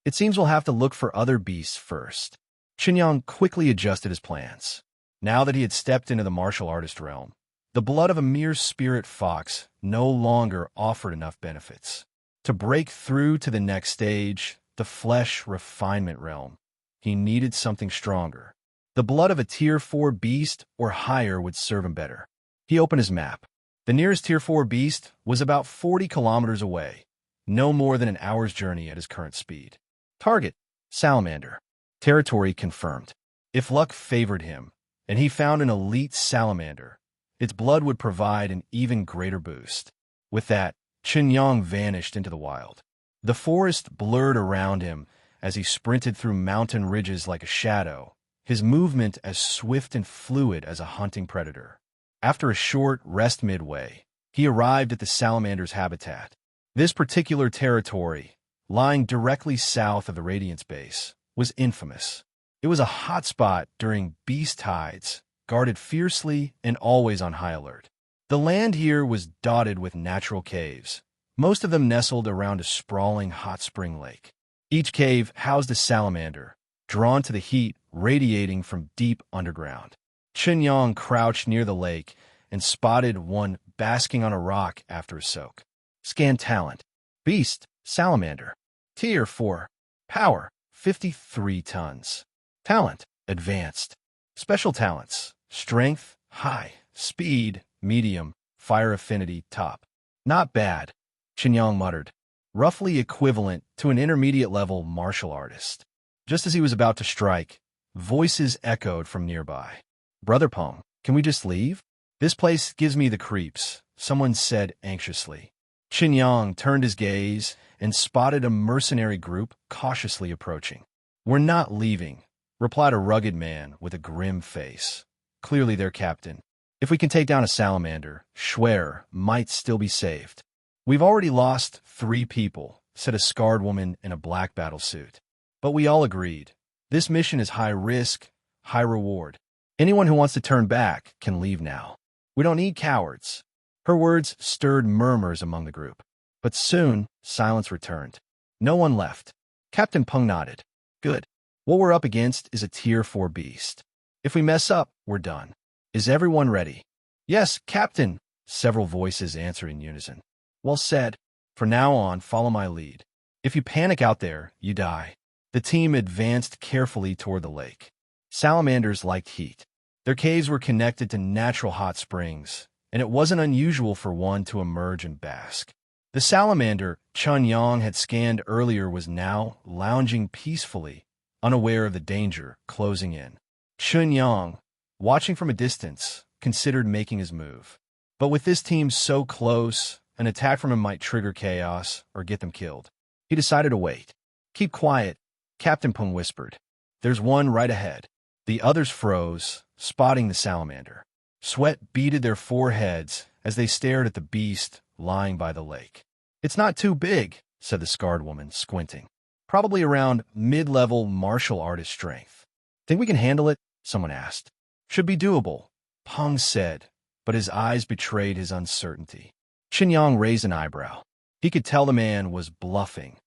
It seems we'll have to look for other beasts first. Chen Yang quickly adjusted his plans. Now that he had stepped into the martial artist realm, the blood of a mere spirit fox no longer offered enough benefits. To break through to the next stage, the flesh refinement realm, he needed something stronger. The blood of a Tier 4 beast or higher would serve him better. He opened his map. The nearest Tier 4 beast was about 40 kilometers away, no more than an hour's journey at his current speed. Target: salamander. Territory confirmed. If luck favored him, and he found an elite salamander, its blood would provide an even greater boost. With that, Chen Yang vanished into the wild. The forest blurred around him as he sprinted through mountain ridges like a shadow, his movement as swift and fluid as a hunting predator. After a short rest midway, he arrived at the salamander's habitat. This particular territory, lying directly south of the Radiance base, was infamous. It was a hotspot during beast tides, guarded fiercely and always on high alert. The land here was dotted with natural caves, most of them nestled around a sprawling hot spring lake. Each cave housed a salamander, drawn to the heat radiating from deep underground. Chen Yang crouched near the lake and spotted one basking on a rock after a soak. Scan talent: Beast, Salamander. Tier 4. Power, 53 tons. Talent, Advanced. Special talents: Strength, High. Speed, Medium. Fire affinity, Top. Not bad, Chen Yang muttered, roughly equivalent to an intermediate-level martial artist. Just as he was about to strike, voices echoed from nearby. "Brother Peng, can we just leave? This place gives me the creeps," someone said anxiously. Chen Yang turned his gaze and spotted a mercenary group cautiously approaching. "We're not leaving," replied a rugged man with a grim face, clearly their captain. "If we can take down a salamander, Schwer might still be saved." "We've already lost 3 people," said a scarred woman in a black battlesuit. "But we all agreed. This mission is high risk, high reward. Anyone who wants to turn back can leave now. We don't need cowards." Her words stirred murmurs among the group. But soon, silence returned. No one left. Captain Peng nodded. "Good. What we're up against is a Tier 4 beast. If we mess up, we're done. Is everyone ready?" "Yes, Captain," several voices answered in unison. "Well said. From now on, follow my lead. If you panic out there, you die." The team advanced carefully toward the lake. Salamanders liked heat. Their caves were connected to natural hot springs, and it wasn't unusual for one to emerge and bask. The salamander Chen Yang had scanned earlier was now lounging peacefully, unaware of the danger closing in. Chen Yang, watching from a distance, considered making his move. But with this team so close, an attack from him might trigger chaos or get them killed. He decided to wait. "Keep quiet," Captain Peng whispered. "There's one right ahead." The others froze, spotting the salamander. Sweat beaded their foreheads as they stared at the beast lying by the lake. "It's not too big," said the scarred woman, squinting. "Probably around mid-level martial artist strength." "Think we can handle it?" someone asked. "Should be doable," Peng said, but his eyes betrayed his uncertainty. Chen Yang raised an eyebrow. He could tell the man was bluffing,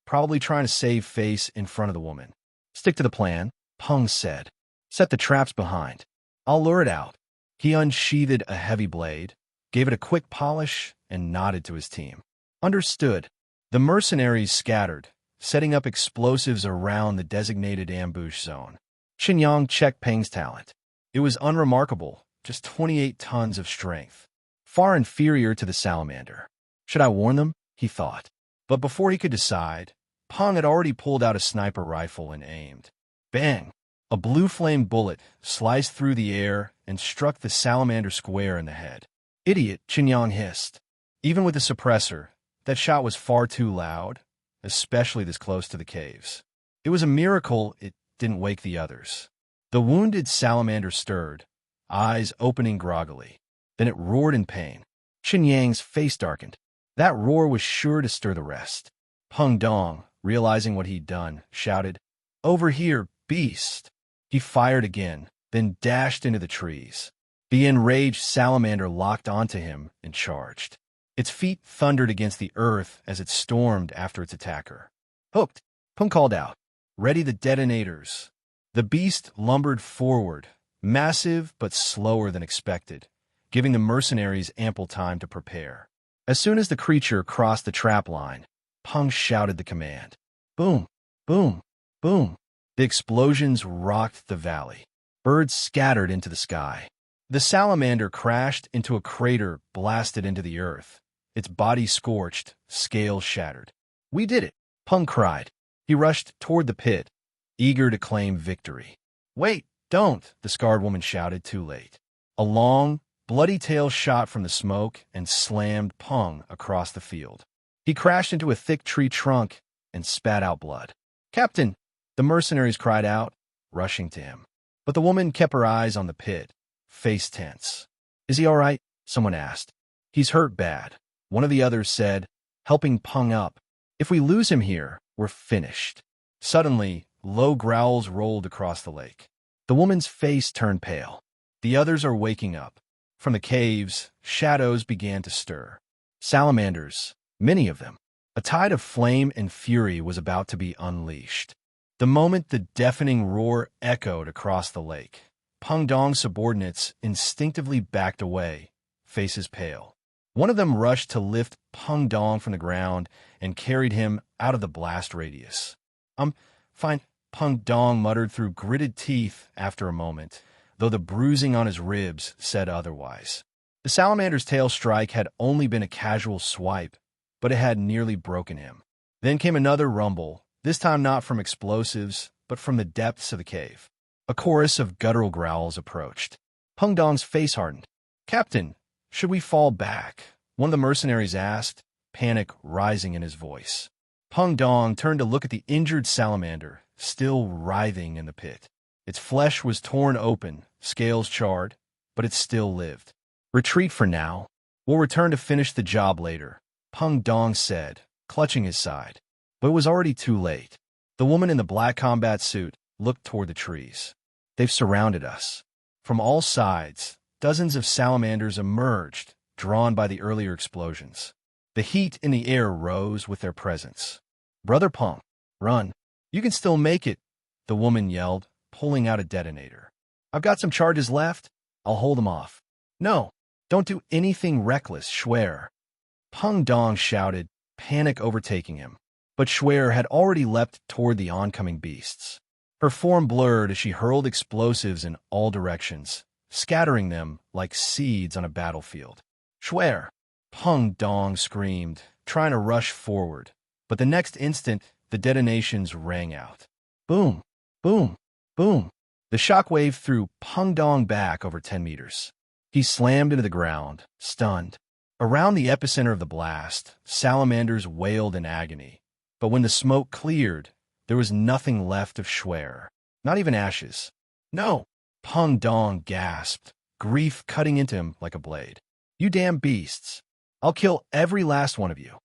probably trying to save face in front of the woman. "Stick to the plan," Peng said. "Set the traps behind. I'll lure it out." He unsheathed a heavy blade, gave it a quick polish, and nodded to his team. "Understood." The mercenaries scattered, setting up explosives around the designated ambush zone. Chen Yang checked Peng's talent. It was unremarkable, just 28 tons of strength, far inferior to the salamander. "Should I warn them?" he thought. But before he could decide, Peng had already pulled out a sniper rifle and aimed. Bang! A blue flame bullet sliced through the air and struck the salamander square in the head. "Idiot," Chen Yang hissed. Even with the suppressor, that shot was far too loud, especially this close to the caves. It was a miracle it didn't wake the others. The wounded salamander stirred, eyes opening groggily. Then it roared in pain. Chen Yang's face darkened. That roar was sure to stir the rest. Peng Dong, realizing what he'd done, shouted, "Over here, beast!" He fired again, then dashed into the trees. The enraged salamander locked onto him and charged. Its feet thundered against the earth as it stormed after its attacker. Hooked, Peng called out. Ready the detonators. The beast lumbered forward, massive but slower than expected, giving the mercenaries ample time to prepare. As soon as the creature crossed the trap line, Peng shouted the command. Boom, boom, boom. The explosions rocked the valley. Birds scattered into the sky. The salamander crashed into a crater blasted into the earth, its body scorched, scales shattered. We did it, Peng cried. He rushed toward the pit, eager to claim victory. Wait, don't, the scarred woman shouted too late. A long, bloody tail shot from the smoke and slammed Peng across the field. He crashed into a thick tree trunk and spat out blood. Captain, the mercenaries cried out, rushing to him. But the woman kept her eyes on the pit, face tense. Is he all right? Someone asked. He's hurt bad, one of the others said, helping Peng up. If we lose him here, we're finished. Suddenly, low growls rolled across the lake. The woman's face turned pale. The others are waking up. From the caves, shadows began to stir. Salamanders, many of them. A tide of flame and fury was about to be unleashed. The moment the deafening roar echoed across the lake, Peng Dong's subordinates instinctively backed away, faces pale. One of them rushed to lift Peng Dong from the ground and carried him out of the blast radius. Fine, Peng Dong muttered through gritted teeth after a moment, though the bruising on his ribs said otherwise. The salamander's tail strike had only been a casual swipe, but it had nearly broken him. Then came another rumble, this time not from explosives, but from the depths of the cave. A chorus of guttural growls approached. Peng Dong's face hardened. Captain, should we fall back? One of the mercenaries asked, panic rising in his voice. Peng Dong turned to look at the injured salamander, still writhing in the pit. Its flesh was torn open, scales charred, but it still lived. Retreat for now. We'll return to finish the job later, Peng Dong said, clutching his side. But it was already too late. The woman in the black combat suit looked toward the trees. They've surrounded us. From all sides, dozens of salamanders emerged, drawn by the earlier explosions. The heat in the air rose with their presence. Brother Peng, run. You can still make it, the woman yelled, pulling out a detonator. I've got some charges left. I'll hold them off. No, don't do anything reckless, swear. Peng Dong shouted, panic overtaking him. But Schwer had already leapt toward the oncoming beasts. Her form blurred as she hurled explosives in all directions, scattering them like seeds on a battlefield. Schwer! Peng Dong screamed, trying to rush forward, but the next instant the detonations rang out. Boom! Boom! Boom! The shockwave threw Peng Dong back over 10 meters. He slammed into the ground, stunned. Around the epicenter of the blast, salamanders wailed in agony. But when the smoke cleared, there was nothing left of Schwer, not even ashes. No! Peng Dong gasped, grief cutting into him like a blade. You damn beasts! I'll kill every last one of you.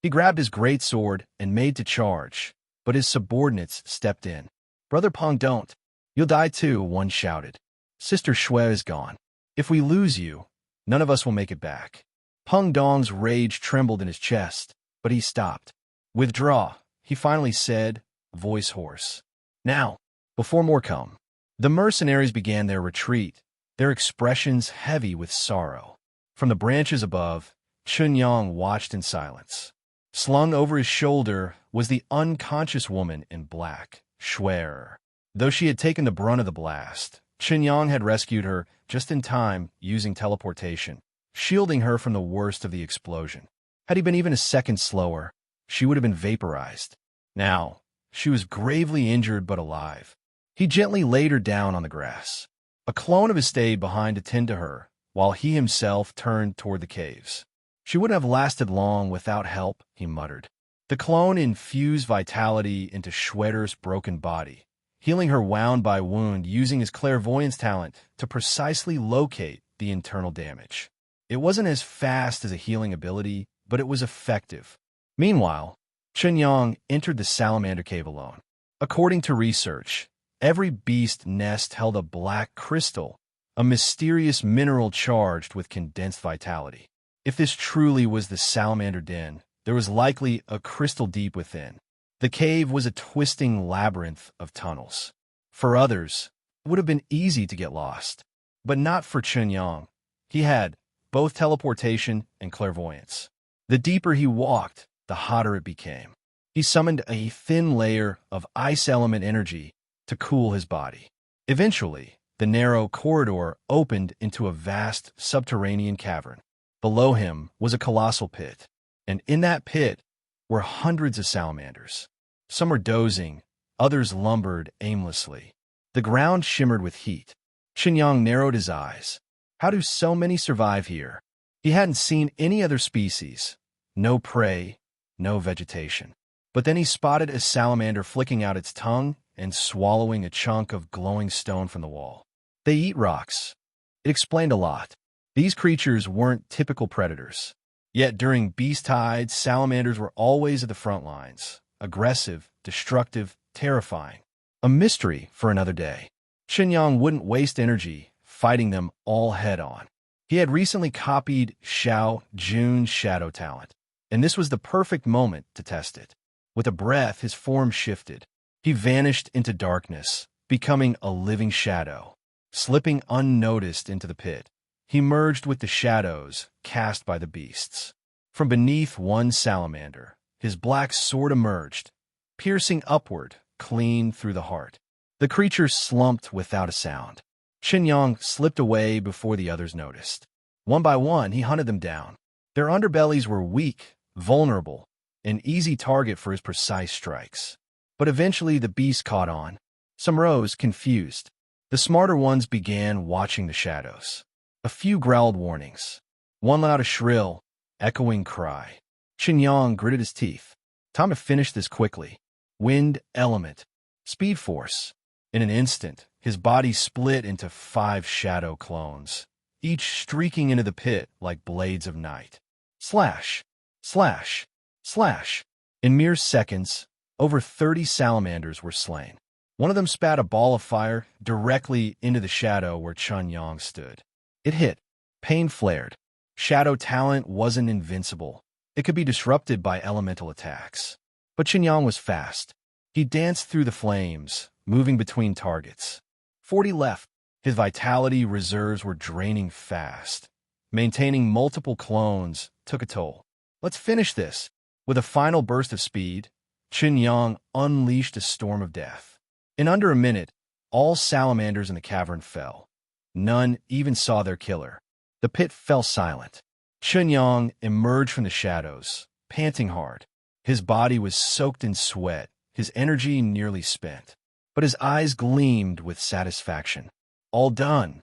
He grabbed his great sword and made to charge, but his subordinates stepped in. Brother Peng, don't. You'll die too, one shouted. Sister Schwer is gone. If we lose you, none of us will make it back. Peng Dong's rage trembled in his chest, but he stopped. Withdraw, he finally said, voice hoarse. Now, before more come. The mercenaries began their retreat, their expressions heavy with sorrow. From the branches above, Chen Yang watched in silence. Slung over his shoulder was the unconscious woman in black, Schwer. Though she had taken the brunt of the blast, Chen Yang had rescued her just in time using teleportation, shielding her from the worst of the explosion. Had he been even a second slower, she would have been vaporized. Now, she was gravely injured but alive. He gently laid her down on the grass. A clone of his stayed behind to tend to her, while he himself turned toward the caves. She wouldn't have lasted long without help, he muttered. The clone infused vitality into Schwer's broken body, healing her wound by wound using his clairvoyance talent to precisely locate the internal damage. It wasn't as fast as a healing ability, but it was effective. Meanwhile, Chen Yang entered the salamander cave alone. According to research, every beast nest held a black crystal, a mysterious mineral charged with condensed vitality. If this truly was the salamander den, there was likely a crystal deep within. The cave was a twisting labyrinth of tunnels. For others, it would have been easy to get lost, but not for Chen Yang. He had both teleportation and clairvoyance. The deeper he walked, the hotter it became. He summoned a thin layer of ice element energy to cool his body. Eventually, the narrow corridor opened into a vast subterranean cavern. Below him was a colossal pit, and in that pit were hundreds of salamanders. Some were dozing, others lumbered aimlessly. The ground shimmered with heat. Chen Yang narrowed his eyes. How do so many survive here? He hadn't seen any other species. No prey, no vegetation. But then he spotted a salamander flicking out its tongue and swallowing a chunk of glowing stone from the wall. They eat rocks. It explained a lot. These creatures weren't typical predators. Yet during beast tides, salamanders were always at the front lines. Aggressive, destructive, terrifying. A mystery for another day. Chen Yang wouldn't waste energy fighting them all head-on. He had recently copied Xiao Jun's shadow talent, and this was the perfect moment to test it. With a breath, his form shifted. He vanished into darkness, becoming a living shadow. Slipping unnoticed into the pit, he merged with the shadows cast by the beasts. From beneath one salamander, his black sword emerged, piercing upward, clean through the heart. The creature slumped without a sound. Chen Yang slipped away before the others noticed. One by one, he hunted them down. Their underbellies were weak, vulnerable, an easy target for his precise strikes. But eventually the beast caught on. Some rose, confused. The smarter ones began watching the shadows. A few growled warnings. One let out a shrill, echoing cry. Chen Yang gritted his teeth. Time to finish this quickly. Wind element. Speed force. In an instant, his body split into 5 shadow clones, each streaking into the pit like blades of night. Slash, slash, slash. In mere seconds, over 30 salamanders were slain. One of them spat a ball of fire directly into the shadow where Chen Yang stood. It hit. Pain flared. Shadow talent wasn't invincible. It could be disrupted by elemental attacks. But Chen Yang was fast. He danced through the flames, moving between targets. 40 left. His vitality reserves were draining fast. Maintaining multiple clones took a toll. Let's finish this. With a final burst of speed, Chen Yang unleashed a storm of death. In under a minute, all salamanders in the cavern fell. None even saw their killer. The pit fell silent. Chen Yang emerged from the shadows, panting hard. His body was soaked in sweat, his energy nearly spent. But his eyes gleamed with satisfaction. All done.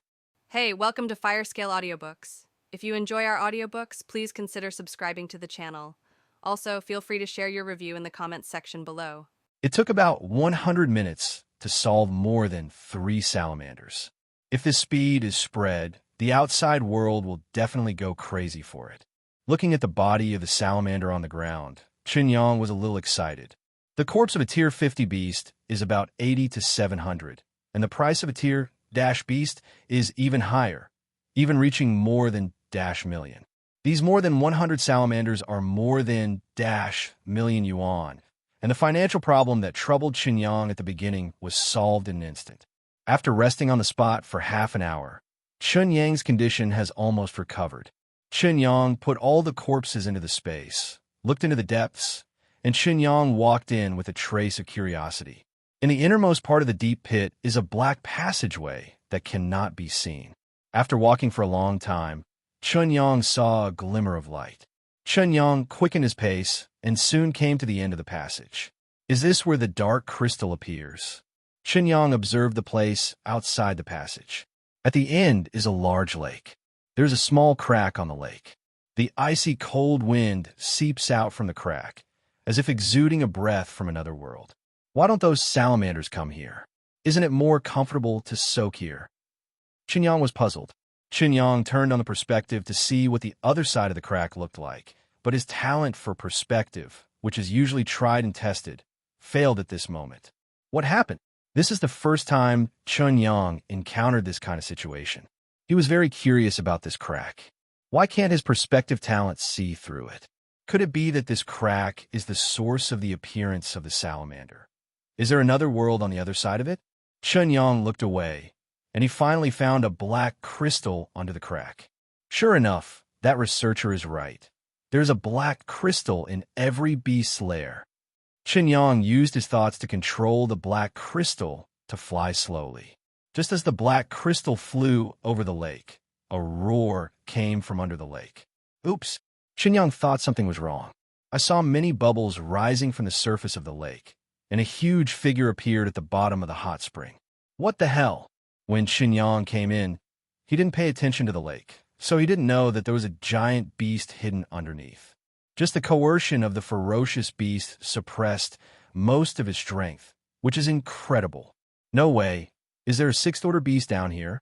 Hey, welcome to Firescale Audiobooks. If you enjoy our audiobooks, please consider subscribing to the channel. Also, feel free to share your review in the comments section below. It took about 100 minutes to solve more than 3 salamanders. If this speed is spread, the outside world will definitely go crazy for it. Looking at the body of the salamander on the ground, Chen Yang was a little excited. The corpse of a tier 50 beast is about 80 to 700, and the price of a tier -beast is even higher, even reaching more than -million. These more than 100 salamanders are more than -million yuan, and the financial problem that troubled Chen Yang at the beginning was solved in an instant. After resting on the spot for half an hour, Chen Yang's condition has almost recovered. Chen Yang put all the corpses into the space, looked into the depths, and Chen Yang walked in with a trace of curiosity. In the innermost part of the deep pit is a black passageway that cannot be seen. After walking for a long time, Chen Yang saw a glimmer of light. Chen Yang quickened his pace and soon came to the end of the passage. Is this where the dark crystal appears? Chen Yang observed the place outside the passage. At the end is a large lake. There's a small crack on the lake. The icy cold wind seeps out from the crack, as if exuding a breath from another world. Why don't those salamanders come here? Isn't it more comfortable to soak here? Chen Yang was puzzled. Chen Yang turned on the perspective to see what the other side of the crack looked like, but his talent for perspective, which is usually tried and tested, failed at this moment. What happened? This is the first time Chen Yang encountered this kind of situation. He was very curious about this crack. Why can't his perspective talent see through it? Could it be that this crack is the source of the appearance of the salamander? Is there another world on the other side of it? Chen Yang looked away, and he finally found a black crystal under the crack. Sure enough, that researcher is right. There's a black crystal in every beast's lair. Chen Yang used his thoughts to control the black crystal to fly slowly. Just as the black crystal flew over the lake, a roar came from under the lake. Oops! Chen Yang thought something was wrong. I saw many bubbles rising from the surface of the lake, and a huge figure appeared at the bottom of the hot spring. What the hell? When Chen Yang came in, he didn't pay attention to the lake, so he didn't know that there was a giant beast hidden underneath. Just the coercion of the ferocious beast suppressed most of his strength, which is incredible. No way. Is there a sixth-order beast down here?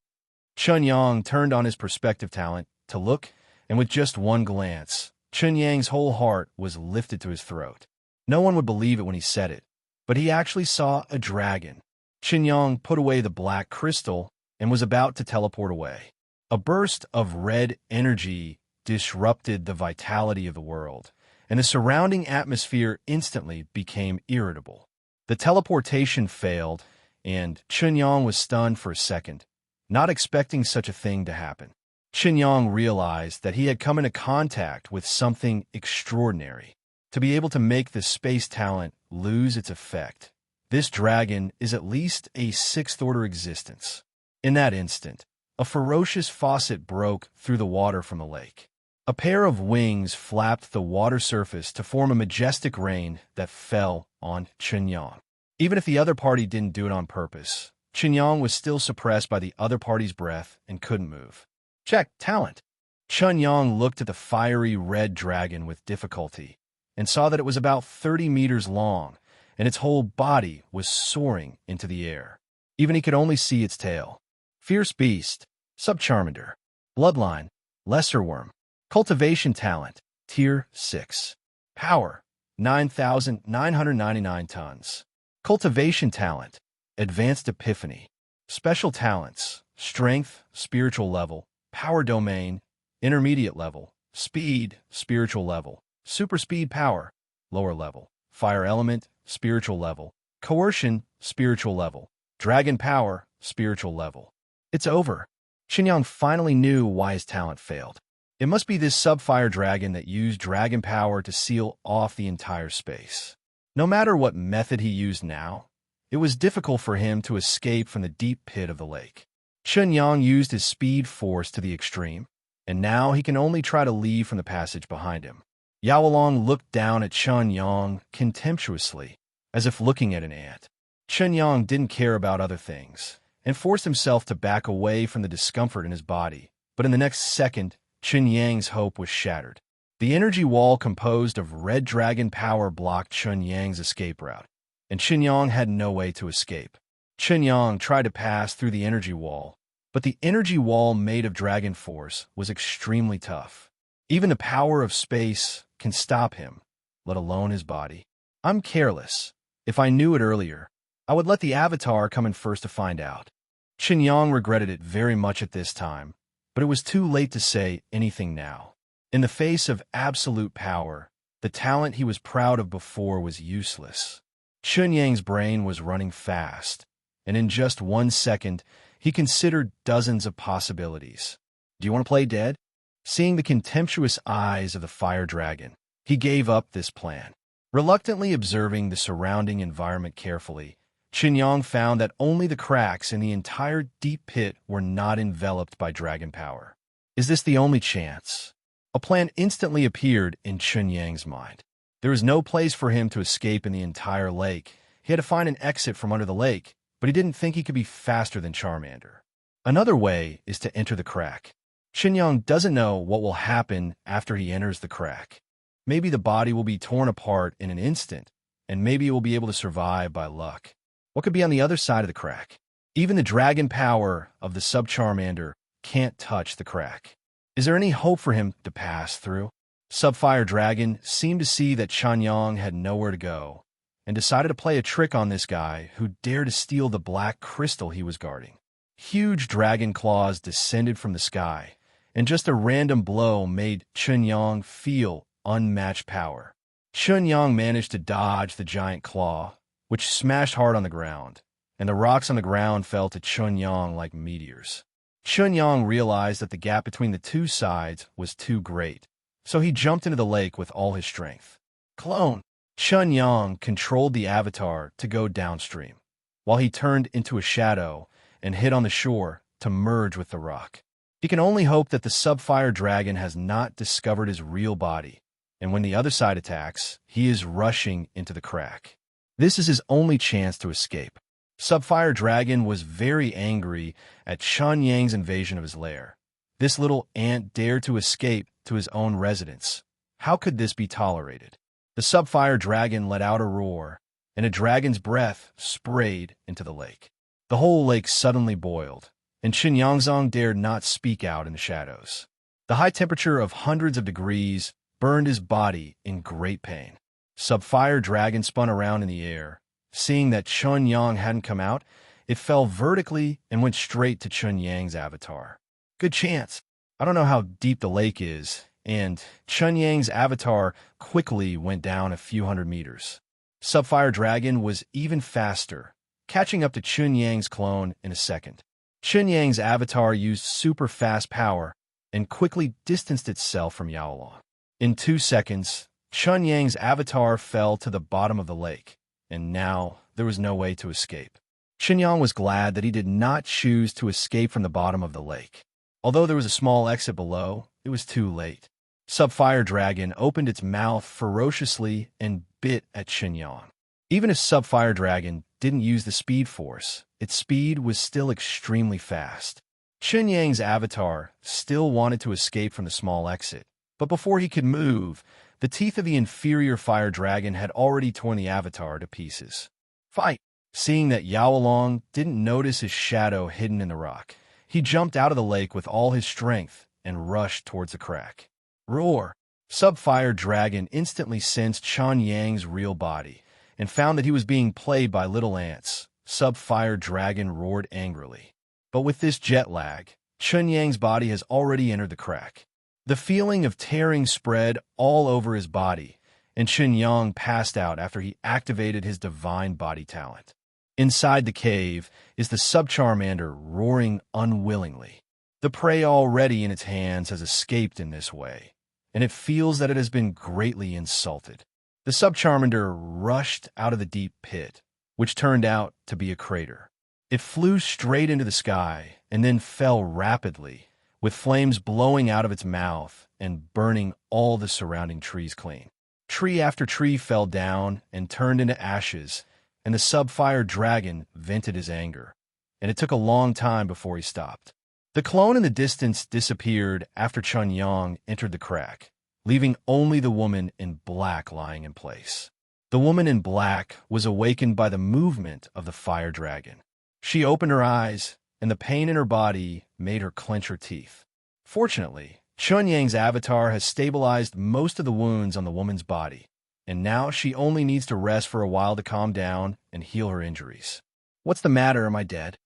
Chen Yang turned on his perspective talent to look, and with just one glance, Chen Yang's whole heart was lifted to his throat. No one would believe it when he said it, but he actually saw a dragon. Chen Yang put away the black crystal and was about to teleport away. A burst of red energy disrupted the vitality of the world, and the surrounding atmosphere instantly became irritable. The teleportation failed, and Chen Yang was stunned for a second, not expecting such a thing to happen. Chen Yang realized that he had come into contact with something extraordinary. To be able to make the space talent lose its effect, this dragon is at least a sixth-order existence. In that instant, a ferocious faucet broke through the water from the lake. A pair of wings flapped the water surface to form a majestic rain that fell on Chen Yang. Even if the other party didn't do it on purpose, Chen Yang was still suppressed by the other party's breath and couldn't move. Check talent. Chen Yang looked at the fiery red dragon with difficulty and saw that it was about 30 meters long, and its whole body was soaring into the air. Even he could only see its tail. Fierce beast, subcharmander, bloodline, lesser worm, cultivation talent, tier 6. Power, 9,999 tons. Cultivation talent, advanced epiphany. Special talents, strength, spiritual level, power domain, intermediate level, speed, spiritual level, super speed power, lower level, fire element, spiritual level, coercion, spiritual level, dragon power, spiritual level. It's over. Chen Yang finally knew why his talent failed. It must be this sub-fire dragon that used dragon power to seal off the entire space. No matter what method he used now, it was difficult for him to escape from the deep pit of the lake. Chen Yang used his speed force to the extreme, and now he can only try to leave from the passage behind him. Yao Long looked down at Chen Yang contemptuously, as if looking at an ant. Chen Yang didn't care about other things, and forced himself to back away from the discomfort in his body, but in the next second, Chen Yang's hope was shattered. The energy wall composed of red dragon power blocked Chen Yang's escape route, and Chen Yang had no way to escape. Chen Yang tried to pass through the energy wall, but the energy wall made of dragon force was extremely tough. Even the power of space can stop him, let alone his body. I'm careless. If I knew it earlier, I would let the Avatar come in first to find out. Chen Yang regretted it very much at this time, but it was too late to say anything now. In the face of absolute power, the talent he was proud of before was useless. Chen Yang's brain was running fast, and in just 1 second, he considered dozens of possibilities. Do you want to play dead? Seeing the contemptuous eyes of the fire dragon, he gave up this plan. Reluctantly observing the surrounding environment carefully, Chen Yang found that only the cracks in the entire deep pit were not enveloped by dragon power. Is this the only chance? A plan instantly appeared in Chen Yang's mind. There was no place for him to escape in the entire lake. He had to find an exit from under the lake, but he didn't think he could be faster than Charmander. Another way is to enter the crack. Chen Yang doesn't know what will happen after he enters the crack. Maybe the body will be torn apart in an instant, and maybe it will be able to survive by luck. What could be on the other side of the crack? Even the dragon power of the sub-Charmander can't touch the crack. Is there any hope for him to pass through? Sub-Fire Dragon seemed to see that Chen Yang had nowhere to go, and decided to play a trick on this guy who dared to steal the black crystal he was guarding. Huge dragon claws descended from the sky, and just a random blow made Chen Yang feel unmatched power. Chen Yang managed to dodge the giant claw, which smashed hard on the ground, and the rocks on the ground fell to Chen Yang like meteors. Chen Yang realized that the gap between the two sides was too great, so he jumped into the lake with all his strength. Clone! Chen Yang controlled the avatar to go downstream, while he turned into a shadow and hit on the shore to merge with the rock. He can only hope that the Subfire Dragon has not discovered his real body, and when the other side attacks, he is rushing into the crack. This is his only chance to escape. Subfire Dragon was very angry at Chen Yang's invasion of his lair. This little ant dared to escape to his own residence. How could this be tolerated? The Subfire Dragon let out a roar, and a dragon's breath sprayed into the lake. The whole lake suddenly boiled, and Chen Yangzong dared not speak out in the shadows. The high temperature of hundreds of degrees burned his body in great pain. Subfire Dragon spun around in the air. Seeing that Chen Yang hadn't come out, it fell vertically and went straight to Chen Yang's avatar. Good chance. I don't know how deep the lake is, and Chen Yang's avatar quickly went down a few hundred meters. Subfire Dragon was even faster, catching up to Chen Yang's clone in a second. Chen Yang's avatar used super fast power and quickly distanced itself from Yaolong. In 2 seconds, Chen Yang's avatar fell to the bottom of the lake, and now there was no way to escape. Chen Yang was glad that he did not choose to escape from the bottom of the lake. Although there was a small exit below, it was too late. Subfire Dragon opened its mouth ferociously and bit at Chen Yang. Even if Subfire Dragon didn't use the Speed Force, its speed was still extremely fast. Chen Yang's avatar still wanted to escape from the small exit, but before he could move, the teeth of the inferior fire dragon had already torn the avatar to pieces. Fight! Seeing that Yaolong didn't notice his shadow hidden in the rock, he jumped out of the lake with all his strength and rushed towards the crack. Roar! Subfire Dragon instantly sensed Chen Yang's real body and found that he was being played by little ants. Subfire Dragon roared angrily. But with this jet lag, Chen Yang's body has already entered the crack. The feeling of tearing spread all over his body, and Chen Yang passed out after he activated his divine body talent. Inside the cave is the Subcharmander roaring unwillingly. The prey already in its hands has escaped in this way, and it feels that it has been greatly insulted. The Subcharmander rushed out of the deep pit, which turned out to be a crater. It flew straight into the sky and then fell rapidly, with flames blowing out of its mouth and burning all the surrounding trees clean. Tree after tree fell down and turned into ashes, and the Subfire Dragon vented his anger, and it took a long time before he stopped. The clone in the distance disappeared after Chen Yang entered the crack, leaving only the woman in black lying in place. The woman in black was awakened by the movement of the fire dragon. She opened her eyes, and the pain in her body made her clench her teeth. Fortunately, Chen Yang's avatar has stabilized most of the wounds on the woman's body, and now she only needs to rest for a while to calm down and heal her injuries. What's the matter? Am I dead?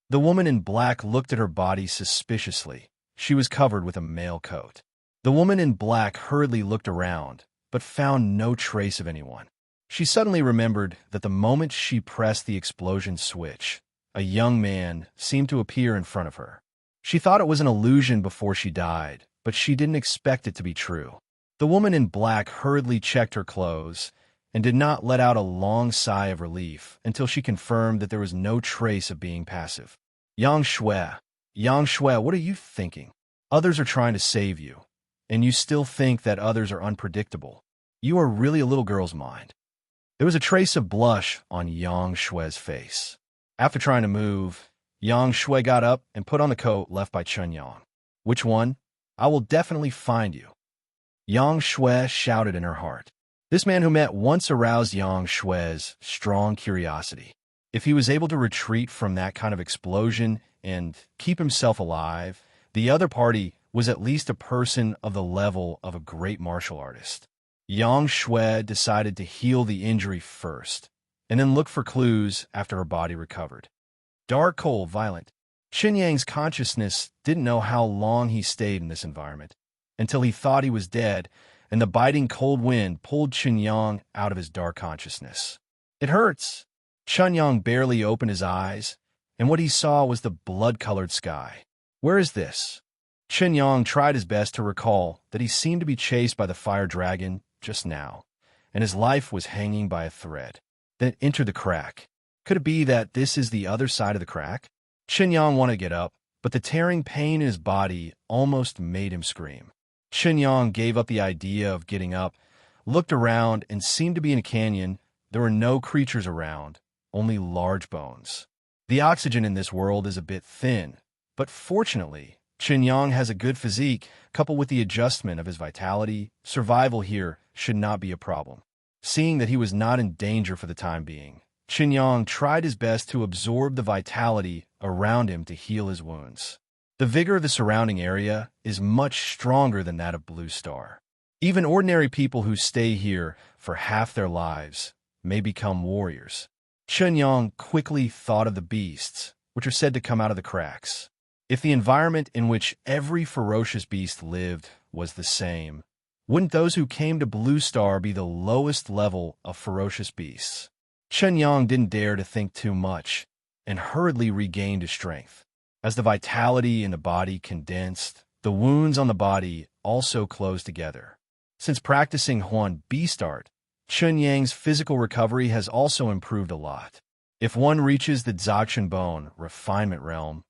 The woman in black looked at her body suspiciously. She was covered with a mail coat. The woman in black hurriedly looked around, but found no trace of anyone. She suddenly remembered that the moment she pressed the explosion switch, a young man seemed to appear in front of her. She thought it was an illusion before she died, but she didn't expect it to be true. The woman in black hurriedly checked her clothes and did not let out a long sigh of relief until she confirmed that there was no trace of being passive. Yang Shui, what are you thinking? Others are trying to save you, and you still think that others are unpredictable. You are really a little girl's mind. There was a trace of blush on Yang Shui's face. After trying to move, Yang Shui got up and put on the coat left by Chen Yang. Which one? I will definitely find you. Yang Shui shouted in her heart. This man who met once aroused Yang Shui's strong curiosity. If he was able to retreat from that kind of explosion and keep himself alive, the other party was at least a person of the level of a great martial artist. Yang Shui decided to heal the injury first, and then look for clues after her body recovered. Dark, cold, violent. Chen Yang's consciousness didn't know how long he stayed in this environment, until he thought he was dead, and the biting cold wind pulled Chen Yang out of his dark consciousness. "It hurts." Chen Yang barely opened his eyes, and what he saw was the blood-colored sky. "Where is this?" Chen Yang tried his best to recall that he seemed to be chased by the fire dragon just now, and his life was hanging by a thread. Then it entered the crack. Could it be that this is the other side of the crack? Chen Yang wanted to get up, but the tearing pain in his body almost made him scream. Chen Yang gave up the idea of getting up, looked around, and seemed to be in a canyon. There were no creatures around, only large bones. The oxygen in this world is a bit thin, but fortunately, Chen Yang has a good physique, coupled with the adjustment of his vitality. Survival here should not be a problem. Seeing that he was not in danger for the time being, Chen Yang tried his best to absorb the vitality around him to heal his wounds. The vigor of the surrounding area is much stronger than that of Blue Star. Even ordinary people who stay here for half their lives may become warriors. Chen Yang quickly thought of the beasts, which are said to come out of the cracks. If the environment in which every ferocious beast lived was the same, wouldn't those who came to Blue Star be the lowest level of ferocious beasts? Chen Yang didn't dare to think too much and hurriedly regained his strength. As the vitality in the body condensed, the wounds on the body also closed together. Since practicing Huan beast art, Chen Yang's physical recovery has also improved a lot. If one reaches the Dzogchen bone refinement realm,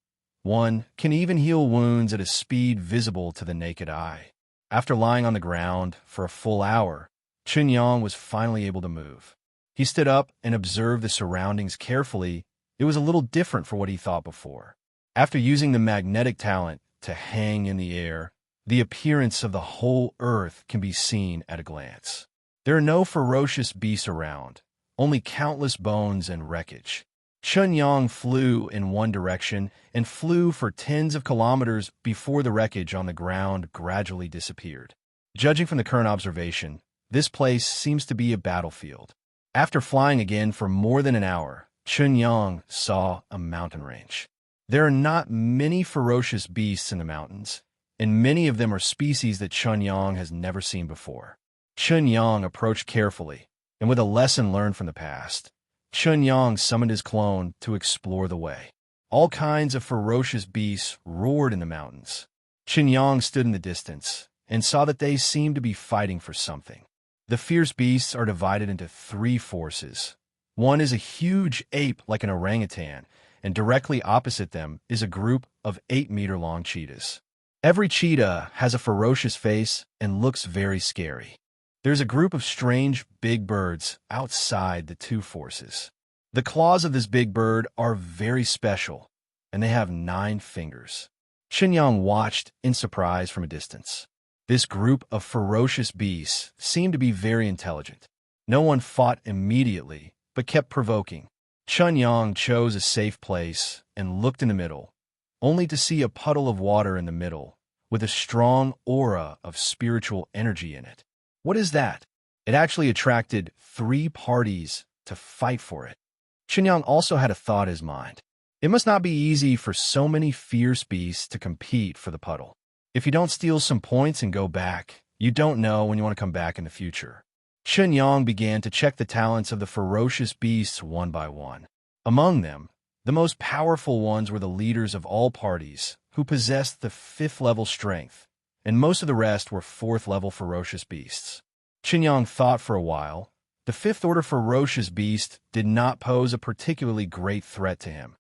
one can even heal wounds at a speed visible to the naked eye. After lying on the ground for a full hour, Chen Yang was finally able to move. He stood up and observed the surroundings carefully. It was a little different from what he thought before. After using the magnetic talent to hang in the air, the appearance of the whole earth can be seen at a glance. There are no ferocious beasts around, only countless bones and wreckage. Chen Yang flew in one direction and flew for tens of kilometers before the wreckage on the ground gradually disappeared. Judging from the current observation, this place seems to be a battlefield. After flying again for more than an hour, Chen Yang saw a mountain range. There are not many ferocious beasts in the mountains, and many of them are species that Chen Yang has never seen before. Chen Yang approached carefully, and with a lesson learned from the past, Chen Yang summoned his clone to explore the way. All kinds of ferocious beasts roared in the mountains. Chen Yang stood in the distance and saw that they seemed to be fighting for something. The fierce beasts are divided into three forces. One is a huge ape like an orangutan, and directly opposite them is a group of 8-meter-long cheetahs. Every cheetah has a ferocious face and looks very scary. There's a group of strange big birds outside the two forces. The claws of this big bird are very special, and they have 9 fingers. Chen Yang watched in surprise from a distance. This group of ferocious beasts seemed to be very intelligent. No one fought immediately, but kept provoking. Chen Yang chose a safe place and looked in the middle, only to see a puddle of water in the middle, with a strong aura of spiritual energy in it. What is that? It actually attracted 3 parties to fight for it. Chen Yang also had a thought in his mind. It must not be easy for so many fierce beasts to compete for the puddle. If you don't steal some points and go back, you don't know when you want to come back in the future. Chen Yang began to check the talents of the ferocious beasts one by one. Among them, the most powerful ones were the leaders of all parties, who possessed the 5th-level strength, and most of the rest were 4th-level ferocious beasts. Chen Yang thought for a while. The 5th-order ferocious beast did not pose a particularly great threat to him.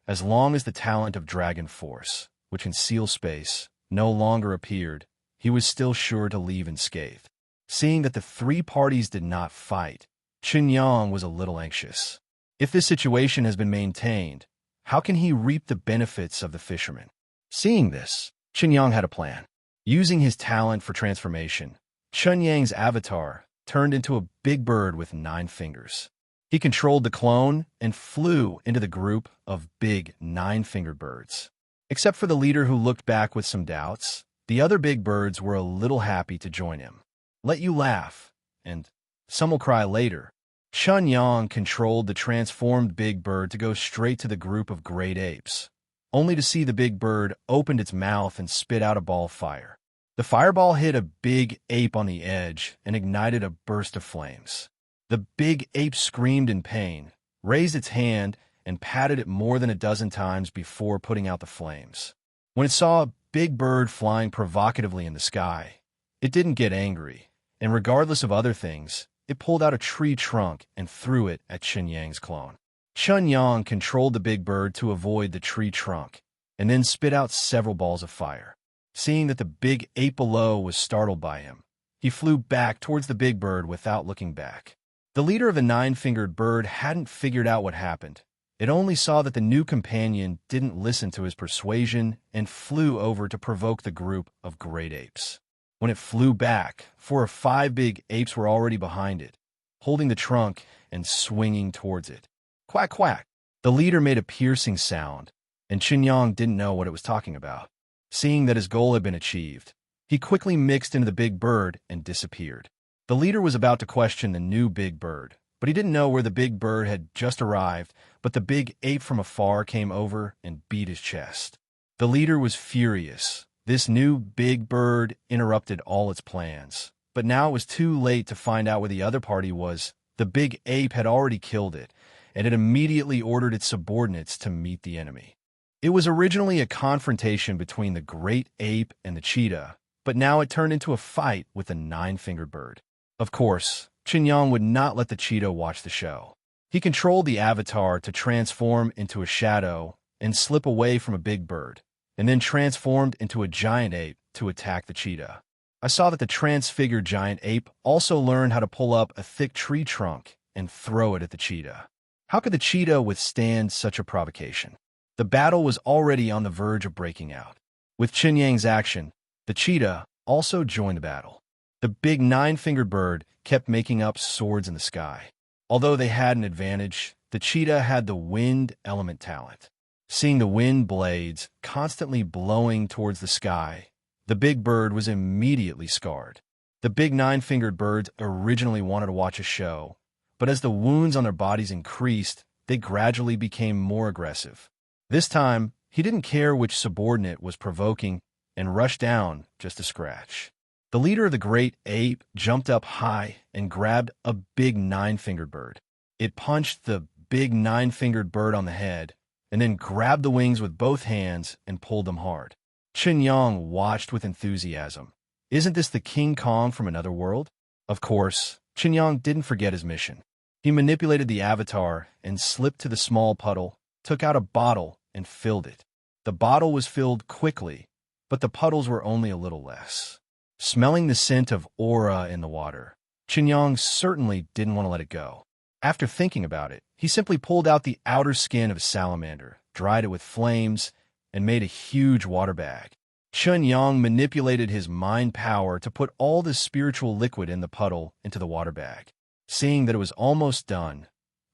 As long as the talent of Dragon Force, which can seal space, no longer appeared, he was still sure to leave unscathed. Seeing that the 3 parties did not fight, Chen Yang was a little anxious. If this situation has been maintained, how can he reap the benefits of the fisherman? Seeing this, Chen Yang had a plan. Using his talent for transformation, Chen Yang's avatar turned into a big bird with 9 fingers. He controlled the clone and flew into the group of big 9-fingered birds. Except for the leader who looked back with some doubts, the other big birds were a little happy to join him. Let you laugh, and some will cry later. Chen Yang controlled the transformed big bird to go straight to the group of great apes, only to see the big bird opened its mouth and spit out a ball of fire. The fireball hit a big ape on the edge and ignited a burst of flames. The big ape screamed in pain, raised its hand, and patted it more than a dozen times before putting out the flames. When it saw a big bird flying provocatively in the sky, it didn't get angry, and regardless of other things, it pulled out a tree trunk and threw it at Chen Yang's clone. Chen Yang controlled the big bird to avoid the tree trunk, and then spit out several balls of fire. Seeing that the big ape below was startled by him, he flew back towards the big bird without looking back. The leader of the nine-fingered bird hadn't figured out what happened. It only saw that the new companion didn't listen to his persuasion and flew over to provoke the group of great apes. When it flew back, 4 or 5 big apes were already behind it, holding the trunk and swinging towards it. Quack, quack! The leader made a piercing sound, and Chen Yang didn't know what it was talking about. Seeing that his goal had been achieved, he quickly mixed into the big bird and disappeared. The leader was about to question the new big bird, but he didn't know where the big bird had just arrived, but the big ape from afar came over and beat his chest. The leader was furious. This new big bird interrupted all its plans, but now it was too late to find out where the other party was. The big ape had already killed it, and it immediately ordered its subordinates to meet the enemy. It was originally a confrontation between the great ape and the cheetah, but now it turned into a fight with the nine-fingered bird. Of course, Chen Yang would not let the cheetah watch the show. He controlled the avatar to transform into a shadow and slip away from a big bird, and then transformed into a giant ape to attack the cheetah. I saw that the transfigured giant ape also learned how to pull up a thick tree trunk and throw it at the cheetah. How could the cheetah withstand such a provocation? The battle was already on the verge of breaking out. With Chen Yang's action, the cheetah also joined the battle. The big nine-fingered bird kept making up swords in the sky. Although they had an advantage, the cheetah had the wind element talent. Seeing the wind blades constantly blowing towards the sky, the big bird was immediately scarred. The big nine-fingered birds originally wanted to watch a show, but as the wounds on their bodies increased, they gradually became more aggressive. This time, he didn't care which subordinate was provoking and rushed down just to scratch. The leader of the great ape jumped up high and grabbed a big nine-fingered bird. It punched the big nine-fingered bird on the head and then grabbed the wings with both hands and pulled them hard. Chen Yang watched with enthusiasm. Isn't this the King Kong from another world? Of course, Chen Yang didn't forget his mission. He manipulated the avatar and slipped to the small puddle, took out a bottle, and filled it. The bottle was filled quickly, but the puddles were only a little less. Smelling the scent of aura in the water, Chen Yang certainly didn't want to let it go. After thinking about it, he simply pulled out the outer skin of a salamander, dried it with flames, and made a huge water bag. Chen Yang manipulated his mind power to put all the spiritual liquid in the puddle into the water bag. Seeing that it was almost done,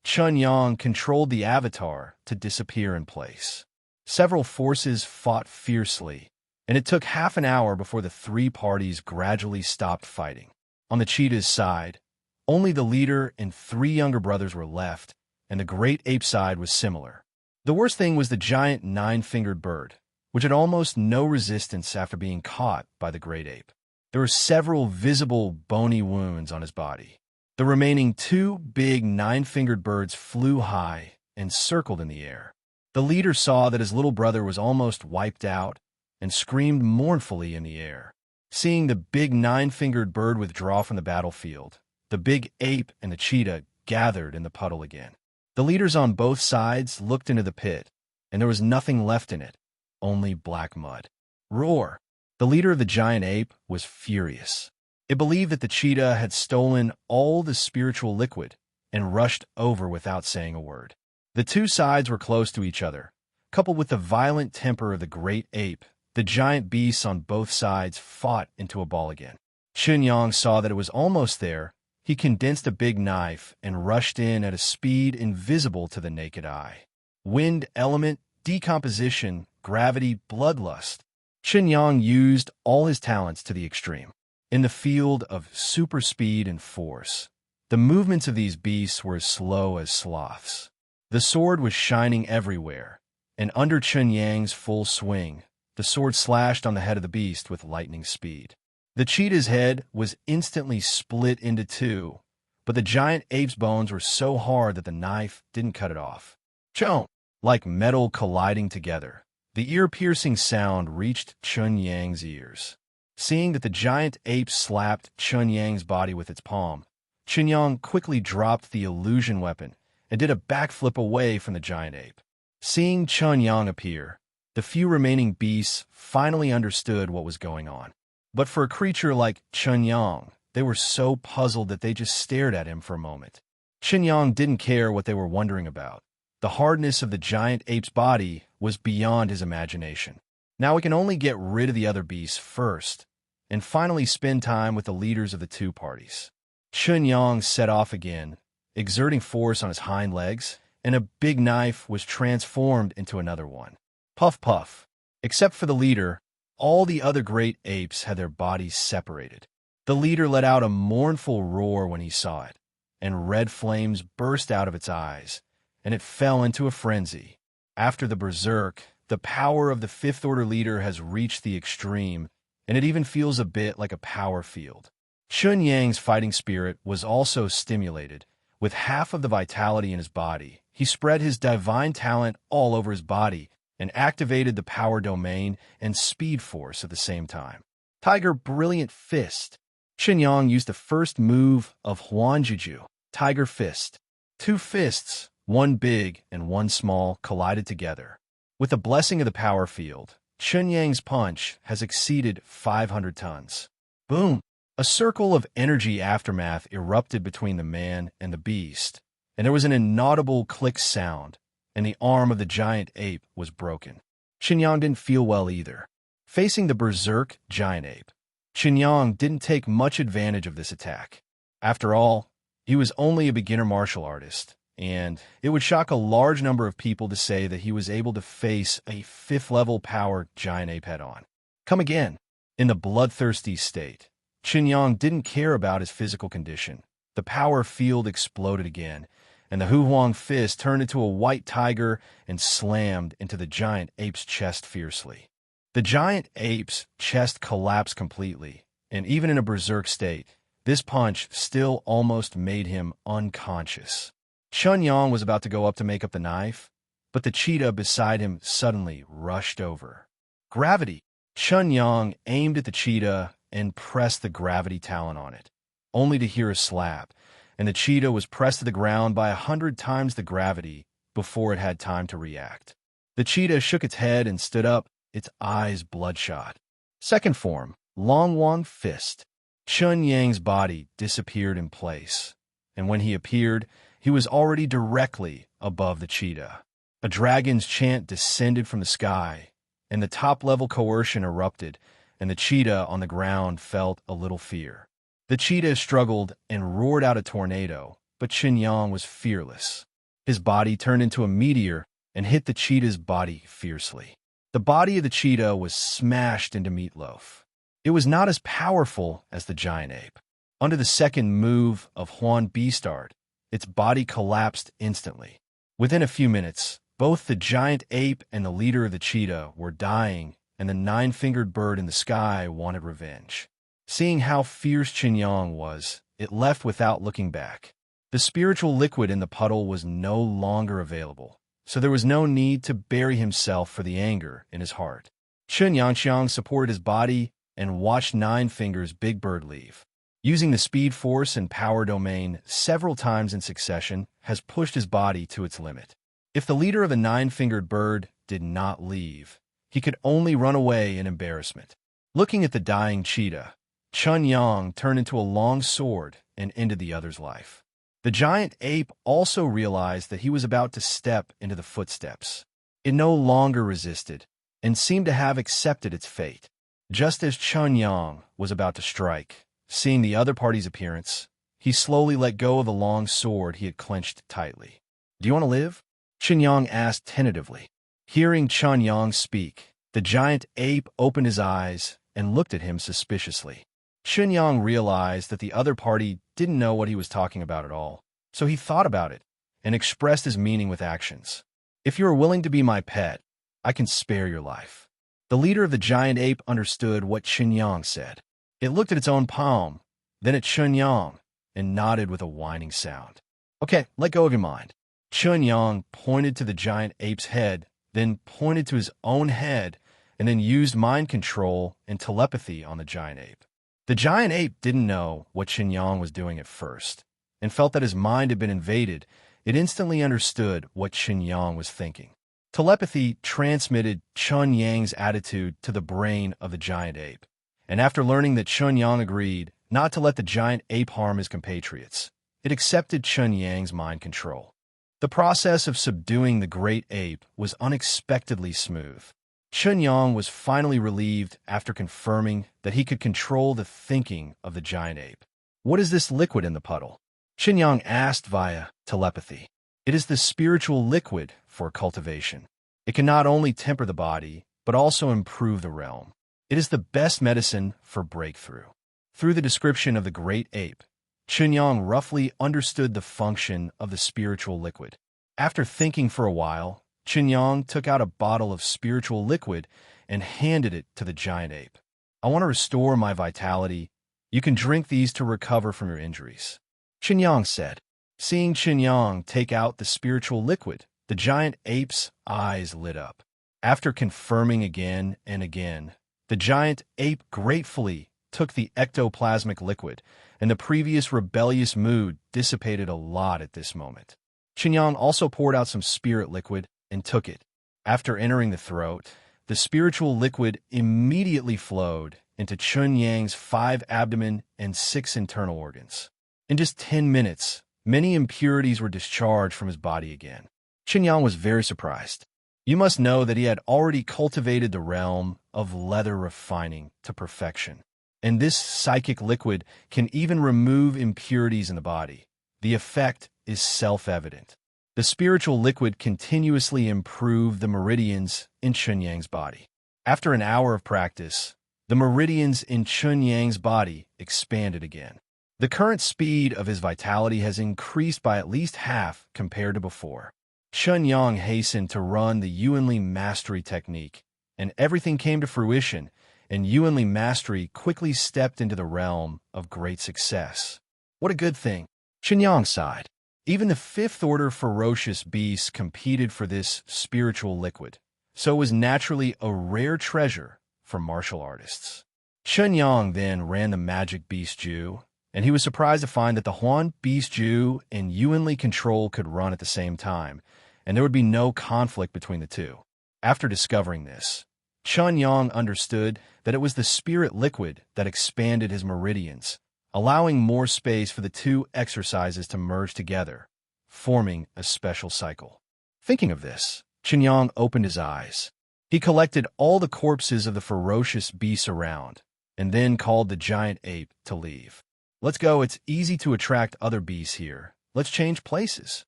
Chen Yang controlled the avatar to disappear in place. Several forces fought fiercely, and it took half an hour before the 3 parties gradually stopped fighting. On the cheetah's side, only the leader and 3 younger brothers were left, and the great ape side was similar. The worst thing was the giant nine-fingered bird, which had almost no resistance after being caught by the great ape. There were several visible bony wounds on his body. The remaining 2 big nine-fingered birds flew high and circled in the air. The leader saw that his little brother was almost wiped out and screamed mournfully in the air. Seeing the big nine-fingered bird withdraw from the battlefield, the big ape and the cheetah gathered in the puddle again. The leaders on both sides looked into the pit, and there was nothing left in it, only black mud. Roar! The leader of the giant ape was furious. It believed that the cheetah had stolen all the spiritual liquid and rushed over without saying a word. The 2 sides were close to each other. Coupled with the violent temper of the great ape, the giant beasts on both sides fought into a ball again. Chen Yang saw that it was almost there. He condensed a big knife and rushed in at a speed invisible to the naked eye. Wind element, decomposition, gravity, bloodlust. Chen Yang used all his talents to the extreme. In the field of super speed and force, the movements of these beasts were as slow as sloths. The sword was shining everywhere, and under Chen Yang's full swing, the sword slashed on the head of the beast with lightning speed. The cheetah's head was instantly split into two, but the giant ape's bones were so hard that the knife didn't cut it off. Chomp! Like metal colliding together, the ear-piercing sound reached Chen Yang's ears. Seeing that the giant ape slapped Chen Yang's body with its palm, Chen Yang quickly dropped the illusion weapon and did a backflip away from the giant ape. Seeing Chen Yang appear, the few remaining beasts finally understood what was going on. But for a creature like Chen Yang, they were so puzzled that they just stared at him for a moment. Chen Yang didn't care what they were wondering about. The hardness of the giant ape's body was beyond his imagination. Now we can only get rid of the other beasts first, and finally spend time with the leaders of the two parties. Chen Yang set off again, exerting force on his hind legs, and a big knife was transformed into another one. Puff puff. Except for the leader, all the other great apes had their bodies separated. The leader let out a mournful roar when he saw it, and red flames burst out of its eyes, and it fell into a frenzy. After the berserk, the power of the Fifth Order leader has reached the extreme, and it even feels a bit like a power field. Chen Yang's fighting spirit was also stimulated. With half of the vitality in his body, he spread his divine talent all over his body and activated the power domain and speed force at the same time. Tiger Brilliant Fist. Chen Yang used the first move of Huanjuju, Tiger Fist. Two fists, one big and one small, collided together. With the blessing of the power field, Chen Yang's punch has exceeded 500 tons. Boom! A circle of energy aftermath erupted between the man and the beast, and there was an inaudible click sound, and the arm of the giant ape was broken. Chen Yang didn't feel well either. Facing the berserk giant ape, Chen Yang didn't take much advantage of this attack. After all, he was only a beginner martial artist, and it would shock a large number of people to say that he was able to face a 5th-level power giant ape head-on. Come again. In the bloodthirsty state, Chen Yang didn't care about his physical condition. The power field exploded again, and the Huang fist turned into a white tiger and slammed into the giant ape's chest fiercely. The giant ape's chest collapsed completely, and even in a berserk state, this punch still almost made him unconscious. Chen Yang was about to go up to make up the knife, but the cheetah beside him suddenly rushed over. Gravity! Chen Yang aimed at the cheetah and pressed the gravity talent on it, only to hear a slap, and the cheetah was pressed to the ground by 100 times the gravity before it had time to react. The cheetah shook its head and stood up, its eyes bloodshot. Second form, Long Wang Fist. Chen Yang's body disappeared in place, and when he appeared, he was already directly above the cheetah. A dragon's chant descended from the sky, and the top-level coercion erupted, and the cheetah on the ground felt a little fear. The cheetah struggled and roared out a tornado, but Chen Yang was fearless. His body turned into a meteor and hit the cheetah's body fiercely. The body of the cheetah was smashed into meatloaf. It was not as powerful as the giant ape. Under the second move of Huan Beastard, its body collapsed instantly. Within a few minutes, both the giant ape and the leader of the cheetah were dying, and the 9-fingered bird in the sky wanted revenge. Seeing how fierce Chen Yang was, it left without looking back. The spiritual liquid in the puddle was no longer available, so there was no need to bury himself for the anger in his heart. Chen Yang supported his body and watched 9-finger's big bird leave. Using the speed force and power domain several times in succession has pushed his body to its limit. If the leader of the 9-fingered bird did not leave, he could only run away in embarrassment. Looking at the dying cheetah, Chen Yang turned into a long sword and ended the other's life. The giant ape also realized that he was about to step into the footsteps. It no longer resisted and seemed to have accepted its fate. Just as Chen Yang was about to strike, seeing the other party's appearance, he slowly let go of the long sword he had clenched tightly. "Do you want to live?" Chen Yang asked tentatively. Hearing Chen Yang speak, the giant ape opened his eyes and looked at him suspiciously. Chen Yang realized that the other party didn't know what he was talking about at all, so he thought about it and expressed his meaning with actions. "If you are willing to be my pet, I can spare your life." The leader of the giant ape understood what Chen Yang said. It looked at its own palm, then at Chen Yang, and nodded with a whining sound. Okay, let go of your mind. Chen Yang pointed to the giant ape's head, then pointed to his own head, and then used mind control and telepathy on the giant ape. The giant ape didn't know what Chen Yang was doing at first, and felt that his mind had been invaded. It instantly understood what Chen Yang was thinking. Telepathy transmitted Chen Yang's attitude to the brain of the giant ape, and after learning that Chen Yang agreed not to let the giant ape harm his compatriots, it accepted Chen Yang's mind control. The process of subduing the great ape was unexpectedly smooth. Chen Yang was finally relieved after confirming that he could control the thinking of the giant ape. What is this liquid in the puddle? Chen Yang asked via telepathy. It is the spiritual liquid for cultivation. It can not only temper the body, but also improve the realm. It is the best medicine for breakthrough. Through the description of the great ape, Chen Yang roughly understood the function of the spiritual liquid. After thinking for a while, Chen Yang took out a bottle of spiritual liquid and handed it to the giant ape. I want to restore my vitality. You can drink these to recover from your injuries, Chen Yang said. Seeing Chen Yang take out the spiritual liquid, the giant ape's eyes lit up. After confirming again and again, the giant ape gratefully took the ectoplasmic liquid, and the previous rebellious mood dissipated a lot at this moment. Chen Yang also poured out some spirit liquid and took it. After entering the throat, the spiritual liquid immediately flowed into Chen Yang's 5 abdomen and 6 internal organs. In just 10 minutes, many impurities were discharged from his body again. Chen Yang was very surprised. You must know that he had already cultivated the realm of leather refining to perfection. And this psychic liquid can even remove impurities in the body. The effect is self-evident. The spiritual liquid continuously improved the meridians in Chen Yang's body. After an hour of practice, the meridians in Chen Yang's body expanded again. The current speed of his vitality has increased by at least half compared to before. Chen Yang hastened to run the Yuanli mastery technique, and everything came to fruition, and Yuanli mastery quickly stepped into the realm of great success. What a good thing, Chen Yang sighed. Even the 5th order ferocious beasts competed for this spiritual liquid, so it was naturally a rare treasure for martial artists. Chen Yang then ran the magic beast Ju, and he was surprised to find that the Huan beast Ju and Yuanli control could run at the same time, and there would be no conflict between the two. After discovering this, Chen Yang understood that it was the spirit liquid that expanded his meridians, allowing more space for the two exercises to merge together, forming a special cycle. Thinking of this, Chen Yang opened his eyes. He collected all the corpses of the ferocious beasts around, and then called the giant ape to leave. Let's go, it's easy to attract other beasts here. Let's change places.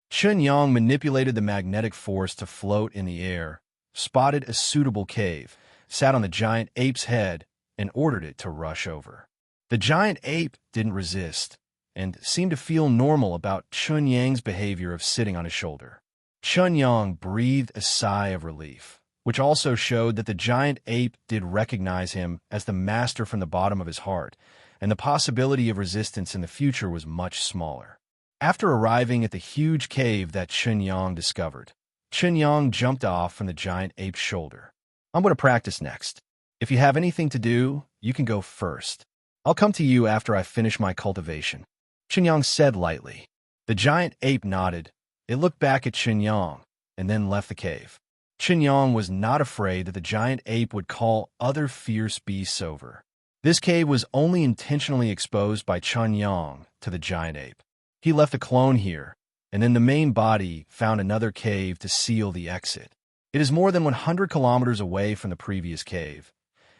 Chen Yang manipulated the magnetic force to float in the air, spotted a suitable cave, sat on the giant ape's head, and ordered it to rush over. The giant ape didn't resist, and seemed to feel normal about Chen Yang's behavior of sitting on his shoulder. Chen Yang breathed a sigh of relief, which also showed that the giant ape did recognize him as the master from the bottom of his heart, and the possibility of resistance in the future was much smaller. After arriving at the huge cave that Chen Yang discovered, Chen Yang jumped off from the giant ape's shoulder. I'm going to practice next. If you have anything to do, you can go first. I'll come to you after I finish my cultivation, Chen Yang said lightly. The giant ape nodded. It looked back at Chen Yang, and then left the cave. Chen Yang was not afraid that the giant ape would call other fierce beasts over. This cave was only intentionally exposed by Chen Yang to the giant ape. He left a clone here, and then the main body found another cave to seal the exit. It is more than 100 kilometers away from the previous cave.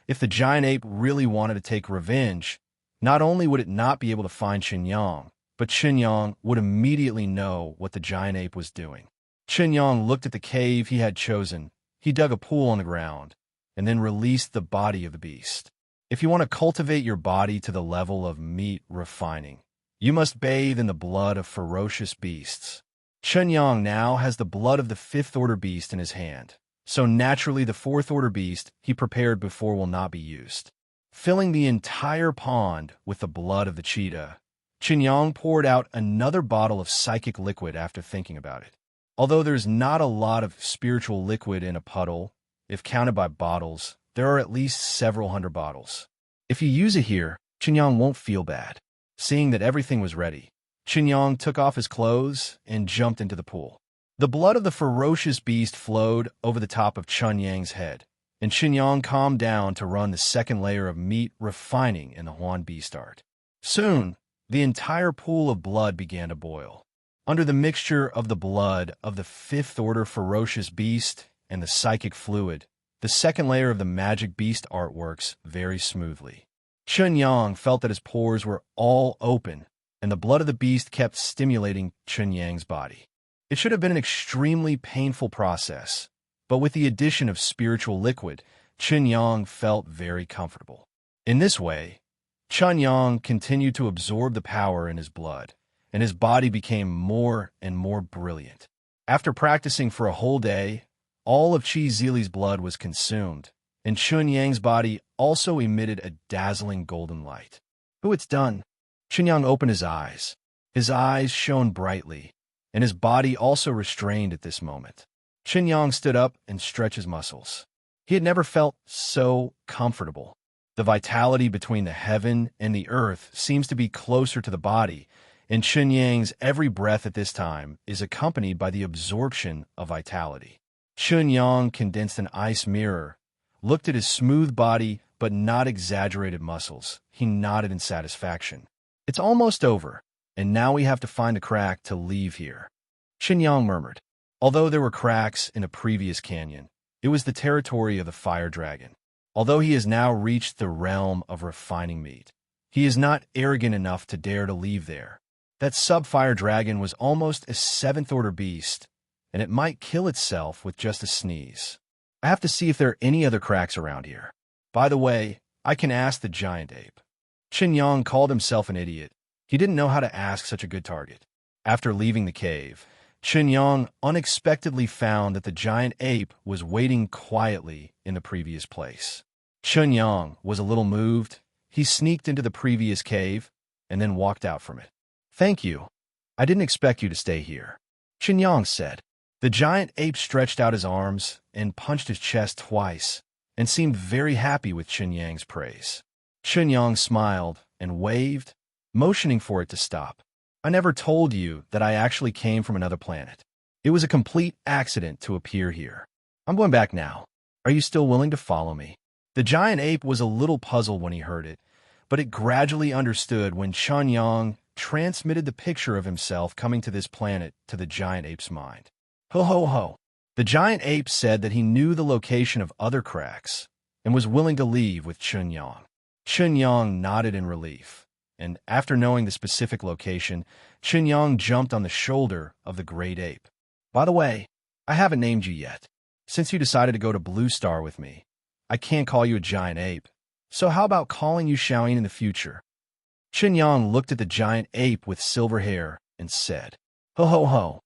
If the giant ape really wanted to take revenge, not only would it not be able to find Chen Yang, but Chen Yang would immediately know what the giant ape was doing. Chen Yang looked at the cave he had chosen. He dug a pool on the ground, and then released the body of the beast. If you want to cultivate your body to the level of meat refining, you must bathe in the blood of ferocious beasts. Chen Yang now has the blood of the 5th order beast in his hand, so naturally the fourth-order beast he prepared before will not be used. Filling the entire pond with the blood of the cheetah, Chen Yang poured out another bottle of psychic liquid after thinking about it. Although there's not a lot of spiritual liquid in a puddle, if counted by bottles, there are at least several hundred bottles. If you use it here, Chen Yang won't feel bad. Seeing that everything was ready, Chen Yang took off his clothes and jumped into the pool. The blood of the ferocious beast flowed over the top of Chen Yang's head, and Chen Yang calmed down to run the second layer of meat refining in the Huan beast art. Soon, the entire pool of blood began to boil. Under the mixture of the blood of the fifth-order ferocious beast and the psychic fluid, the second layer of the magic beast art works very smoothly. Chen Yang felt that his pores were all open, and the blood of the beast kept stimulating Chen Yang's body. It should have been an extremely painful process, but with the addition of spiritual liquid, Chen Yang felt very comfortable. In this way, Chen Yang continued to absorb the power in his blood, and his body became more and more brilliant. After practicing for a whole day, all of Qi Zili's blood was consumed, and Chen Yang's body also emitted a dazzling golden light. "Oh, it's done." Chen Yang opened his eyes. His eyes shone brightly, and his body also restrained at this moment. Chen Yang stood up and stretched his muscles. He had never felt so comfortable. The vitality between the heaven and the earth seems to be closer to the body, and Chen Yang's every breath at this time is accompanied by the absorption of vitality. Chen Yang condensed an ice mirror, looked at his smooth body but not exaggerated muscles. He nodded in satisfaction. "It's almost over, and now we have to find a crack to leave here," Chen Yang murmured. Although there were cracks in a previous canyon, it was the territory of the fire dragon. Although he has now reached the realm of refining meat, he is not arrogant enough to dare to leave there. That sub-fire dragon was almost a seventh-order beast, and it might kill itself with just a sneeze. I have to see if there are any other cracks around here. By the way, I can ask the giant ape. Chen Yang called himself an idiot. He didn't know how to ask such a good target. After leaving the cave, Chen Yang unexpectedly found that the giant ape was waiting quietly in the previous place. Chen Yang was a little moved. He sneaked into the previous cave and then walked out from it. "Thank you. I didn't expect you to stay here," Chen Yang said. The giant ape stretched out his arms and punched his chest twice and seemed very happy with Chen Yang's praise. Chen Yang smiled and waved, motioning for it to stop. "I never told you that I actually came from another planet. It was a complete accident to appear here. I'm going back now. Are you still willing to follow me?" The giant ape was a little puzzled when he heard it, but it gradually understood when Chen Yang transmitted the picture of himself coming to this planet to the giant ape's mind. "Ho ho ho." The giant ape said that he knew the location of other cracks and was willing to leave with Chen Yang. Chen Yang nodded in relief, and after knowing the specific location, Chen Yang jumped on the shoulder of the great ape. "By the way, I haven't named you yet. Since you decided to go to Blue Star with me, I can't call you a giant ape. So how about calling you Xiaoyin in the future?" Chen Yang looked at the giant ape with silver hair and said, "Ho ho ho."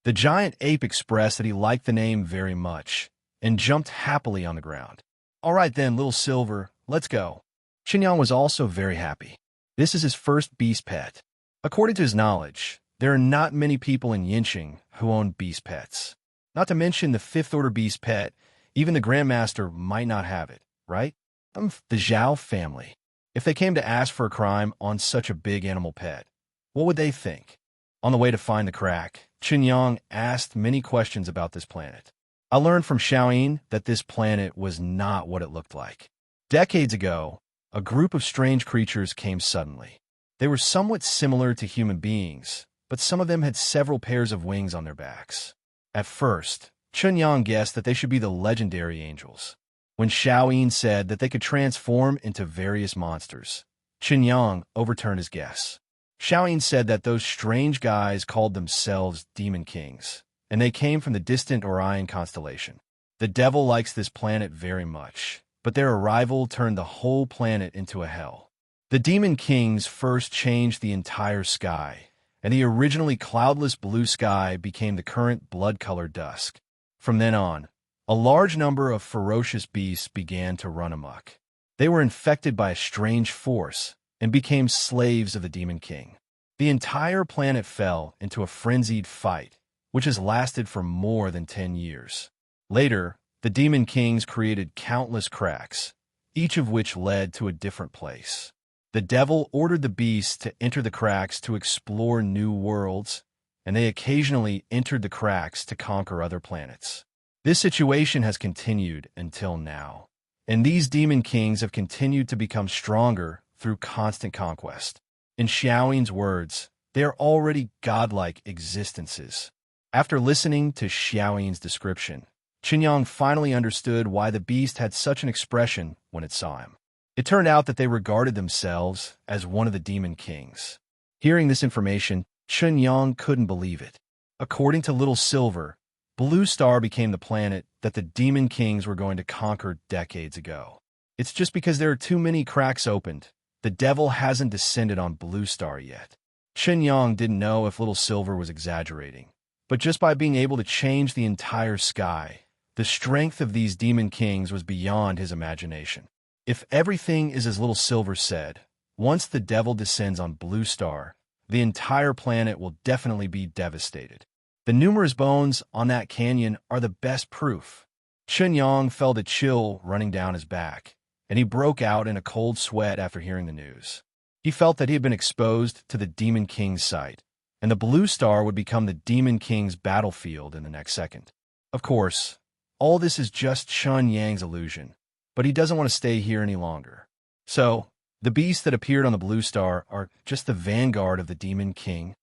The giant ape expressed that he liked the name very much and jumped happily on the ground. "All right then, little Silver, let's go." Chen Yang was also very happy. This is his first beast pet. According to his knowledge, there are not many people in Yinqing who own beast pets. Not to mention the fifth-order beast pet, even the Grandmaster might not have it, right? The Zhao family. If they came to ask for a crime on such a big animal pet, what would they think? On the way to find the crack, Chen Yang asked many questions about this planet. I learned from Xiaoyin that this planet was not what it looked like. Decades ago, a group of strange creatures came suddenly. They were somewhat similar to human beings, but some of them had several pairs of wings on their backs. At first, Chen Yang guessed that they should be the legendary angels. When Xiaoyin said that they could transform into various monsters, Chen Yang overturned his guess. Xiaoyin said that those strange guys called themselves Demon Kings, and they came from the distant Orion constellation. The devil likes this planet very much, but their arrival turned the whole planet into a hell. The Demon Kings first changed the entire sky, and the originally cloudless blue sky became the current blood-colored dusk. From then on, A large number of ferocious beasts began to run amok. They were infected by a strange force and became slaves of the Demon King. The entire planet fell into a frenzied fight, which has lasted for more than 10 years. Later, the Demon Kings created countless cracks, each of which led to a different place. The devil ordered the beasts to enter the cracks to explore new worlds, and they occasionally entered the cracks to conquer other planets. This situation has continued until now, and these Demon Kings have continued to become stronger through constant conquest. In Xiaoying's words, they are already godlike existences. After listening to Xiaoying's description, Chen Yang finally understood why the beast had such an expression when it saw him. It turned out that they regarded themselves as one of the Demon Kings. Hearing this information, Chen Yang couldn't believe it. According to Little Silver, Blue Star became the planet that the Demon Kings were going to conquer decades ago. It's just because there are too many cracks opened. The devil hasn't descended on Blue Star yet. Chen Yang didn't know if Little Silver was exaggerating, but just by being able to change the entire sky, the strength of these Demon Kings was beyond his imagination. If everything is as Little Silver said, once the devil descends on Blue Star, the entire planet will definitely be devastated. The numerous bones on that canyon are the best proof. Chen Yang felt a chill running down his back, and he broke out in a cold sweat after hearing the news. He felt that he had been exposed to the Demon King's sight, and the Blue Star would become the Demon King's battlefield in the next second. Of course, all this is just Chen Yang's illusion, but he doesn't want to stay here any longer. So, the beasts that appeared on the Blue Star are just the vanguard of the Demon King?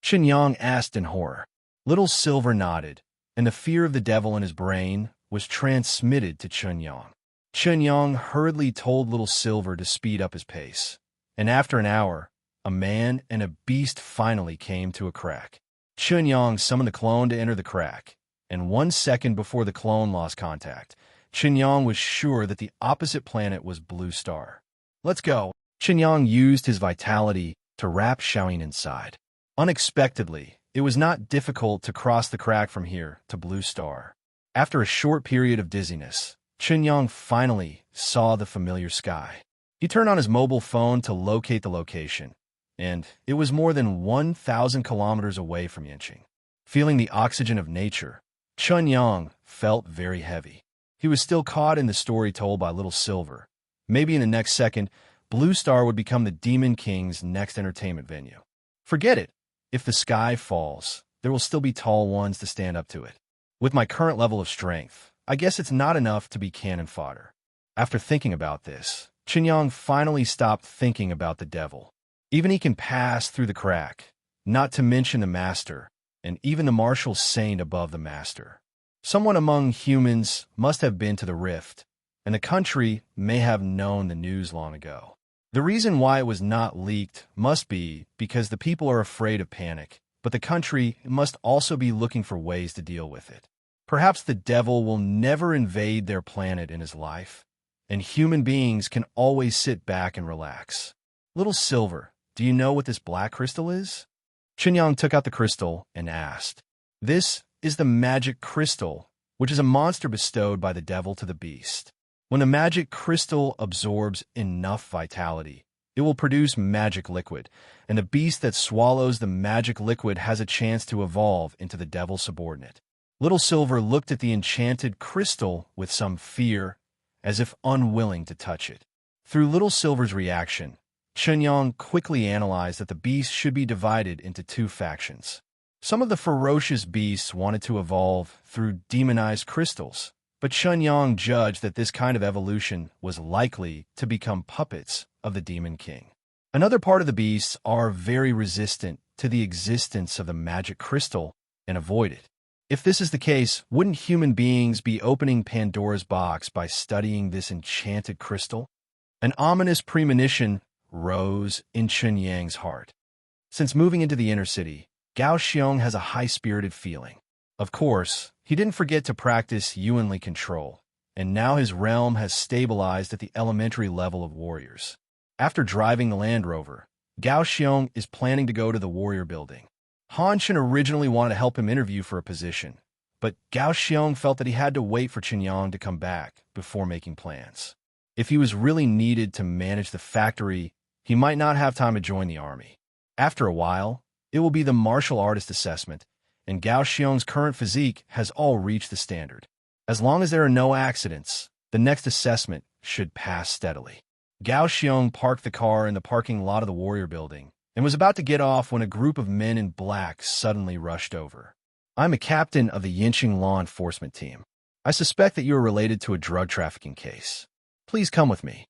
Chen Yang asked in horror. Little Silver nodded, and the fear of the devil in his brain was transmitted to Chen Yang. Chen Yang hurriedly told Little Silver to speed up his pace, and after an hour, a man and a beast finally came to a crack. Chen Yang summoned the clone to enter the crack, and 1 second before the clone lost contact, Chen Yang was sure that the opposite planet was Blue Star. Let's go. Chen Yang used his vitality to wrap Xiaoying inside. Unexpectedly, it was not difficult to cross the crack from here to Blue Star. After a short period of dizziness, Chen Yang finally saw the familiar sky. He turned on his mobile phone to locate the location, and it was more than 1,000 kilometers away from Yanqing. Feeling the oxygen of nature, Chen Yang felt very heavy. He was still caught in the story told by Little Silver. Maybe in the next second, Blue Star would become the Demon King's next entertainment venue. Forget it. If the sky falls, there will still be tall ones to stand up to it. With my current level of strength, I guess it's not enough to be cannon fodder. After thinking about this, Chen Yang finally stopped thinking about the devil. Even he can pass through the crack, not to mention the master, and even the martial saint above the master. Someone among humans must have been to the rift, and the country may have known the news long ago. The reason why it was not leaked must be because the people are afraid of panic, but the country must also be looking for ways to deal with it. Perhaps the devil will never invade their planet in his life, and human beings can always sit back and relax. Little Silver, do you know what this black crystal is? Chen Yang took out the crystal and asked. This is the magic crystal, which is a monster bestowed by the devil to the beast. When the magic crystal absorbs enough vitality, it will produce magic liquid, and the beast that swallows the magic liquid has a chance to evolve into the devil's subordinate. Little Silver looked at the enchanted crystal with some fear, as if unwilling to touch it. Through Little Silver's reaction, Chen Yang quickly analyzed that the beast should be divided into 2 factions. Some of the ferocious beasts wanted to evolve through demonized crystals, but Chen Yang judged that this kind of evolution was likely to become puppets of the Demon King. Another part of the beasts are very resistant to the existence of the magic crystal and avoid it. If this is the case, wouldn't human beings be opening Pandora's box by studying this enchanted crystal? An ominous premonition rose in Chen Yang's heart. Since moving into the inner city, Gao Xiong has a high-spirited feeling. Of course, he didn't forget to practice Yuanli control, and now his realm has stabilized at the elementary level of warriors. After driving the Land Rover, Gao Xiong is planning to go to the warrior building. Han Chen originally wanted to help him interview for a position, but Gao Xiong felt that he had to wait for Chen Yang to come back before making plans. If he was really needed to manage the factory, he might not have time to join the army. After a while, it will be the martial artist assessment, and Gao Xiong's current physique has all reached the standard. As long as there are no accidents, the next assessment should pass steadily. Gao Xiong parked the car in the parking lot of the Warrior Building and was about to get off when a group of men in black suddenly rushed over. I'm a captain of the Yinqing law enforcement team. I suspect that you are related to a drug trafficking case. Please come with me.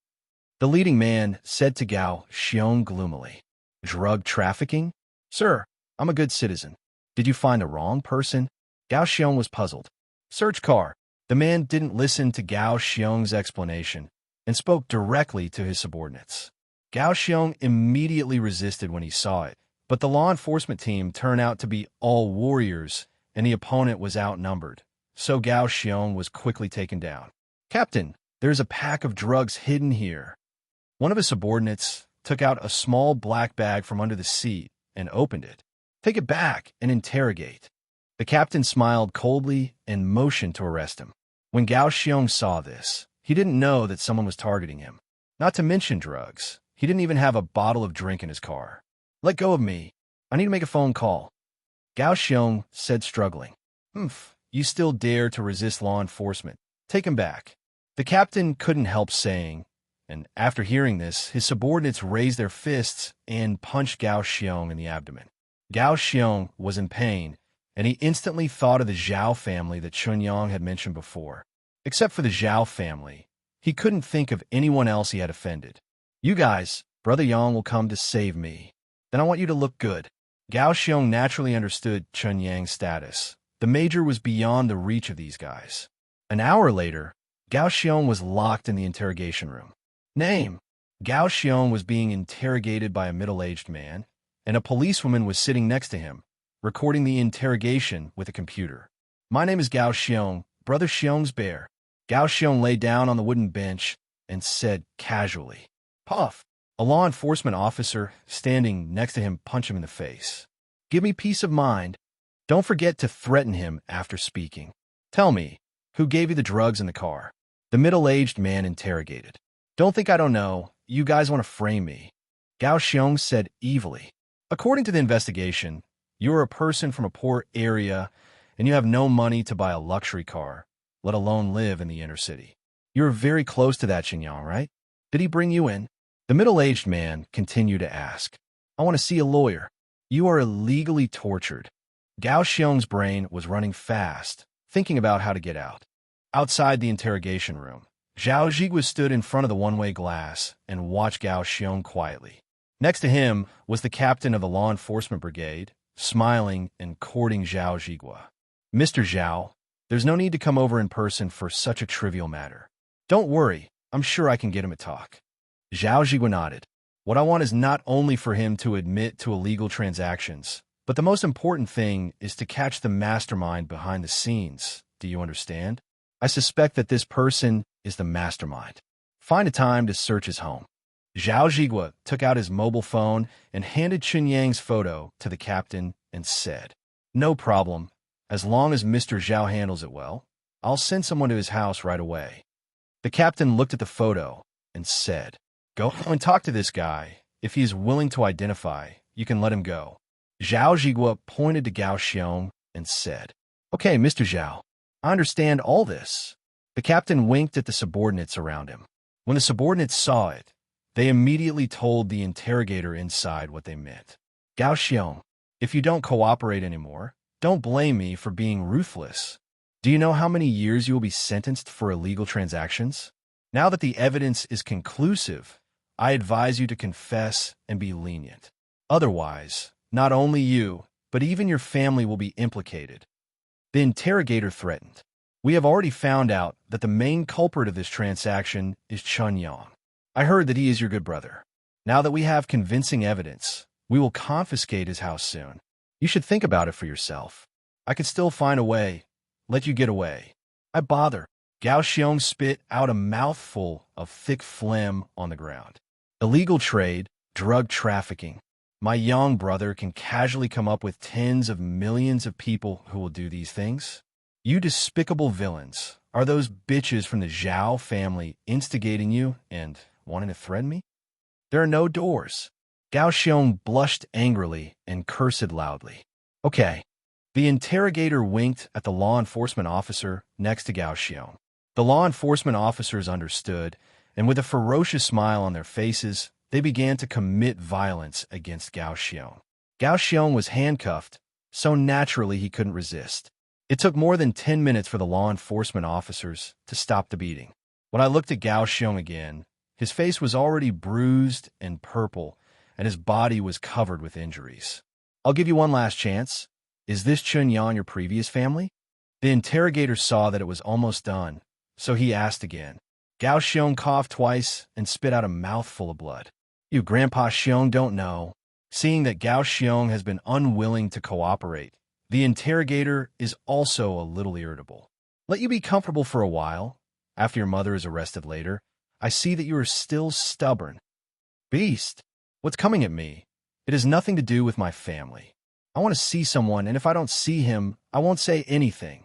The leading man said to Gao Xiong gloomily. Drug trafficking? Sir, I'm a good citizen. Did you find the wrong person? Gao Xiong was puzzled. Search car. The man didn't listen to Gao Xiong's explanation and spoke directly to his subordinates. Gao Xiong immediately resisted when he saw it, but the law enforcement team turned out to be all warriors and the opponent was outnumbered, so Gao Xiong was quickly taken down. Captain, there's a pack of drugs hidden here. One of his subordinates took out a small black bag from under the seat and opened it. Take it back and interrogate. The captain smiled coldly and motioned to arrest him. When Gao Xiong saw this, he didn't know that someone was targeting him. Not to mention drugs. He didn't even have a bottle of drink in his car. Let go of me. I need to make a phone call. Gao Xiong said, struggling. You still dare to resist law enforcement. Take him back. The captain couldn't help saying, and after hearing this, his subordinates raised their fists and punched Gao Xiong in the abdomen. Gao Xiong was in pain, and he instantly thought of the Zhao family that Chen Yang had mentioned before. Except for the Zhao family, he couldn't think of anyone else he had offended. You guys, Brother Yang will come to save me. Then I want you to look good. Gao Xiong naturally understood Chen Yang's status. The major was beyond the reach of these guys. An hour later, Gao Xiong was locked in the interrogation room. Name. Gao Xiong was being interrogated by a middle-aged man, and a policewoman was sitting next to him, recording the interrogation with a computer. My name is Gao Xiong, Brother Xiong's bear. Gao Xiong lay down on the wooden bench and said casually, Puff. A law enforcement officer standing next to him punched him in the face. Give me peace of mind. Don't forget to threaten him after speaking. Tell me, who gave you the drugs in the car? The middle-aged man interrogated. Don't think I don't know. You guys want to frame me. Gao Xiong said evilly. According to the investigation, you are a person from a poor area and you have no money to buy a luxury car, let alone live in the inner city. You're very close to that Chen Yang, right? Did he bring you in? The middle-aged man continued to ask. I want to see a lawyer. You are illegally tortured. Gao Xiong's brain was running fast, thinking about how to get out. Outside the interrogation room, Zhao Zhigua stood in front of the one-way glass and watched Gao Xiong quietly. Next to him was the captain of the law enforcement brigade, smiling and courting Zhao Zhigua. Mr. Zhao, there's no need to come over in person for such a trivial matter. Don't worry, I'm sure I can get him to talk. Zhao Zhigua nodded. What I want is not only for him to admit to illegal transactions, but the most important thing is to catch the mastermind behind the scenes. Do you understand? I suspect that this person is the mastermind. Find a time to search his home. Zhao Zhigua took out his mobile phone and handed Chen Yang's photo to the captain and said, No problem. As long as Mr. Zhao handles it well, I'll send someone to his house right away. The captain looked at the photo and said, Go and talk to this guy. If he is willing to identify, you can let him go. Zhao Zhigua pointed to Gao Xiong and said, Okay, Mr. Zhao, I understand all this. The captain winked at the subordinates around him. When the subordinates saw it, they immediately told the interrogator inside what they meant. Gao Xiong, if you don't cooperate anymore, don't blame me for being ruthless. Do you know how many years you will be sentenced for illegal transactions? Now that the evidence is conclusive, I advise you to confess and be lenient. Otherwise, not only you, but even your family will be implicated. The interrogator threatened. We have already found out that the main culprit of this transaction is Chen Yang. I heard that he is your good brother. Now that we have convincing evidence, we will confiscate his house soon. You should think about it for yourself. I could still find a way. Let you get away. I bother. Gao Xiong spit out a mouthful of thick phlegm on the ground. Illegal trade, drug trafficking. My young brother can casually come up with tens of millions of people who will do these things. You despicable villains. Are those bitches from the Zhao family instigating you and wanting to threaten me? There are no doors. Gao Xiong blushed angrily and cursed loudly. Okay. The interrogator winked at the law enforcement officer next to Gao Xiong. The law enforcement officers understood, and with a ferocious smile on their faces, they began to commit violence against Gao Xiong. Gao Xiong was handcuffed, so naturally he couldn't resist. It took more than 10 minutes for the law enforcement officers to stop the beating. When I looked at Gao Xiong again, his face was already bruised and purple, and his body was covered with injuries. I'll give you one last chance. Is this Chen Yang your previous family? The interrogator saw that it was almost done, so he asked again. Gao Xiong coughed twice and spit out a mouthful of blood. You Grandpa Xiong don't know. Seeing that Gao Xiong has been unwilling to cooperate, the interrogator is also a little irritable. Let you be comfortable for a while. After your mother is arrested later, I see that you are still stubborn. Beast, what's coming at me? It has nothing to do with my family. I want to see someone, and if I don't see him, I won't say anything.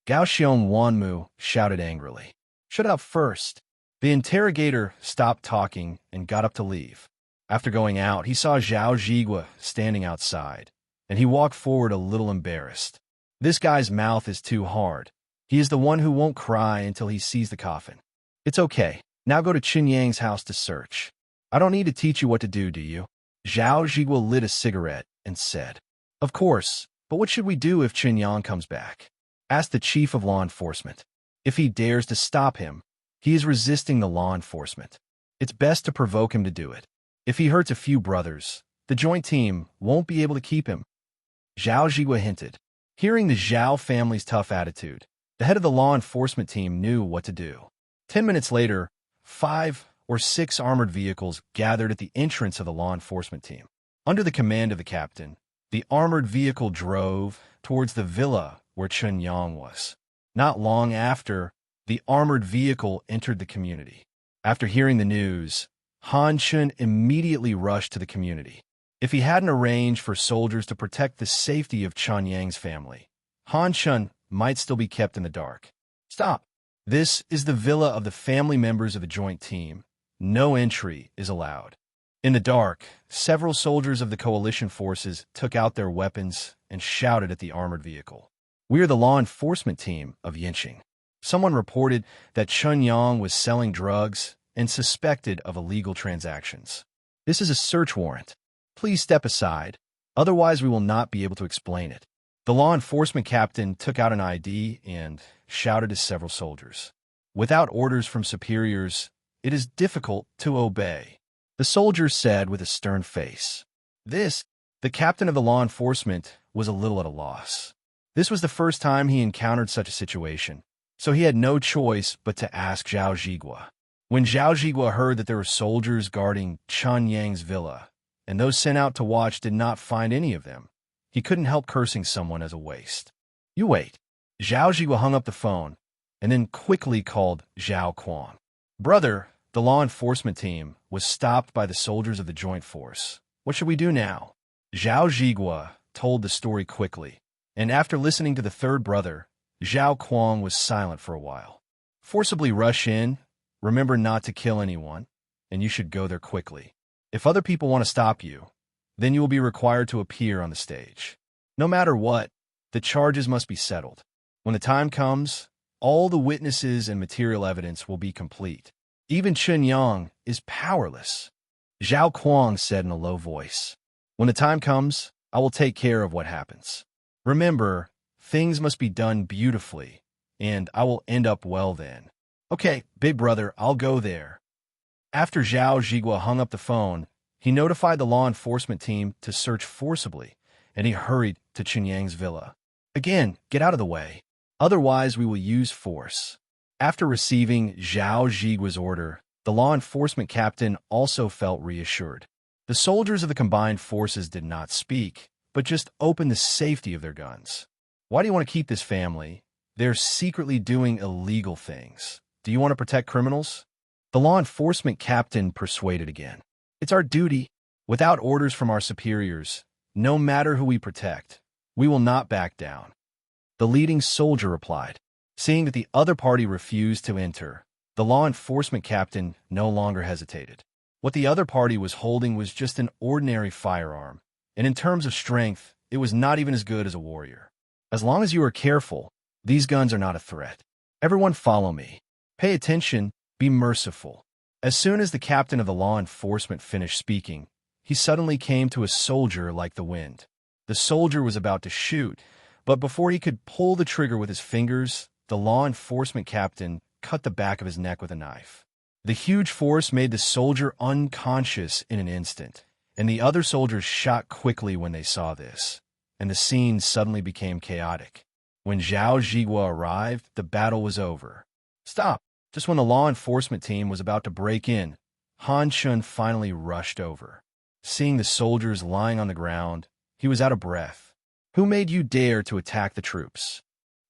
Gao Xiong Wanmu shouted angrily. Shut up first. The interrogator stopped talking and got up to leave. After going out, he saw Zhao Zhigua standing outside, and he walked forward a little embarrassed. This guy's mouth is too hard. He is the one who won't cry until he sees the coffin. It's okay. Now go to Chen Yang's house to search. I don't need to teach you what to do you? Zhao Zhigua lit a cigarette and said, Of course, but what should we do if Chen Yang comes back? Ask the chief of law enforcement. If he dares to stop him, he is resisting the law enforcement. It's best to provoke him to do it. If he hurts a few brothers, the joint team won't be able to keep him. Zhao Zhigua hinted. Hearing the Zhao family's tough attitude, the head of the law enforcement team knew what to do. 10 minutes later, 5 or 6 armored vehicles gathered at the entrance of the law enforcement team. Under the command of the captain, the armored vehicle drove towards the villa where Chen Yang was. Not long after, the armored vehicle entered the community. After hearing the news, Han Chen immediately rushed to the community. If he hadn't arranged for soldiers to protect the safety of Chen Yang's family, Han Chen might still be kept in the dark. Stop! This is the villa of the family members of the joint team. No entry is allowed. In the dark, several soldiers of the coalition forces took out their weapons and shouted at the armored vehicle. We are the law enforcement team of Yinqing. Someone reported that Chen Yang was selling drugs and suspected of illegal transactions. This is a search warrant. Please step aside, otherwise we will not be able to explain it. The law enforcement captain took out an ID and shouted to several soldiers. Without orders from superiors, it is difficult to obey. The soldiers said with a stern face. The captain of the law enforcement was a little at a loss. This was the first time he encountered such a situation, so he had no choice but to ask Zhao Zhigua. When Zhao Zhigua heard that there were soldiers guarding Chen Yang's villa, and those sent out to watch did not find any of them, he couldn't help cursing someone as a waste. You wait. Zhao Zhigua hung up the phone, and then quickly called Zhao Kuang. Brother, the law enforcement team was stopped by the soldiers of the joint force. What should we do now? Zhao Zhigua told the story quickly, and after listening to the third brother, Zhao Kuang was silent for a while. Forcibly rush in, remember not to kill anyone, and you should go there quickly. If other people want to stop you, then you will be required to appear on the stage. No matter what, the charges must be settled. When the time comes, all the witnesses and material evidence will be complete. Even Chen Yang is powerless. Zhao Kuang said in a low voice. When the time comes, I will take care of what happens. Remember, things must be done beautifully, and I will end up well then. Okay, big brother, I'll go there. After Zhao Zhigua hung up the phone, he notified the law enforcement team to search forcibly, and he hurried to Chen Yang's villa. Again, get out of the way. Otherwise, we will use force. After receiving Zhao Zhigua's order, the law enforcement captain also felt reassured. The soldiers of the combined forces did not speak, but just opened the safety of their guns. Why do you want to keep this family? They're secretly doing illegal things. Do you want to protect criminals? The law enforcement captain persuaded again. It's our duty. Without orders from our superiors, no matter who we protect, we will not back down. the leading soldier replied. Seeing that the other party refused to enter, the law enforcement captain no longer hesitated. What the other party was holding was just an ordinary firearm, and in terms of strength, it was not even as good as a warrior. As long as you are careful, these guns are not a threat. Everyone follow me. Pay attention, be merciful. As soon as the captain of the law enforcement finished speaking, he suddenly came to a soldier like the wind. The soldier was about to shoot, but before he could pull the trigger with his fingers, the law enforcement captain cut the back of his neck with a knife. The huge force made the soldier unconscious in an instant, and the other soldiers shot quickly when they saw this, and the scene suddenly became chaotic. When Zhao Zhigua arrived, the battle was over. Stop! Just when the law enforcement team was about to break in, Han Chun finally rushed over. Seeing the soldiers lying on the ground, he was out of breath. Who made you dare to attack the troops?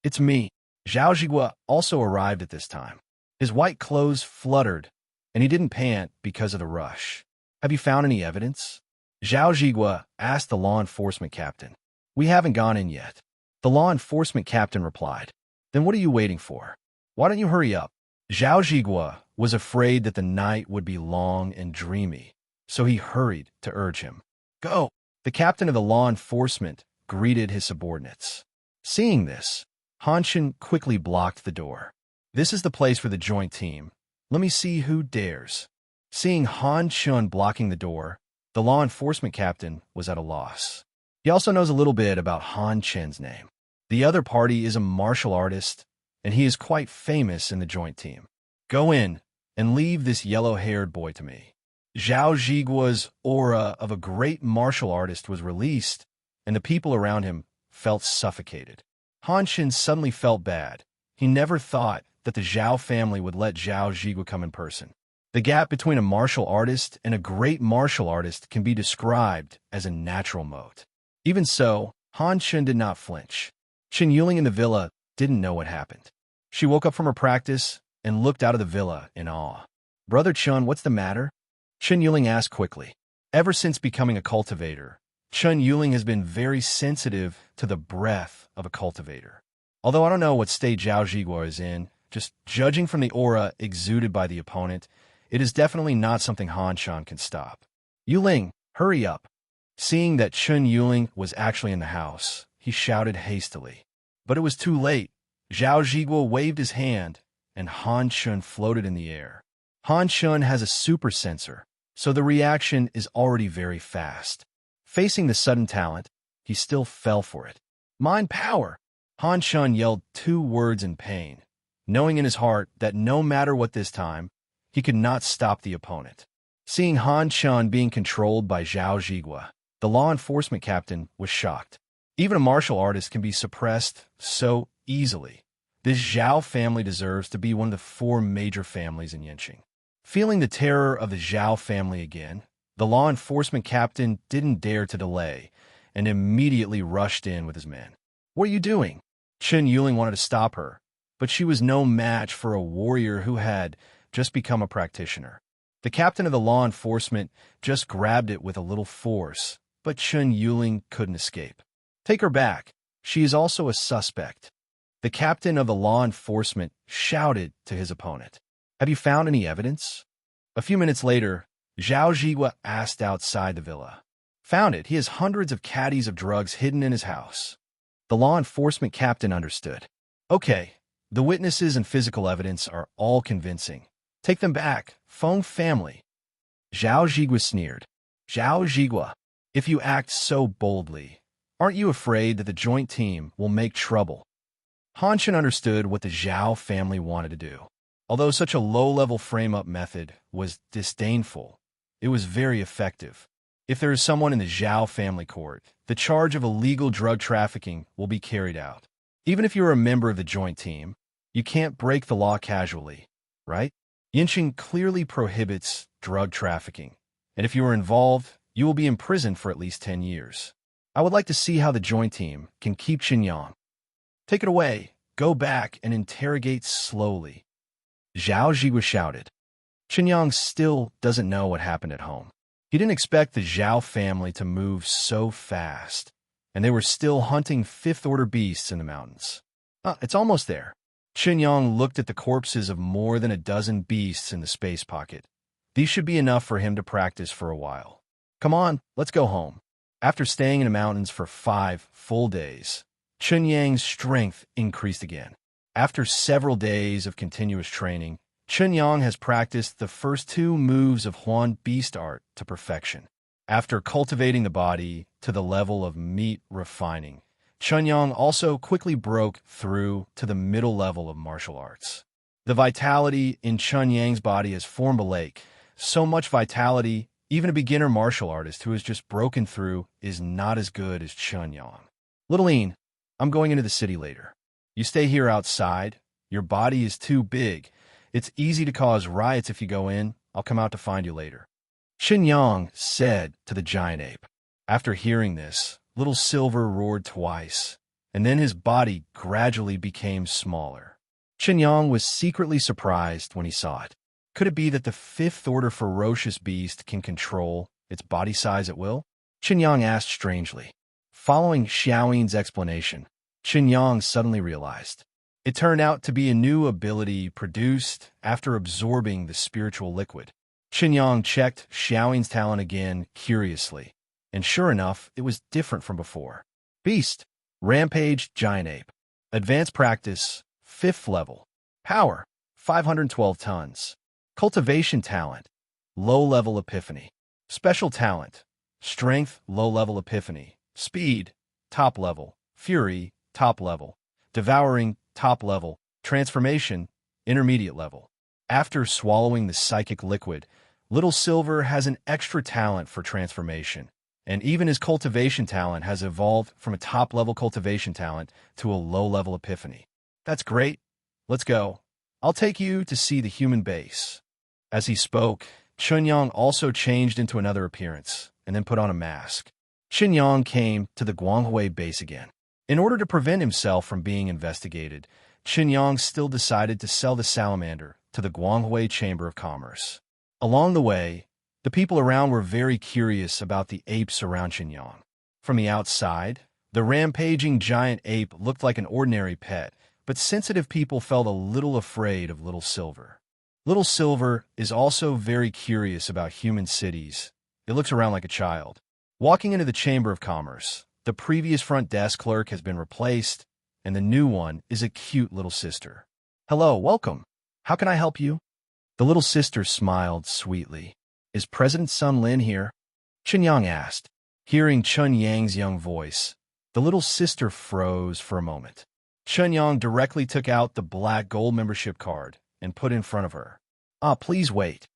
It's me. Zhao Zhigua also arrived at this time. His white clothes fluttered, and he didn't pant because of the rush. Have you found any evidence? Zhao Zhigua asked the law enforcement captain. We haven't gone in yet. The law enforcement captain replied. Then what are you waiting for? Why don't you hurry up? Zhao Zhigua was afraid that the night would be long and dreamy, so he hurried to urge him. Go! The captain of the law enforcement greeted his subordinates. Seeing this, Han Chun quickly blocked the door. This is the place for the joint team. Let me see who dares. Seeing Han Chun blocking the door, the law enforcement captain was at a loss. He also knows a little bit about Han Chen's name. The other party is a martial artist, and he is quite famous in the joint team. Go in and leave this yellow-haired boy to me. Zhao Zhigua's aura of a great martial artist was released, and the people around him felt suffocated. Han Chen suddenly felt bad. He never thought that the Zhao family would let Zhao Zhigua come in person. The gap between a martial artist and a great martial artist can be described as a natural moat. Even so, Han Chen did not flinch. Chen Yuling in the villa didn't know what happened. She woke up from her practice and looked out of the villa in awe. Brother Chun, what's the matter? Chen Yuling asked quickly. Ever since becoming a cultivator, Chen Yuling has been very sensitive to the breath of a cultivator. Although I don't know what state Zhao Zhigua is in, just judging from the aura exuded by the opponent, it is definitely not something Han Shan can stop. Yuling, hurry up. Seeing that Chen Yuling was actually in the house, he shouted hastily. But it was too late. Zhao Zhigua waved his hand, and Han Chun floated in the air. Han Chun has a super sensor, so the reaction is already very fast. Facing the sudden talent, he still fell for it. Mind power! Han Chun yelled 2 words in pain, knowing in his heart that no matter what this time, he could not stop the opponent. Seeing Han Chun being controlled by Zhao Zhigua, the law enforcement captain was shocked. Even a martial artist can be suppressed so easily. This Zhao family deserves to be one of the 4 major families in Yanqing. Feeling the terror of the Zhao family again, the law enforcement captain didn't dare to delay and immediately rushed in with his men. What are you doing? Chen Yuling wanted to stop her, but she was no match for a warrior who had just become a practitioner. The captain of the law enforcement just grabbed it with a little force, but Chen Yuling couldn't escape. Take her back. She is also a suspect. The captain of the law enforcement shouted to his opponent. Have you found any evidence? A few minutes later, Zhao Zhigua asked outside the villa. Found it. He has hundreds of caddies of drugs hidden in his house. The law enforcement captain understood. Okay, the witnesses and physical evidence are all convincing. Take them back. Feng family. Zhao Zhigua sneered. Zhao Zhigua, if you act so boldly, aren't you afraid that the joint team will make trouble? Han Chen understood what the Zhao family wanted to do. Although such a low-level frame-up method was disdainful, it was very effective. If there is someone in the Zhao family court, the charge of illegal drug trafficking will be carried out. Even if you're a member of the joint team, you can't break the law casually, right? Yanqing clearly prohibits drug trafficking, and if you are involved, you will be imprisoned for at least 10 years. I would like to see how the joint team can keep Chen Yang. Take it away. Go back and interrogate slowly. Zhao Zhigua shouted. Chen Yang still doesn't know what happened at home. He didn't expect the Zhao family to move so fast, and they were still hunting fifth-order beasts in the mountains. It's almost there. Chen Yang looked at the corpses of more than a dozen beasts in the space pocket. These should be enough for him to practice for a while. Come on, let's go home. After staying in the mountains for 5 full days, Chen Yang's strength increased again. After several days of continuous training, Chen Yang has practiced the first 2 moves of Huan beast art to perfection. After cultivating the body to the level of meat refining, Chen Yang also quickly broke through to the middle level of martial arts. The vitality in Chen Yang's body has formed a lake. So much vitality, even a beginner martial artist who has just broken through is not as good as Chen Yang. Littleine, I'm going into the city later. You stay here outside. Your body is too big. It's easy to cause riots if you go in. I'll come out to find you later. Chen Yang said to the giant ape. After hearing this, Little Silver roared twice, and then his body gradually became smaller. Chen Yang was secretly surprised when he saw it. Could it be that the fifth-order ferocious beast can control its body size at will? Chen Yang asked strangely. Following Xiaoyin's explanation, Chen Yang suddenly realized. It turned out to be a new ability produced after absorbing the spiritual liquid. Chen Yang checked Xiaoyin's talent again curiously, and sure enough, it was different from before. Beast, Rampage, Giant Ape. Advanced Practice, 5th level. Power, 512 tons. Cultivation Talent, Low-level Epiphany. Special Talent, Strength, Low-level Epiphany. Speed, Top level. Fury, Top level. Devouring, Top level. Transformation, Intermediate level. After swallowing the psychic liquid, Little Silver has an extra talent for transformation, and even his cultivation talent has evolved from a top-level cultivation talent to a low-level epiphany. That's great. Let's go. I'll take you to see the human base. As he spoke, Chen Yang also changed into another appearance, and then put on a mask. Chen Yang came to the Guanghui base again. In order to prevent himself from being investigated, Chen Yang still decided to sell the salamander to the Guanghui Chamber of Commerce. Along the way, the people around were very curious about the apes around Chen Yang. From the outside, the rampaging giant ape looked like an ordinary pet, but sensitive people felt a little afraid of Little Silver. Little Silver is also very curious about human cities. It looks around like a child. Walking into the Chamber of Commerce, the previous front desk clerk has been replaced, and the new one is a cute little sister. Hello, welcome. How can I help you? The little sister smiled sweetly. Is President Sun Lin here? Chen Yang asked. Hearing Chen Yang's young voice, the little sister froze for a moment. Chen Yang directly took out the black gold membership card and put it in front of her. Please wait.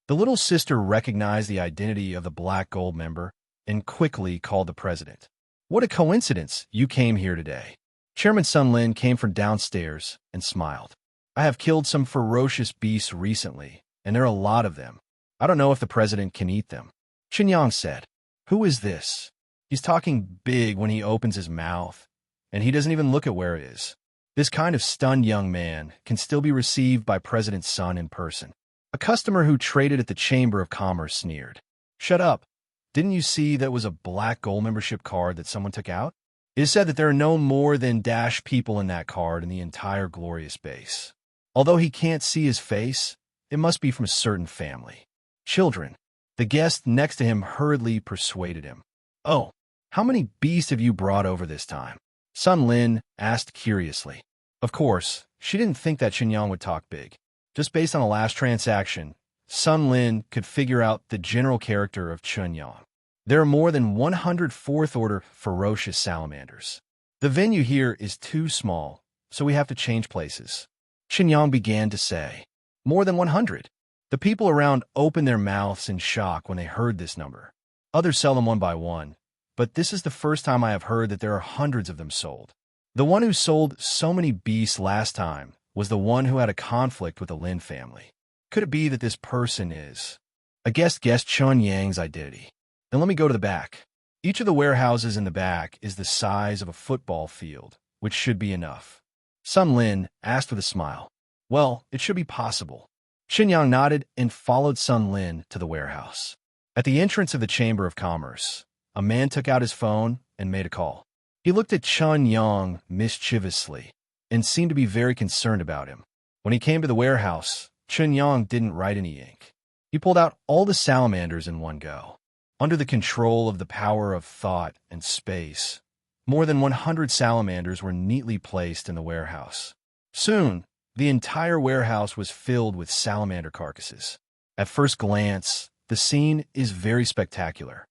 The little sister recognized the identity of the black gold member and quickly called the president. What a coincidence you came here today. Chairman Sun Lin came from downstairs and smiled. I have killed some ferocious beasts recently, and there are a lot of them. I don't know if the president can eat them. Chen Yang said. Who is this? He's talking big when he opens his mouth, and he doesn't even look at where it is. This kind of stunned young man can still be received by President Sun in person. A customer who traded at the Chamber of Commerce sneered. Shut up. Didn't you see that was a black gold membership card that someone took out? It is said that there are no more than dash people in that card in the entire glorious base. Although he can't see his face, it must be from a certain family. Children. The guest next to him hurriedly persuaded him. Oh, how many beasts have you brought over this time? Sun Lin asked curiously. Of course, she didn't think that Chen Yang would talk big. Just based on the last transaction, Sun Lin could figure out the general character of Chen Yang. There are more than 100 fourth-order ferocious salamanders. The venue here is too small, so we have to change places. Chen Yang began to say. More than 100. The people around opened their mouths in shock when they heard this number. Others sell them one by one, but this is the first time I have heard that there are hundreds of them sold. The one who sold so many beasts last time was the one who had a conflict with the Lin family. Could it be that this person is? A guest guessed Chen Yang's identity. Then let me go to the back. Each of the warehouses in the back is the size of a football field, which should be enough. Sun Lin asked with a smile. Well, it should be possible. Chen Yang nodded and followed Sun Lin to the warehouse. At the entrance of the Chamber of Commerce, a man took out his phone and made a call. He looked at Chen Yang mischievously and seemed to be very concerned about him. When he came to the warehouse, Chen Yang didn't write any ink. He pulled out all the salamanders in one go. Under the control of the power of thought and space, more than 100 salamanders were neatly placed in the warehouse. Soon, the entire warehouse was filled with salamander carcasses. At first glance, the scene is very spectacular.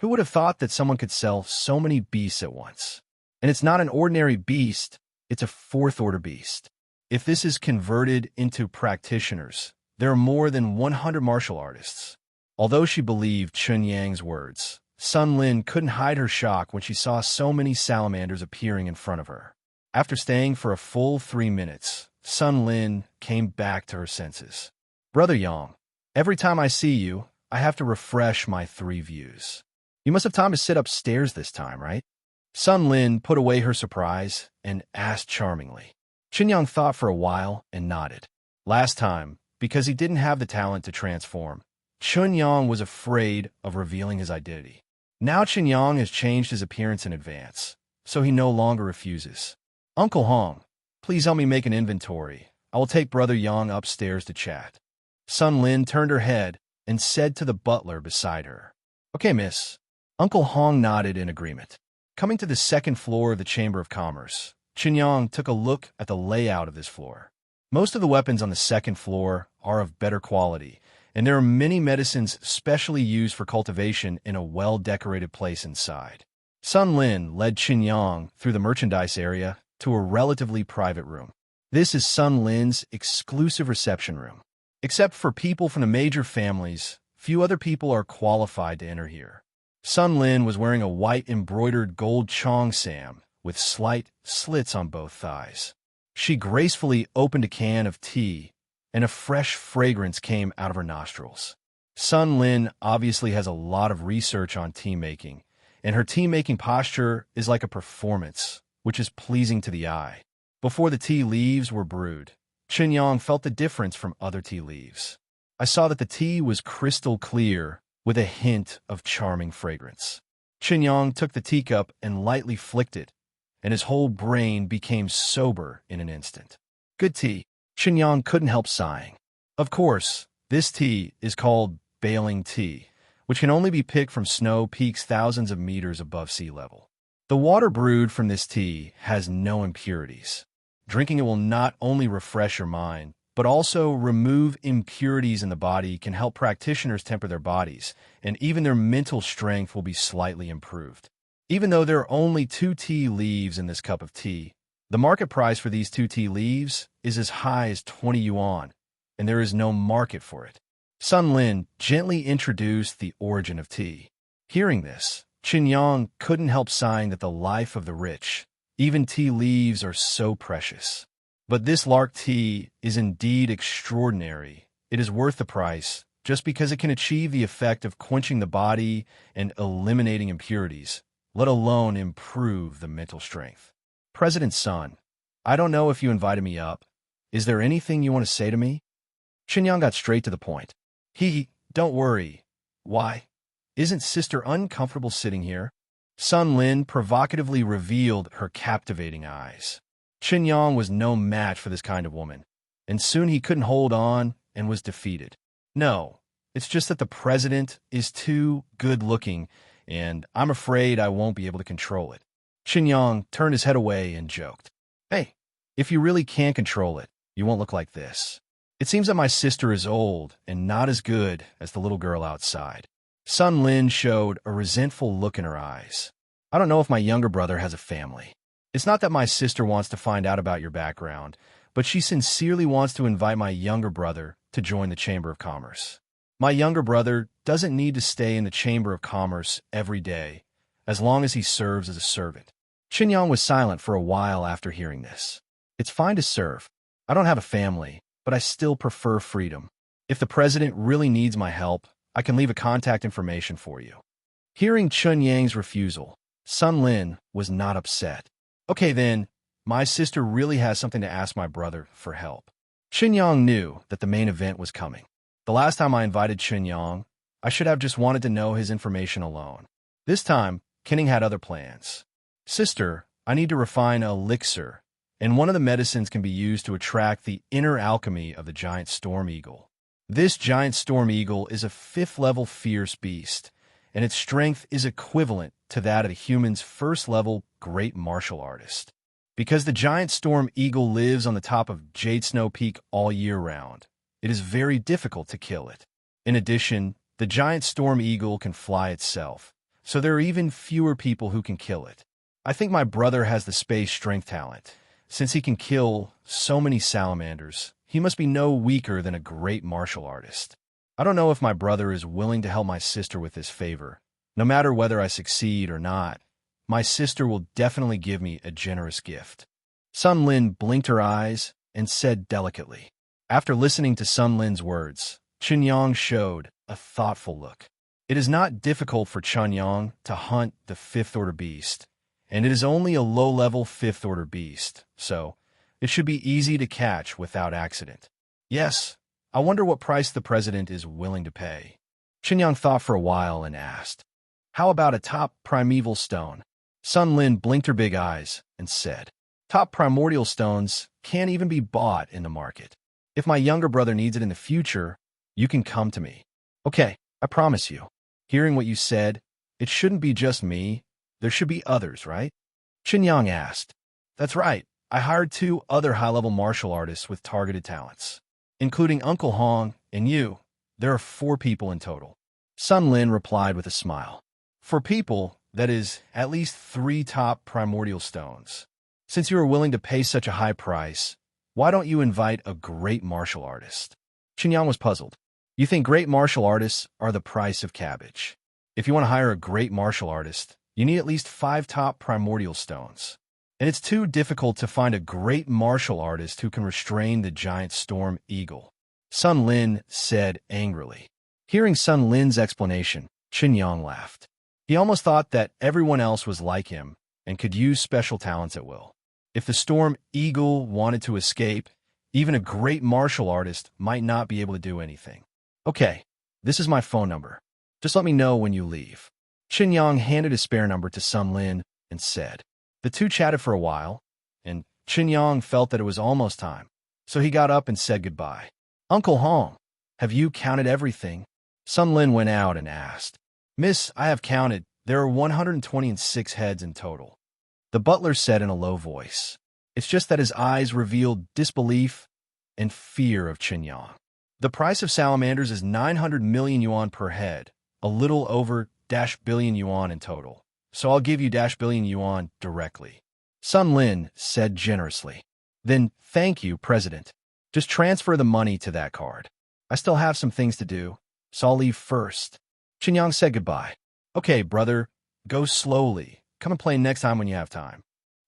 Who would have thought that someone could sell so many beasts at once? And it's not an ordinary beast, it's a fourth-order beast. If this is converted into practitioners, there are more than 100 martial artists. Although she believed Chen Yang's words, Sun Lin couldn't hide her shock when she saw so many salamanders appearing in front of her. After staying for a full 3 minutes, Sun Lin came back to her senses. Brother Yang, every time I see you, I have to refresh my 3 views. You must have time to sit upstairs this time, right? Sun Lin put away her surprise and asked charmingly. Chen Yang thought for a while and nodded. Last time, because he didn't have the talent to transform, Chen Yang was afraid of revealing his identity. Now Chen Yang has changed his appearance in advance, so he no longer refuses. Uncle Hong, please help me make an inventory. I will take Brother Yang upstairs to chat. Sun Lin turned her head and said to the butler beside her, Okay, miss. Uncle Hong nodded in agreement. Coming to the second floor of the Chamber of Commerce, Chen Yang took a look at the layout of this floor. Most of the weapons on the second floor are of better quality, and there are many medicines specially used for cultivation in a well-decorated place inside. Sun Lin led Chen Yang through the merchandise area to a relatively private room. This is Sun Lin's exclusive reception room. Except for people from the major families, few other people are qualified to enter here. Sun Lin was wearing a white embroidered gold cheongsam with slight slits on both thighs. She gracefully opened a can of tea, and a fresh fragrance came out of her nostrils. Sun Lin obviously has a lot of research on tea making, and her tea-making posture is like a performance, which is pleasing to the eye. Before the tea leaves were brewed, Chen Yang felt the difference from other tea leaves. I saw that the tea was crystal clear, with a hint of charming fragrance. Chen Yang took the teacup and lightly flicked it, and his whole brain became sober in an instant. Good tea. Chen Yang couldn't help sighing. Of course, this tea is called bailing tea, which can only be picked from snow peaks thousands of meters above sea level. The water brewed from this tea has no impurities. Drinking it will not only refresh your mind, but also remove impurities in the body, can help practitioners temper their bodies, and even their mental strength will be slightly improved. Even though there are only 2 tea leaves in this cup of tea, the market price for these 2 tea leaves is as high as 20 yuan, and there is no market for it. Sun Lin gently introduced the origin of tea. Hearing this, Chen Yang couldn't help sighing that the life of the rich, even tea leaves, are so precious. But this lark tea is indeed extraordinary. It is worth the price, just because it can achieve the effect of quenching the body and eliminating impurities, let alone improve the mental strength. President Sun, I don't know if you invited me up. Is there anything you want to say to me? Chen Yang got straight to the point. Don't worry. Why? Isn't Sister uncomfortable sitting here? Sun Lin provocatively revealed her captivating eyes. Chen Yang was no match for this kind of woman, and soon he couldn't hold on and was defeated. No, it's just that the president is too good-looking, and I'm afraid I won't be able to control it. Chen Yang turned his head away and joked. Hey, if you really can't control it, you won't look like this. It seems that my sister is old and not as good as the little girl outside. Sun Lin showed a resentful look in her eyes. I don't know if my younger brother has a family. It's not that my sister wants to find out about your background, but she sincerely wants to invite my younger brother to join the Chamber of Commerce. My younger brother doesn't need to stay in the Chamber of Commerce every day, as long as he serves as a servant. Chen Yang was silent for a while after hearing this. It's fine to serve. I don't have a family, but I still prefer freedom. If the president really needs my help, I can leave a contact information for you. Hearing Chen Yang's refusal, Sun Lin was not upset. Okay then, my sister really has something to ask my brother for help. Chen Yang knew that the main event was coming. The last time I invited Chen Yang, I should have just wanted to know his information alone. This time, Kenning had other plans. Sister, I need to refine an elixir, and one of the medicines can be used to attract the inner alchemy of the giant storm eagle. This giant storm eagle is a 5th-level fierce beast, and its strength is equivalent to that of the human's 1st-level great martial artist. Because the giant storm eagle lives on the top of Jade Snow Peak all year round, it is very difficult to kill it. In addition, the giant storm eagle can fly itself, so there are even fewer people who can kill it. I think my brother has the space strength talent. Since he can kill so many salamanders, he must be no weaker than a great martial artist. I don't know if my brother is willing to help my sister with this favor. No matter whether I succeed or not, my sister will definitely give me a generous gift. Sun Lin blinked her eyes and said delicately. After listening to Sun Lin's words, Chen Yang showed a thoughtful look. It is not difficult for Chen Yang to hunt the 5th-order beast, and it is only a low-level 5th-order beast, so it should be easy to catch without accident. Yes, I wonder what price the president is willing to pay. Chen Yang thought for a while and asked, how about a top primeval stone? Sun Lin blinked her big eyes and said, top primordial stones can't even be bought in the market. If my younger brother needs it in the future, you can come to me. Okay, I promise you. Hearing what you said, it shouldn't be just me. There should be others, right? Chen Yang asked. That's right. I hired 2 other high-level martial artists with targeted talents. Including Uncle Hong and you, there are 4 people in total. Sun Lin replied with a smile. 4 people, that is, at least 3 top primordial stones. Since you are willing to pay such a high price, why don't you invite a great martial artist? Chen Yang was puzzled. You think great martial artists are the price of cabbage. If you want to hire a great martial artist, you need at least 5 top primordial stones. And it's too difficult to find a great martial artist who can restrain the giant storm eagle. Sun Lin said angrily. Hearing Sun Lin's explanation, Chen Yang laughed. He almost thought that everyone else was like him and could use special talents at will. If the storm eagle wanted to escape, even a great martial artist might not be able to do anything. Okay, this is my phone number. Just let me know when you leave. Chen Yang handed his spare number to Sun Lin and said. The 2 chatted for a while, and Chen Yang felt that it was almost time, so he got up and said goodbye. Uncle Hong, have you counted everything? Sun Lin went out and asked. Miss, I have counted. There are 126 heads in total. The butler said in a low voice. It's just that his eyes revealed disbelief and fear of Chen Yang. The price of salamanders is 900 million yuan per head, a little over -billion yuan in total. So I'll give you -billion yuan directly. Sun Lin said generously. Then thank you, President. Just transfer the money to that card. I still have some things to do, so I'll leave first. Chen Yang said goodbye. Okay, brother, go slowly. Come and play next time when you have time.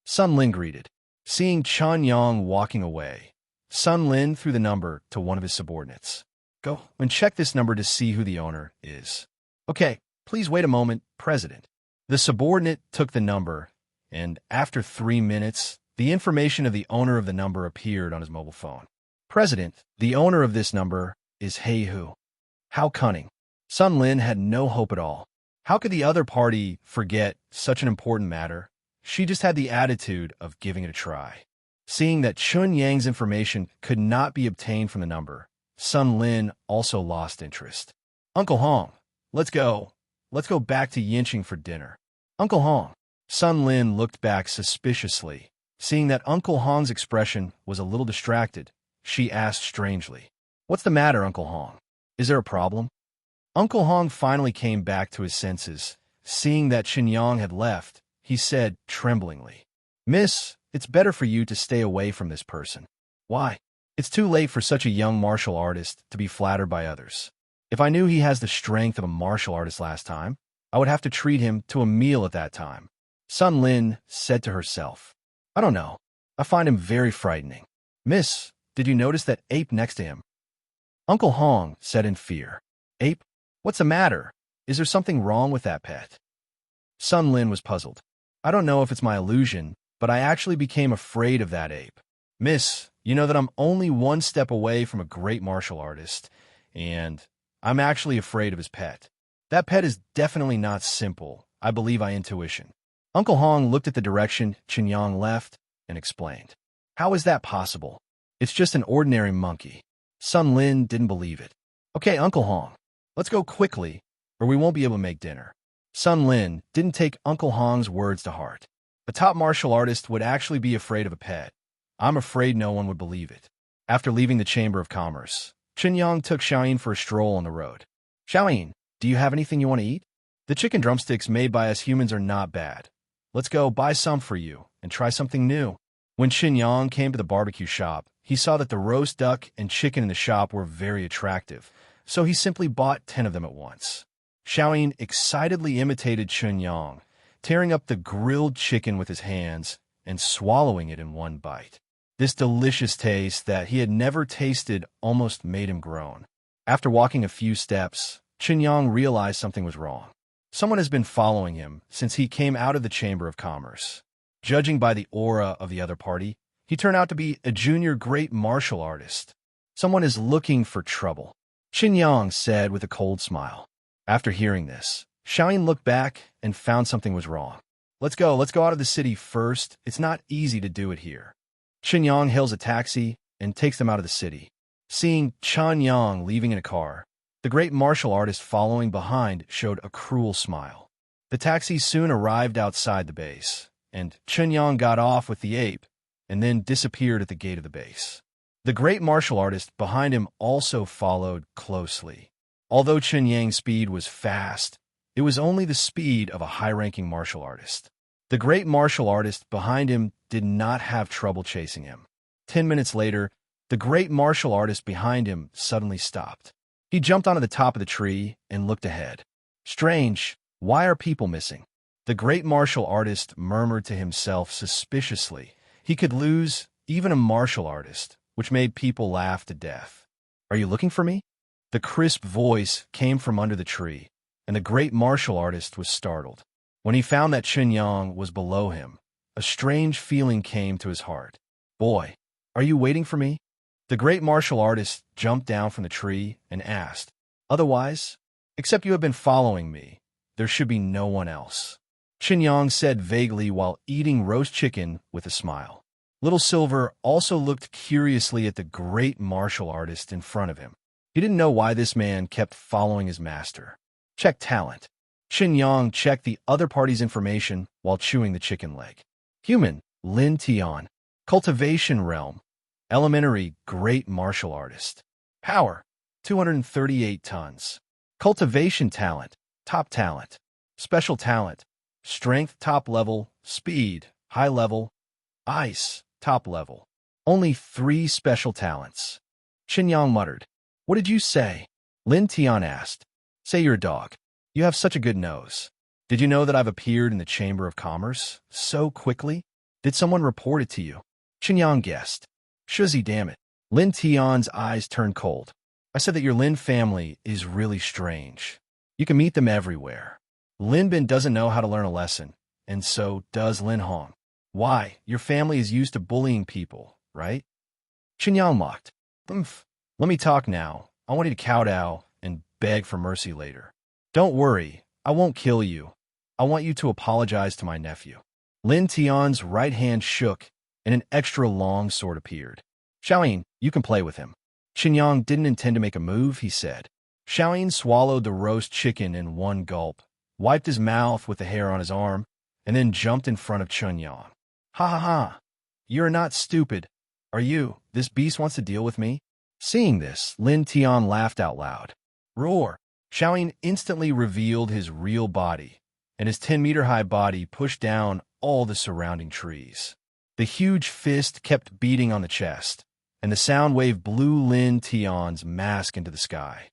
Sun Lin greeted. Seeing Chen Yang walking away, Sun Lin threw the number to one of his subordinates. Go and check this number to see who the owner is. Okay, please wait a moment, President. The subordinate took the number, and after 3 minutes, the information of the owner of the number appeared on his mobile phone. President, the owner of this number is Hey Hu. How cunning. Sun Lin had no hope at all. How could the other party forget such an important matter? She just had the attitude of giving it a try. Seeing that Chen Yang's information could not be obtained from the number, Sun Lin also lost interest. Uncle Hong, let's go. Let's go back to Yinqing for dinner. Uncle Hong. Sun Lin looked back suspiciously. Seeing that Uncle Hong's expression was a little distracted, she asked strangely. What's the matter, Uncle Hong? Is there a problem? Uncle Hong finally came back to his senses. Seeing that Chen Yang had left, he said tremblingly, Miss, it's better for you to stay away from this person. Why? It's too late for such a young martial artist to be flattered by others. If I knew he has the strength of a martial artist last time, I would have to treat him to a meal at that time. Sun Lin said to herself, I don't know. I find him very frightening. Miss, did you notice that ape next to him? Uncle Hong said in fear. Ape? What's the matter? Is there something wrong with that pet? Sun Lin was puzzled. I don't know if it's my illusion, but I actually became afraid of that ape. Miss, you know that I'm only 1 step away from a great martial artist, and I'm actually afraid of his pet. That pet is definitely not simple, I believe by intuition. Uncle Hong looked at the direction Chen Yang left and explained. How is that possible? It's just an ordinary monkey. Sun Lin didn't believe it. Okay, Uncle Hong, let's go quickly, or we won't be able to make dinner. Sun Lin didn't take Uncle Hong's words to heart. A top martial artist would actually be afraid of a pet. I'm afraid no one would believe it. After leaving the Chamber of Commerce, Chen Yang took Xiaoyin for a stroll on the road. Xiaoyin, do you have anything you want to eat? The chicken drumsticks made by us humans are not bad. Let's go buy some for you and try something new. When Chen Yang came to the barbecue shop, he saw that the roast duck and chicken in the shop were very attractive, so he simply bought 10 of them at once. Xiaoyin excitedly imitated Chen Yang, tearing up the grilled chicken with his hands and swallowing it in one bite. This delicious taste that he had never tasted almost made him groan. After walking a few steps, Chen Yang realized something was wrong. Someone has been following him since he came out of the Chamber of Commerce. Judging by the aura of the other party, he turned out to be a junior great martial artist. Someone is looking for trouble, Chen Yang said with a cold smile. After hearing this, Xiaoyin looked back and found something was wrong. Let's go out of the city first. It's not easy to do it here. Chen Yang hails a taxi and takes them out of the city. Seeing Chen Yang leaving in a car, the great martial artist following behind showed a cruel smile. The taxi soon arrived outside the base, and Chen Yang got off with the ape and then disappeared at the gate of the base. The great martial artist behind him also followed closely. Although Chen Yang's speed was fast, it was only the speed of a high-ranking martial artist. The great martial artist behind him did not have trouble chasing him. 10 minutes later, the great martial artist behind him suddenly stopped. He jumped onto the top of the tree and looked ahead. Strange, why are people missing? The great martial artist murmured to himself suspiciously. He could lose even a martial artist, which made people laugh to death. Are you looking for me? The crisp voice came from under the tree, and the great martial artist was startled. When he found that Chen Yang was below him, a strange feeling came to his heart. Boy, are you waiting for me? The great martial artist jumped down from the tree and asked, Otherwise, except you have been following me, there should be no one else. Chen Yang said vaguely while eating roast chicken with a smile. Little Silver also looked curiously at the great martial artist in front of him. He didn't know why this man kept following his master. Check talent. Chen Yang checked the other party's information while chewing the chicken leg. Human, Lin Tian. Cultivation realm. Elementary, great martial artist. Power, 238 tons. Cultivation talent, top talent. Special talent, strength top level, speed, high level, ice, top level. Only 3 special talents. Chen Yang muttered. What did you say? Lin Tian asked. Say you're a dog. You have such a good nose. Did you know that I've appeared in the Chamber of Commerce so quickly? Did someone report it to you? Chen Yang guessed. Shuzzy, damn it. Lin Tian's eyes turned cold. I said that your Lin family is really strange. You can meet them everywhere. Lin Bin doesn't know how to learn a lesson, and so does Lin Hong. Why? Your family is used to bullying people, right? Chen Yang mocked. Let me talk now. I want you to kowtow and beg for mercy later. Don't worry, I won't kill you. I want you to apologize to my nephew. Lin Tian's right hand shook, and an extra long sword appeared. Xiaoyin, you can play with him. Chen Yang didn't intend to make a move, he said. Xiaoyin swallowed the roast chicken in one gulp, wiped his mouth with the hair on his arm, and then jumped in front of Chen Yang. Ha ha ha! You're not stupid, are you? This beast wants to deal with me? Seeing this, Lin Tian laughed out loud. Roar! Xiaoyin instantly revealed his real body, and his 10-meter-high body pushed down all the surrounding trees. The huge fist kept beating on the chest, and the sound wave blew Lin Tian's mask into the sky.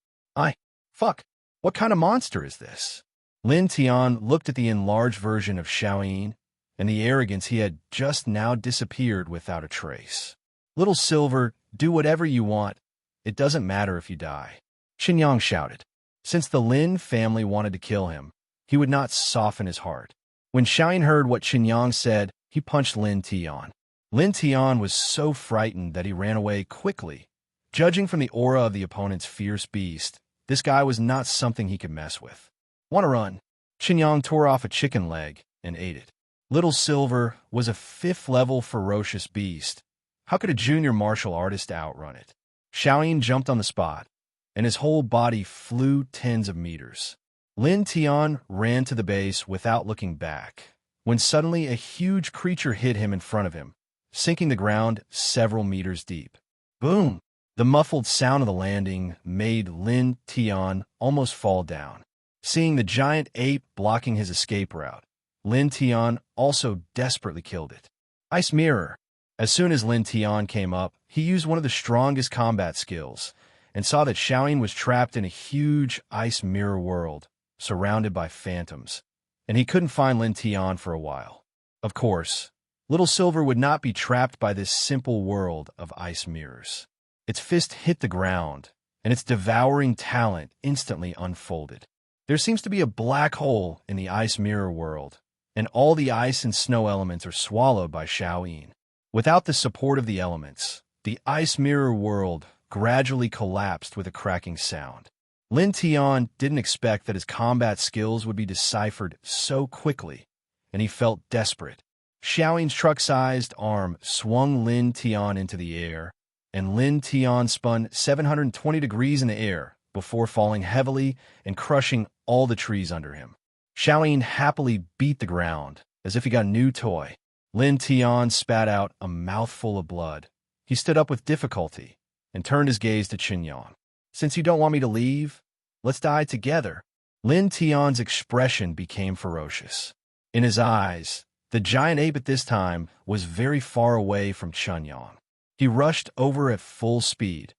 Fuck! What kind of monster is this? Lin Tian looked at the enlarged version of Xiaoyin, and the arrogance he had just now disappeared without a trace. Little Silver, do whatever you want. It doesn't matter if you die. Chen Yang shouted. Since the Lin family wanted to kill him, he would not soften his heart. When Xiaoyin heard what Chen Yang said, he punched Lin Tian. Lin Tian was so frightened that he ran away quickly. Judging from the aura of the opponent's fierce beast, this guy was not something he could mess with. Want to run? Chen Yang tore off a chicken leg and ate it. Little Silver was a 5th-level ferocious beast. How could a junior martial artist outrun it? Xiaoyin jumped on the spot, and his whole body flew tens of meters. Lin Tian ran to the base without looking back, when suddenly a huge creature hit him in front of him, sinking the ground several meters deep. Boom! The muffled sound of the landing made Lin Tian almost fall down. Seeing the giant ape blocking his escape route, Lin Tian also desperately killed it. Ice Mirror. As soon as Lin Tian came up, he used one of the strongest combat skills and saw that Xiaoyin was trapped in a huge ice mirror world, surrounded by phantoms, and he couldn't find Lin Tian for a while. Of course, Little Silver would not be trapped by this simple world of ice mirrors. Its fist hit the ground, and its devouring talent instantly unfolded. There seems to be a black hole in the ice mirror world, and all the ice and snow elements are swallowed by Xiaoyin. Without the support of the elements, the ice mirror world gradually collapsed with a cracking sound. Lin Tian didn't expect that his combat skills would be deciphered so quickly, and he felt desperate. Xiaoyin's truck-sized arm swung Lin Tian into the air, and Lin Tian spun 720 degrees in the air before falling heavily and crushing all the trees under him. Xiaoyin happily beat the ground as if he got a new toy. Lin Tian spat out a mouthful of blood. He stood up with difficulty and turned his gaze to Chen Yang. "Since you don't want me to leave, let's die together." Lin Tian's expression became ferocious. In his eyes, the giant ape at this time was very far away from Chen Yang. He rushed over at full speed.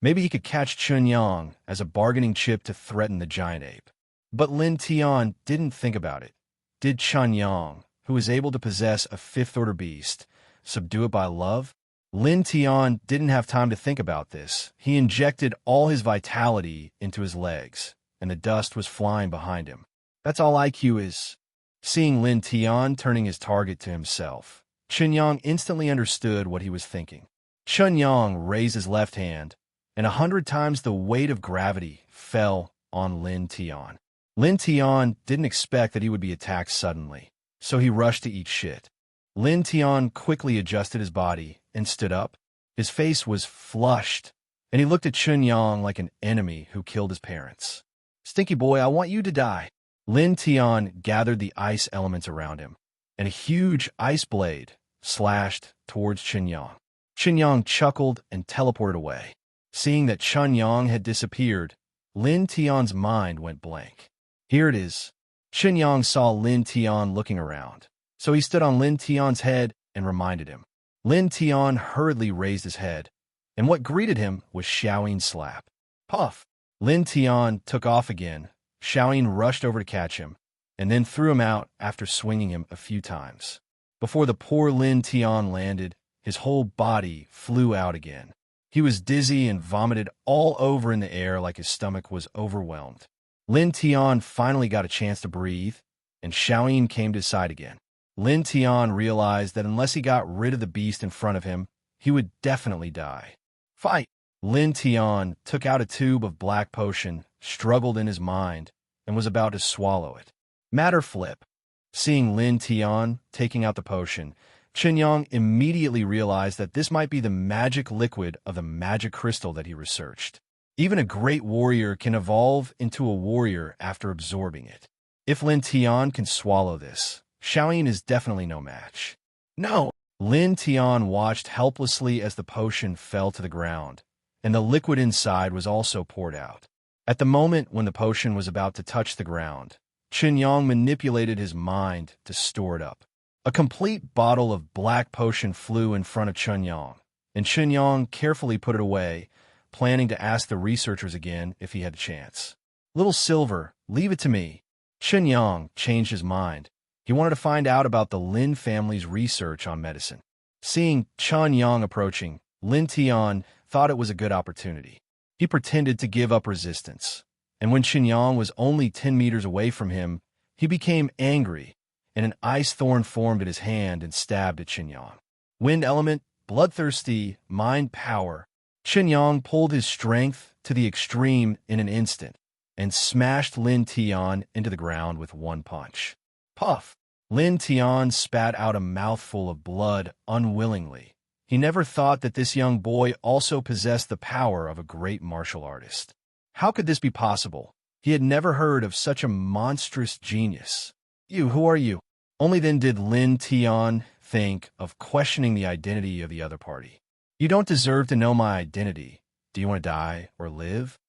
Maybe he could catch Chen Yang as a bargaining chip to threaten the giant ape. But Lin Tian didn't think about it. Did Chen Yang, who was able to possess a 5th-order beast, subdue it by love? Lin Tian didn't have time to think about this. He injected all his vitality into his legs, and the dust was flying behind him. That's all IQ is. Seeing Lin Tian turning his target to himself, Chen Yang instantly understood what he was thinking. Chen Yang raised his left hand, and 100 times the weight of gravity fell on Lin Tian. Lin Tian didn't expect that he would be attacked suddenly, so he rushed to eat shit. Lin Tian quickly adjusted his body and stood up. His face was flushed, and he looked at Chen Yang like an enemy who killed his parents. "Stinky boy, I want you to die." Lin Tian gathered the ice elements around him, and a huge ice blade slashed towards Chen Yang. Chen Yang chuckled and teleported away. Seeing that Chen Yang had disappeared, Lin Tian's mind went blank. Here it is. Chen Yang saw Lin Tian looking around, so he stood on Lin Tian's head and reminded him. Lin Tian hurriedly raised his head, and what greeted him was Xiaoyin's slap. Puff! Lin Tian took off again. Xiaoyin rushed over to catch him, and then threw him out after swinging him a few times. Before the poor Lin Tian landed, his whole body flew out again. He was dizzy and vomited all over in the air like his stomach was overwhelmed. Lin Tian finally got a chance to breathe, and Xiaoyin came to his side again. Lin Tian realized that unless he got rid of the beast in front of him, he would definitely die. Fight! Lin Tian took out a tube of black potion, struggled in his mind, and was about to swallow it. Matter flip. Seeing Lin Tian taking out the potion, Chen Yang immediately realized that this might be the magic liquid of the magic crystal that he researched. Even a great warrior can evolve into a warrior after absorbing it. If Lin Tian can swallow this, Xiaoyin is definitely no match. No! Lin Tian watched helplessly as the potion fell to the ground, and the liquid inside was also poured out. At the moment when the potion was about to touch the ground, Chen Yang manipulated his mind to store it up. A complete bottle of black potion flew in front of Chen Yang, and Chen Yang carefully put it away, planning to ask the researchers again if he had a chance. Little Silver, leave it to me. Chen Yang changed his mind. He wanted to find out about the Lin family's research on medicine. Seeing Chen Yang approaching, Lin Tian thought it was a good opportunity. He pretended to give up resistance, and when Chen Yang was only 10 meters away from him, he became angry, and an ice thorn formed in his hand and stabbed at Chen Yang. Wind element, bloodthirsty, mind power. Chen Yang pulled his strength to the extreme in an instant and smashed Lin Tian into the ground with one punch. Puff! Lin Tian spat out a mouthful of blood unwillingly. He never thought that this young boy also possessed the power of a great martial artist. How could this be possible? He had never heard of such a monstrous genius. You, who are you? Only then did Lin Tian think of questioning the identity of the other party. You don't deserve to know my identity. Do you want to die or live?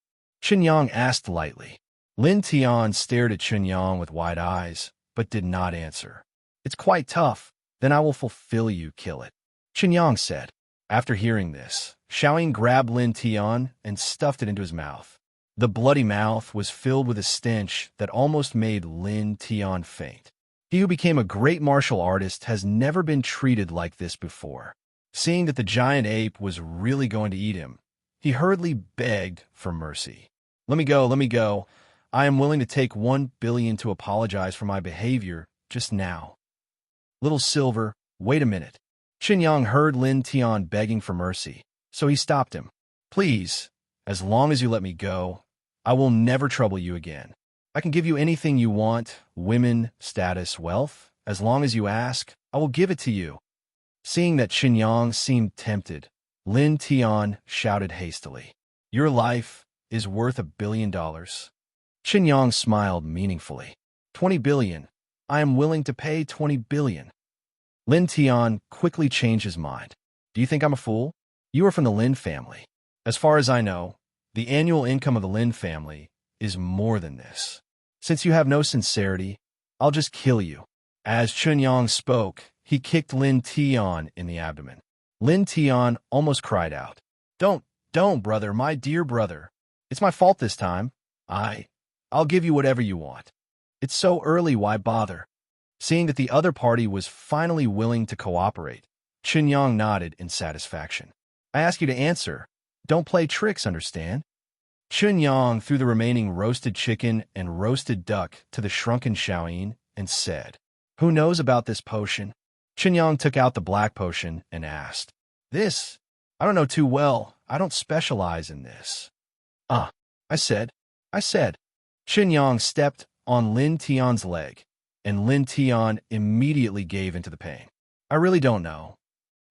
Chen Yang asked lightly. Lin Tian stared at Chen Yang with wide eyes, but did not answer. It's quite tough. Then I will fulfill you, kill it. Chen Yang said. After hearing this, Xiaoying grabbed Lin Tian and stuffed it into his mouth. The bloody mouth was filled with a stench that almost made Lin Tian faint. He who became a great martial artist has never been treated like this before. Seeing that the giant ape was really going to eat him, he hurriedly begged for mercy. Let me go, let me go. I am willing to take 1 billion to apologize for my behavior just now. Little Silver, wait a minute. Chen Yang heard Lin Tian begging for mercy, so he stopped him. Please, as long as you let me go, I will never trouble you again. I can give you anything you want, women, status, wealth. As long as you ask, I will give it to you. Seeing that Chen Yang seemed tempted, Lin Tian shouted hastily, Your life is worth $1 billion. Chen Yang smiled meaningfully. 20 billion. I am willing to pay 20 billion. Lin Tian quickly changed his mind. Do you think I'm a fool? You are from the Lin family. As far as I know, the annual income of the Lin family is more than this. Since you have no sincerity, I'll just kill you. As Chen Yang spoke, he kicked Lin Tian in the abdomen. Lin Tian almost cried out. Don't, brother, my dear brother. It's my fault this time. I'll give you whatever you want. It's so early, why bother? Seeing that the other party was finally willing to cooperate, Chen Yang nodded in satisfaction. I ask you to answer. Don't play tricks, understand? Chen Yang threw the remaining roasted chicken and roasted duck to the shrunken Xiaoyin and said, Who knows about this potion? Chen Yang took out the black potion and asked, This? I don't know too well. I don't specialize in this. I said. Chen Yang stepped on Lin Tian's leg, and Lin Tian immediately gave into the pain. I really don't know.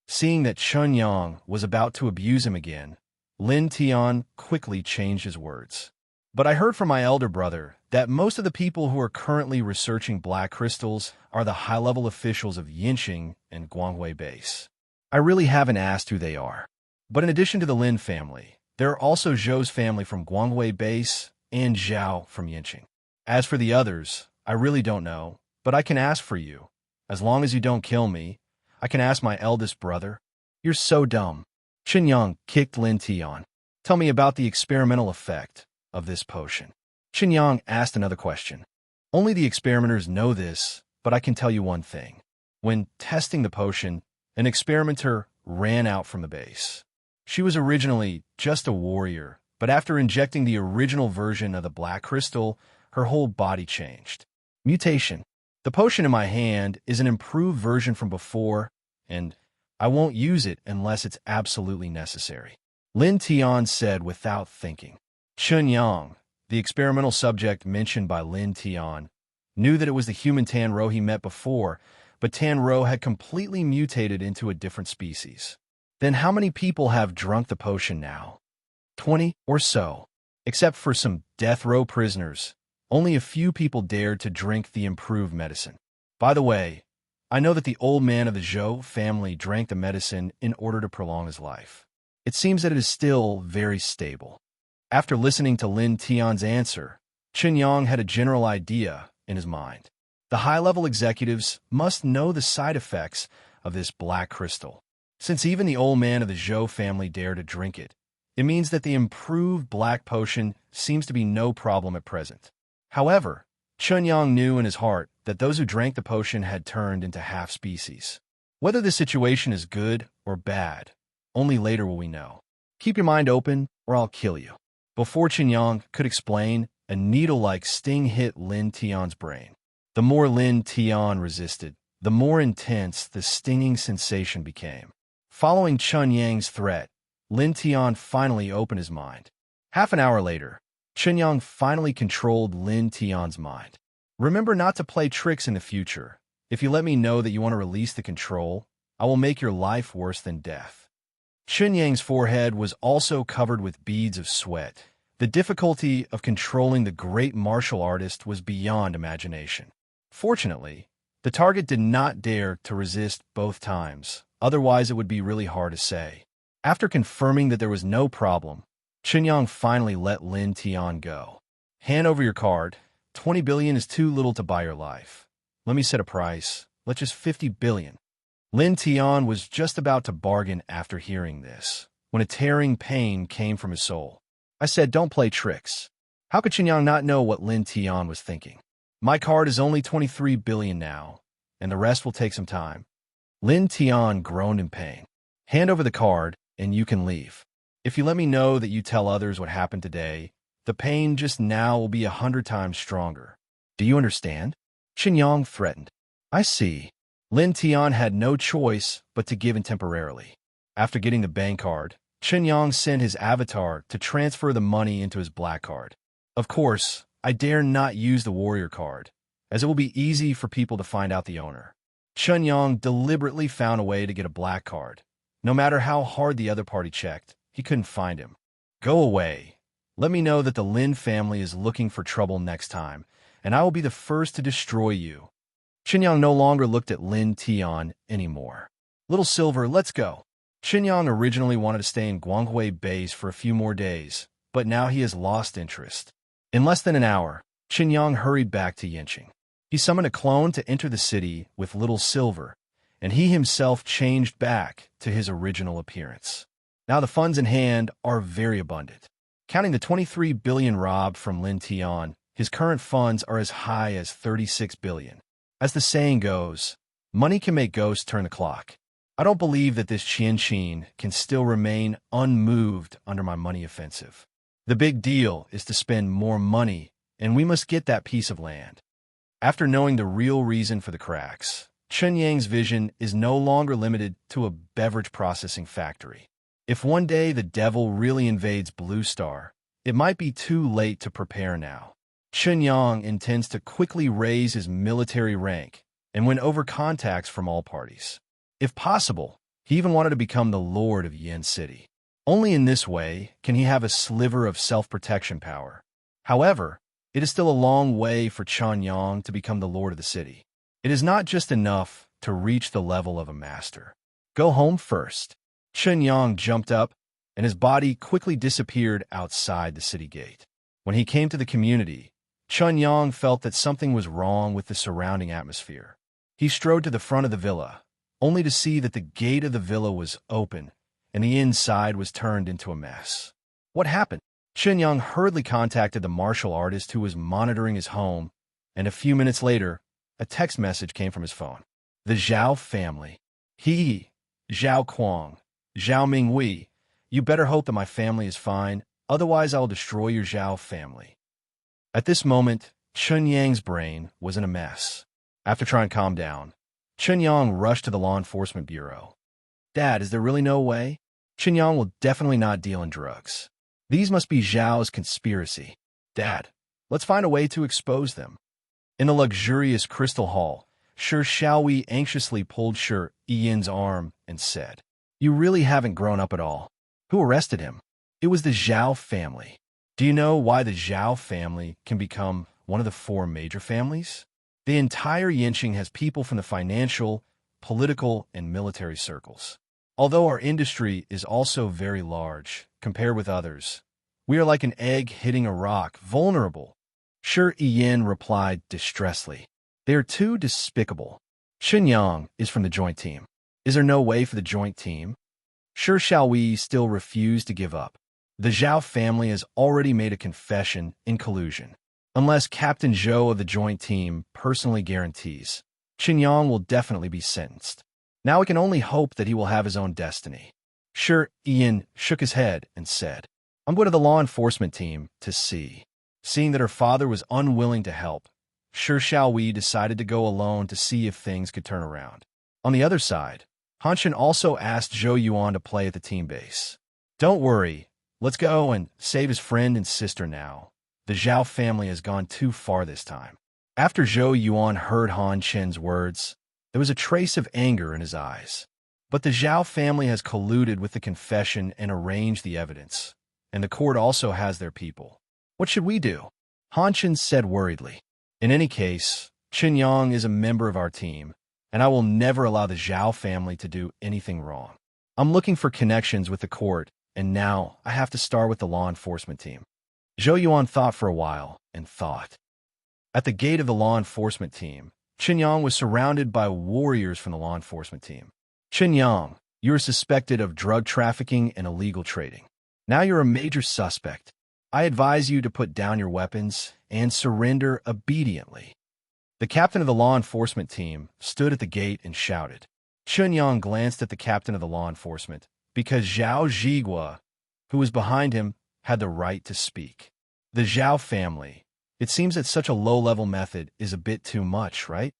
Seeing that Chen Yang was about to abuse him again, Lin Tian quickly changed his words. But I heard from my elder brother that most of the people who are currently researching black crystals are the high-level officials of Yinqing and Guanghui base. I really haven't asked who they are. But in addition to the Lin family, there are also Zhou's family from Guanghui base and Zhao from Yinqing. As for the others, I really don't know, but I can ask for you. As long as you don't kill me, I can ask my eldest brother. You're so dumb. Chen Yang kicked Lin Tian. Tell me about the experimental effect of this potion. Chen Yang asked another question. Only the experimenters know this, but I can tell you one thing. When testing the potion, an experimenter ran out from the base. She was originally just a warrior, but after injecting the original version of the black crystal, her whole body changed. Mutation. The potion in my hand is an improved version from before, and I won't use it unless it's absolutely necessary. Lin Tian said without thinking. Chen Yang, the experimental subject mentioned by Lin Tian, knew that it was the human Tanro he met before, but Tanro had completely mutated into a different species. Then how many people have drunk the potion now? 20 or so. Except for some death row prisoners, only a few people dared to drink the improved medicine. By the way, I know that the old man of the Zhou family drank the medicine in order to prolong his life. It seems that it is still very stable. After listening to Lin Tian's answer, Chen Yang had a general idea in his mind. The high-level executives must know the side effects of this black crystal. Since even the old man of the Zhou family dared to drink it, it means that the improved black potion seems to be no problem at present. However, Chen Yang knew in his heart that those who drank the potion had turned into half-species. Whether the situation is good or bad, only later will we know. Keep your mind open, or I'll kill you. Before Chen Yang could explain, a needle-like sting hit Lin Tian's brain. The more Lin Tian resisted, the more intense the stinging sensation became. Following Chen Yang's threat, Lin Tian finally opened his mind. Half an hour later, Chen Yang finally controlled Lin Tian's mind. Remember not to play tricks in the future. If you let me know that you want to release the control, I will make your life worse than death. Chen Yang's forehead was also covered with beads of sweat. The difficulty of controlling the great martial artist was beyond imagination. Fortunately, the target did not dare to resist both times, otherwise it would be really hard to say. After confirming that there was no problem, Chen Yang finally let Lin Tian go. Hand over your card. 20 billion is too little to buy your life. Let me set a price. Let's just 50 billion. Lin Tian was just about to bargain after hearing this, when a tearing pain came from his soul. I said, don't play tricks. How could Chen Yang not know what Lin Tian was thinking? My card is only 23 billion now, and the rest will take some time. Lin Tian groaned in pain. Hand over the card, and you can leave. If you let me know that you tell others what happened today, the pain just now will be 100 times stronger. Do you understand? Chen Yang threatened. I see. Lin Tian had no choice but to give in temporarily. After getting the bank card, Chen Yang sent his avatar to transfer the money into his black card. Of course, I dare not use the warrior card, as it will be easy for people to find out the owner. Chen Yang deliberately found a way to get a black card. No matter how hard the other party checked, he couldn't find him. Go away. Let me know that the Lin family is looking for trouble next time, and I will be the first to destroy you. Chen Yang no longer looked at Lin Tian anymore. Little Silver, let's go. Chen Yang originally wanted to stay in Guanghui base for a few more days, but now he has lost interest. In less than an hour, Chen Yang hurried back to Yinqing. He summoned a clone to enter the city with Little Silver, and he himself changed back to his original appearance. Now the funds in hand are very abundant. Counting the 23 billion robbed from Lin Tian, his current funds are as high as 36 billion. As the saying goes, money can make ghosts turn the clock. I don't believe that this Qianqin can still remain unmoved under my money offensive. The big deal is to spend more money, and we must get that piece of land. After knowing the real reason for the cracks, Chen Yang's vision is no longer limited to a beverage processing factory. If one day the devil really invades Blue Star, it might be too late to prepare now. Chen Yang intends to quickly raise his military rank and win over contacts from all parties. If possible, he even wanted to become the Lord of Yin City. Only in this way can he have a sliver of self-protection power. However, it is still a long way for Chen Yang to become the Lord of the city. It is not just enough to reach the level of a master. Go home first. Chen Yang jumped up, and his body quickly disappeared outside the city gate. When he came to the community, Chen Yang felt that something was wrong with the surrounding atmosphere. He strode to the front of the villa, only to see that the gate of the villa was open, and the inside was turned into a mess. What happened? Chen Yang hurriedly contacted the martial artist who was monitoring his home, and a few minutes later, a text message came from his phone. The Zhao family. Zhao Kuang. Zhao Mingwei, you better hope that my family is fine, otherwise I will destroy your Zhao family. At this moment, Chen Yang's brain was in a mess. After trying to calm down, Chen Yang rushed to the law enforcement bureau. Dad, is there really no way? Chen Yang will definitely not deal in drugs. These must be Zhao's conspiracy. Dad, let's find a way to expose them. In the luxurious crystal hall, Shi Xiaowei anxiously pulled Shi Yin's arm and said, You really haven't grown up at all. Who arrested him? It was the Zhao family. Do you know why the Zhao family can become one of the 4 major families? The entire Yinqing has people from the financial, political, and military circles. Although our industry is also very large, compared with others, we are like an egg hitting a rock, vulnerable. Shi Yin replied distressedly. They are too despicable. Chen Yang is from the joint team. Is there no way for the joint team? Shi Xiaowei still refused to give up. The Zhao family has already made a confession in collusion. Unless Captain Zhou of the joint team personally guarantees, Chen Yang will definitely be sentenced. Now we can only hope that he will have his own destiny. Shi Yin shook his head and said, I'm going to the law enforcement team to see. Seeing that her father was unwilling to help, Shi Xiaowei decided to go alone to see if things could turn around. On the other side, Hanshin also asked Zhou Yuan to play at the team base. Don't worry, let's go and save his friend and sister now. The Zhao family has gone too far this time. After Zhou Yuan heard Han Chen's words, there was a trace of anger in his eyes. But the Zhao family has colluded with the confession and arranged the evidence, and the court also has their people. What should we do? Han Chen said worriedly. In any case, Chen Yang is a member of our team, and I will never allow the Zhao family to do anything wrong. I'm looking for connections with the court, and now I have to start with the law enforcement team. Zhou Yuan thought for a while and thought. At the gate of the law enforcement team, Chen Yang was surrounded by warriors from the law enforcement team. Chen Yang, you are suspected of drug trafficking and illegal trading. Now you're a major suspect. I advise you to put down your weapons and surrender obediently. The captain of the law enforcement team stood at the gate and shouted. Chen Yang glanced at the captain of the law enforcement because Zhao Zhigua, who was behind him, had the right to speak. The Zhao family. It seems that such a low-level method is a bit too much, right?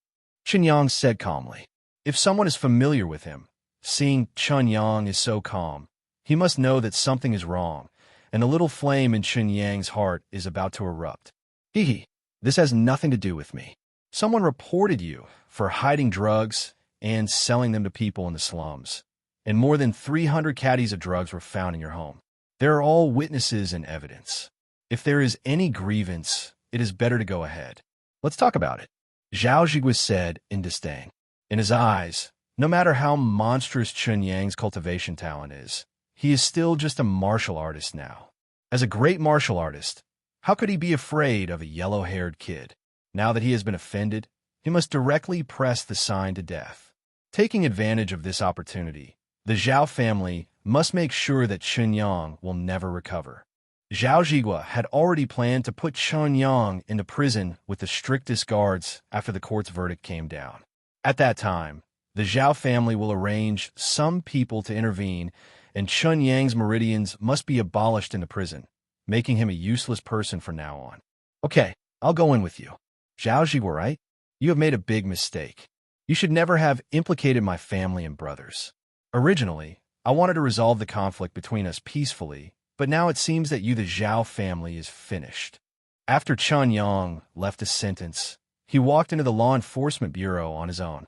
Chen Yang said calmly. If someone is familiar with him, seeing Chen Yang is so calm, he must know that something is wrong, and a little flame in Chen Yang's heart is about to erupt. Hee, this has nothing to do with me. Someone reported you for hiding drugs and selling them to people in the slums, and more than 300 caddies of drugs were found in your home. There are all witnesses and evidence. If there is any grievance, it is better to go ahead. Let's talk about it. Zhao Zhigua said in disdain. In his eyes, no matter how monstrous Chen Yang's cultivation talent is, he is still just a martial artist now. As a great martial artist, how could he be afraid of a yellow-haired kid? Now that he has been offended, he must directly press the sign to death. Taking advantage of this opportunity, the Zhao family must make sure that Chen Yang will never recover. Zhao Zhigua had already planned to put Chen Yang into prison with the strictest guards after the court's verdict came down. At that time, the Zhao family will arrange some people to intervene, and Chen Yang's meridians must be abolished in the prison, making him a useless person from now on. Okay, I'll go in with you. Zhao Zhigua, right? You have made a big mistake. You should never have implicated my family and brothers. Originally, I wanted to resolve the conflict between us peacefully, but now it seems that you, the Zhao family, is finished. After Chen Yang left his sentence, he walked into the law enforcement bureau on his own.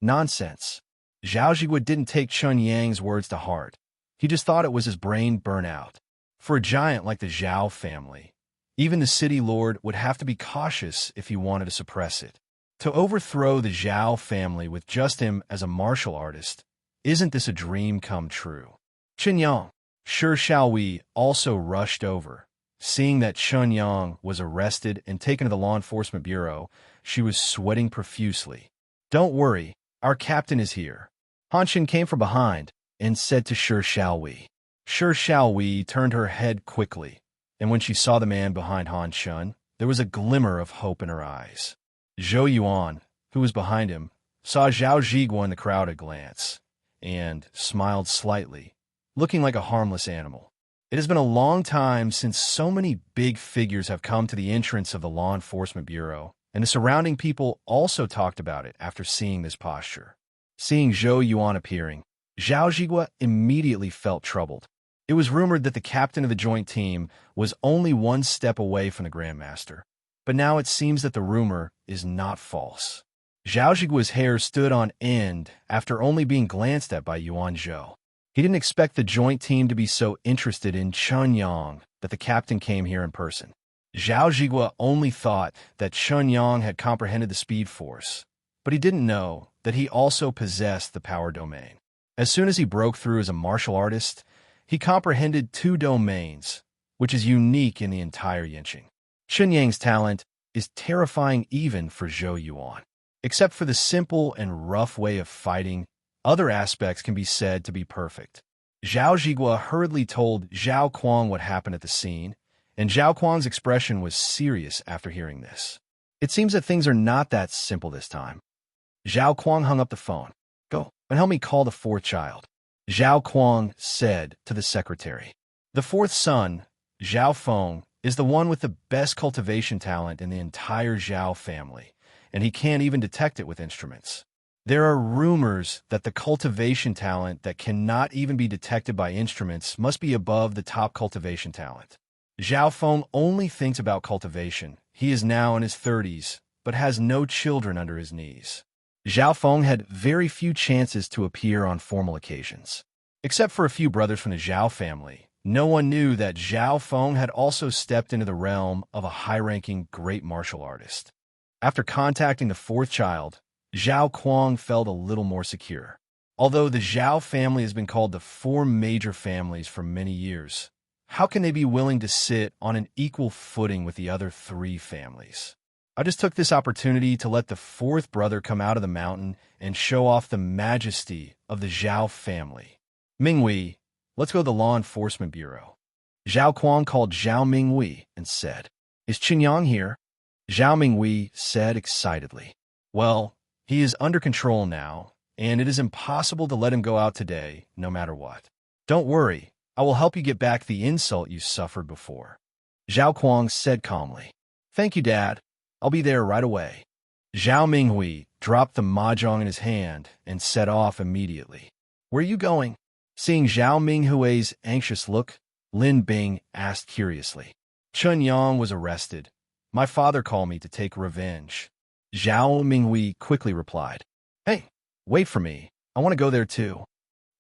Nonsense. Zhao Zhigua didn't take Chen Yang's words to heart. He just thought it was his brain burnt out. For a giant like the Zhao family, even the city lord would have to be cautious if he wanted to suppress it. To overthrow the Zhao family with just him as a martial artist, isn't this a dream come true? Chen Yang, sure shall we, also rushed over. Seeing that Chen Yang was arrested and taken to the law enforcement bureau, she was sweating profusely. Don't worry, our captain is here. Han Chen came from behind and said to Sure Shall We. Sure Shall We turned her head quickly, and when she saw the man behind Han Chen, there was a glimmer of hope in her eyes. Zhou Yuan, who was behind him, saw Zhao Zhigua in the crowd at a glance, and smiled slightly, looking like a harmless animal. It has been a long time since so many big figures have come to the entrance of the Law Enforcement Bureau, and the surrounding people also talked about it after seeing this posture. Seeing Zhou Yuan appearing, Zhao Zhigua immediately felt troubled. It was rumored that the captain of the joint team was only one step away from the Grandmaster, but now it seems that the rumor is not false. Zhao Zhigua's hair stood on end after only being glanced at by Yuan Zhou. He didn't expect the joint team to be so interested in Chen Yang that the captain came here in person. Zhao Zhigua only thought that Chen Yang had comprehended the Speed Force, but he didn't know that he also possessed the Power Domain. As soon as he broke through as a martial artist, he comprehended two domains, which is unique in the entire Yinqing. Chen Yang's talent is terrifying even for Zhou Yuan. Except for the simple and rough way of fighting, other aspects can be said to be perfect. Zhao Zhigua hurriedly told Zhao Kuang what happened at the scene, and Zhao Kuang's expression was serious after hearing this. It seems that things are not that simple this time. Zhao Kuang hung up the phone. Go and help me call the fourth child, Zhao Kuang said to the secretary. The fourth son, Zhao Feng, is the one with the best cultivation talent in the entire Zhao family, and he can't even detect it with instruments. There are rumors that the cultivation talent that cannot even be detected by instruments must be above the top cultivation talent. Zhao Feng only thinks about cultivation. He is now in his 30s, but has no children under his knees. Zhao Feng had very few chances to appear on formal occasions. Except for a few brothers from the Zhao family, no one knew that Zhao Feng had also stepped into the realm of a high-ranking great martial artist. After contacting the fourth child, Zhao Kuang felt a little more secure. Although the Zhao family has been called the four major families for many years, how can they be willing to sit on an equal footing with the other three families? I just took this opportunity to let the fourth brother come out of the mountain and show off the majesty of the Zhao family. Mingwei, let's go to the Law Enforcement Bureau. Zhao Kuang called Zhao Mingwei and said, "Is Chen Yang here?" Zhao Mingwei said excitedly, "Well, he is under control now, and it is impossible to let him go out today, no matter what. Don't worry, I will help you get back the insult you suffered before." Zhao Kuang said calmly, "Thank you, Dad. I'll be there right away." Zhao Minghui dropped the mahjong in his hand and set off immediately. "Where are you going?" Seeing Zhao Minghui's anxious look, Lin Bing asked curiously. "Chen Yang was arrested. My father called me to take revenge." Zhao Minghui quickly replied, "Hey, wait for me. I want to go there too."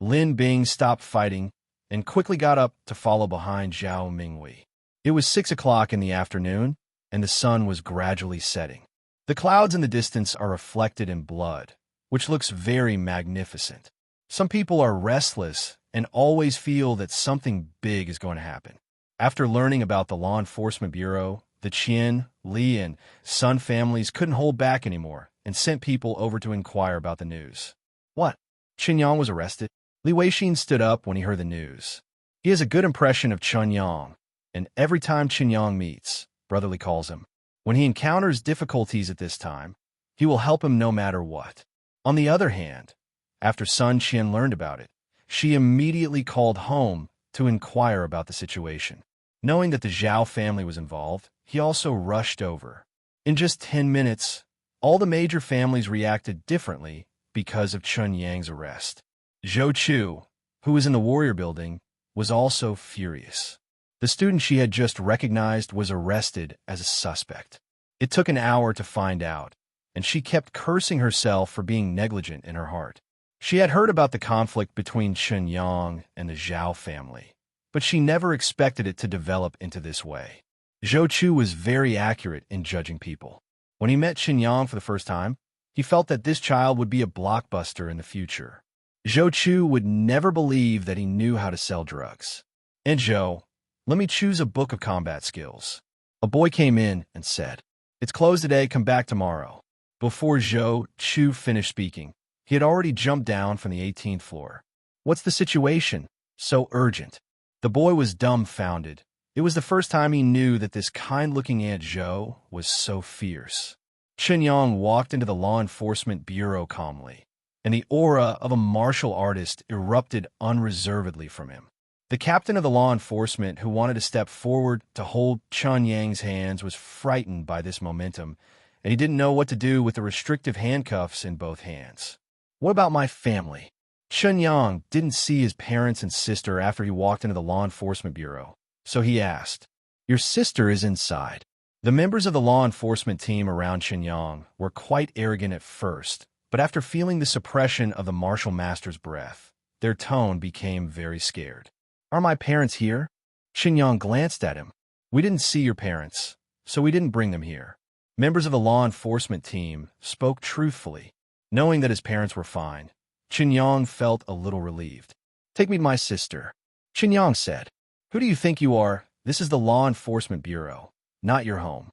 Lin Bing stopped fighting and quickly got up to follow behind Zhao Minghui. It was 6 o'clock in the afternoon, and the sun was gradually setting. The clouds in the distance are reflected in blood, which looks very magnificent. Some people are restless and always feel that something big is going to happen. After learning about the Law Enforcement Bureau, the Qian, Li, and Sun families couldn't hold back anymore and sent people over to inquire about the news. "What? Chen Yang was arrested?" Li Weixin stood up when he heard the news. He has a good impression of Chen Yang, and every time Chen Yang meets, brotherly calls him. When he encounters difficulties at this time, he will help him no matter what. On the other hand, after Sun Qian learned about it, she immediately called home to inquire about the situation. Knowing that the Zhao family was involved, he also rushed over. In just 10 minutes, all the major families reacted differently because of Chen Yang's arrest. Zhou Chu, who was in the warrior building, was also furious. The student she had just recognized was arrested as a suspect. It took an hour to find out, and she kept cursing herself for being negligent in her heart. She had heard about the conflict between Chen Yang and the Zhao family, but she never expected it to develop into this way. Zhou Chu was very accurate in judging people. When he met Chen Yang for the first time, he felt that this child would be a blockbuster in the future. Zhou Chu would never believe that he knew how to sell drugs. "And Zhou, let me choose a book of combat skills." A boy came in and said, "It's closed today, come back tomorrow." Before Zhou Chu finished speaking, he had already jumped down from the 18th floor. "What's the situation? So urgent." The boy was dumbfounded. It was the first time he knew that this kind-looking Aunt Zhou was so fierce. Chen Yang walked into the Law Enforcement Bureau calmly, and the aura of a martial artist erupted unreservedly from him. The captain of the law enforcement, who wanted to step forward to hold Chen Yang's hands, was frightened by this momentum, and he didn't know what to do with the restrictive handcuffs in both hands. "What about my family?" Chen Yang didn't see his parents and sister after he walked into the Law Enforcement Bureau, so he asked, "Your sister is inside." The members of the law enforcement team around Chen Yang were quite arrogant at first, but after feeling the suppression of the martial master's breath, their tone became very scared. "Are my parents here?" Chen Yang glanced at him. "We didn't see your parents, so we didn't bring them here." Members of the law enforcement team spoke truthfully. Knowing that his parents were fine, Chen Yang felt a little relieved. "Take me to my sister." Chen Yang said, "Who do you think you are? This is the Law Enforcement Bureau, not your home."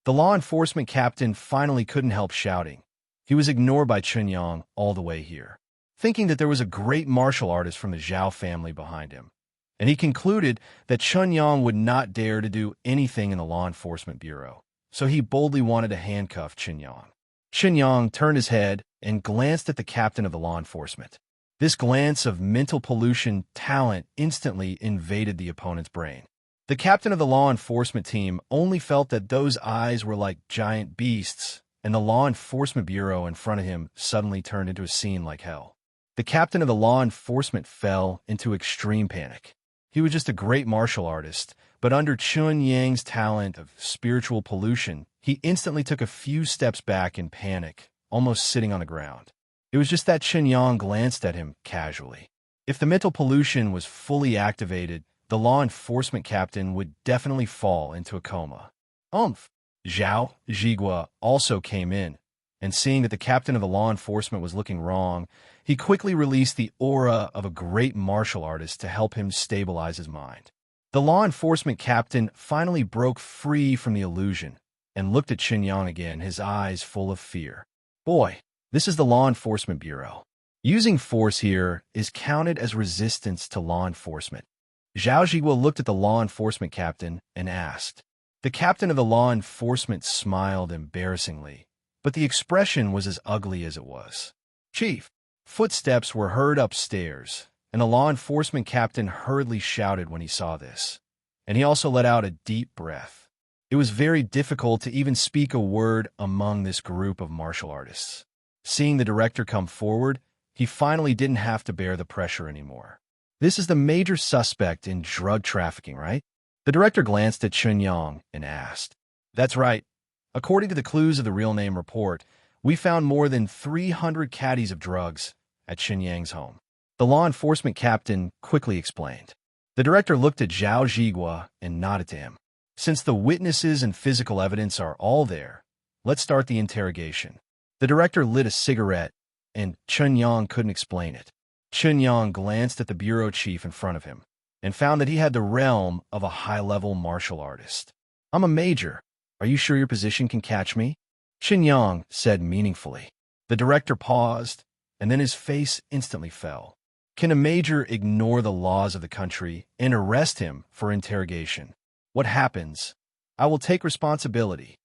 The law enforcement captain finally couldn't help shouting. He was ignored by Chen Yang all the way here, thinking that there was a great martial artist from the Zhao family behind him. And he concluded that Chen Yang would not dare to do anything in the Law Enforcement Bureau, so he boldly wanted to handcuff Chen Yang. Chen Yang turned his head and glanced at the captain of the law enforcement. This glance of mental pollution talent instantly invaded the opponent's brain. The captain of the law enforcement team only felt that those eyes were like giant beasts, and the Law Enforcement Bureau in front of him suddenly turned into a scene like hell. The captain of the law enforcement fell into extreme panic. He was just a great martial artist, But under Chen Yang's talent of spiritual pollution, he instantly took a few steps back in panic, almost sitting on the ground. It was just that Chen Yang glanced at him casually. If the mental pollution was fully activated, the law enforcement captain would definitely fall into a coma. Zhao Zhigua also came in, and seeing that the captain of the law enforcement was looking wrong, he quickly released the aura of a great martial artist to help him stabilize his mind. The law enforcement captain finally broke free from the illusion and looked at Chen Yang again, his eyes full of fear. Boy, this is the Law Enforcement Bureau. Using force here is counted as resistance to law enforcement. Zhao Zhigua looked at the law enforcement captain and asked. The captain of the law enforcement smiled embarrassingly, but the expression was as ugly as it was. Chief, footsteps were heard upstairs, and the law enforcement captain hurriedly shouted when he saw this, and he also let out a deep breath. It was very difficult to even speak a word among this group of martial artists. Seeing the director come forward, he finally didn't have to bear the pressure anymore. This is the major suspect in drug trafficking, right? The director glanced at Chen Yang and asked. That's right. According to the clues of the real name report, we found more than 300 caddies of drugs at Chen Yang's home. The law enforcement captain quickly explained. The director looked at Zhao Zhigua and nodded to him. Since the witnesses and physical evidence are all there, let's start the interrogation. The director lit a cigarette, and Chen Yang couldn't explain it. Chen Yang glanced at the bureau chief in front of him and found that he had the realm of a high-level martial artist. I'm a major. Are you sure your position can catch me? Chen Yang said meaningfully. The director paused, and then his face instantly fell. Can a major ignore the laws of the country and arrest him for interrogation? What happens? I will take responsibility.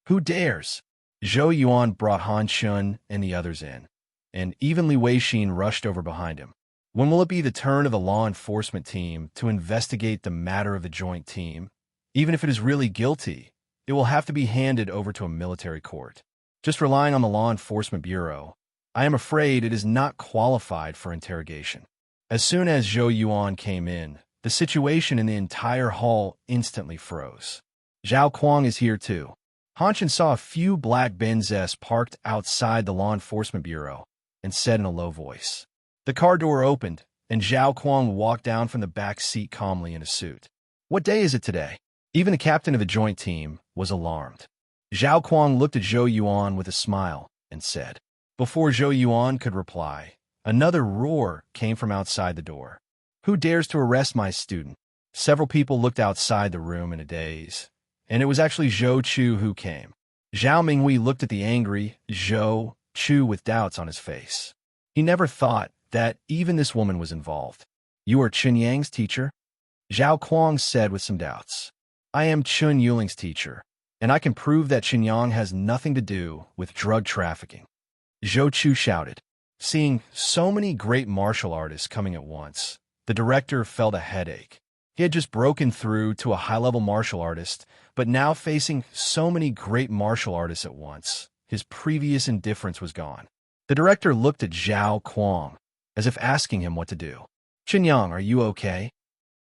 Who dares? Zhou Yuan brought Han Shun and the others in, and even Li Weixin rushed over behind him. When will it be the turn of the law enforcement team to investigate the matter of the joint team? Even if it is really guilty, it will have to be handed over to a military court. Just relying on the Law Enforcement Bureau, I am afraid it is not qualified for interrogation. As soon as Zhou Yuan came in, the situation in the entire hall instantly froze. Zhao Kuang is here too. Han Chen saw a few black Benzes parked outside the Law Enforcement Bureau and said in a low voice. The car door opened, and Zhao Kuang walked down from the back seat calmly in a suit. What day is it today? Even the captain of the joint team was alarmed. Zhao Kuang looked at Zhou Yuan with a smile and said. Before Zhou Yuan could reply, another roar came from outside the door. Who dares to arrest my student? Several people looked outside the room in a daze, and it was actually Zhou Chu who came. Zhao Minghui looked at the angry Zhou Chu with doubts on his face. He never thought that even this woman was involved. You are Chen Yang's teacher? Zhao Kuang said with some doubts. I am Chen Yuling's teacher, and I can prove that Chen Yang has nothing to do with drug trafficking. Zhou Chu shouted. Seeing so many great martial artists coming at once, the director felt a headache. He had just broken through to a high-level martial artist, but now facing so many great martial artists at once, his previous indifference was gone. The director looked at Zhao Kuang, as if asking him what to do. Chen Yang, are you okay?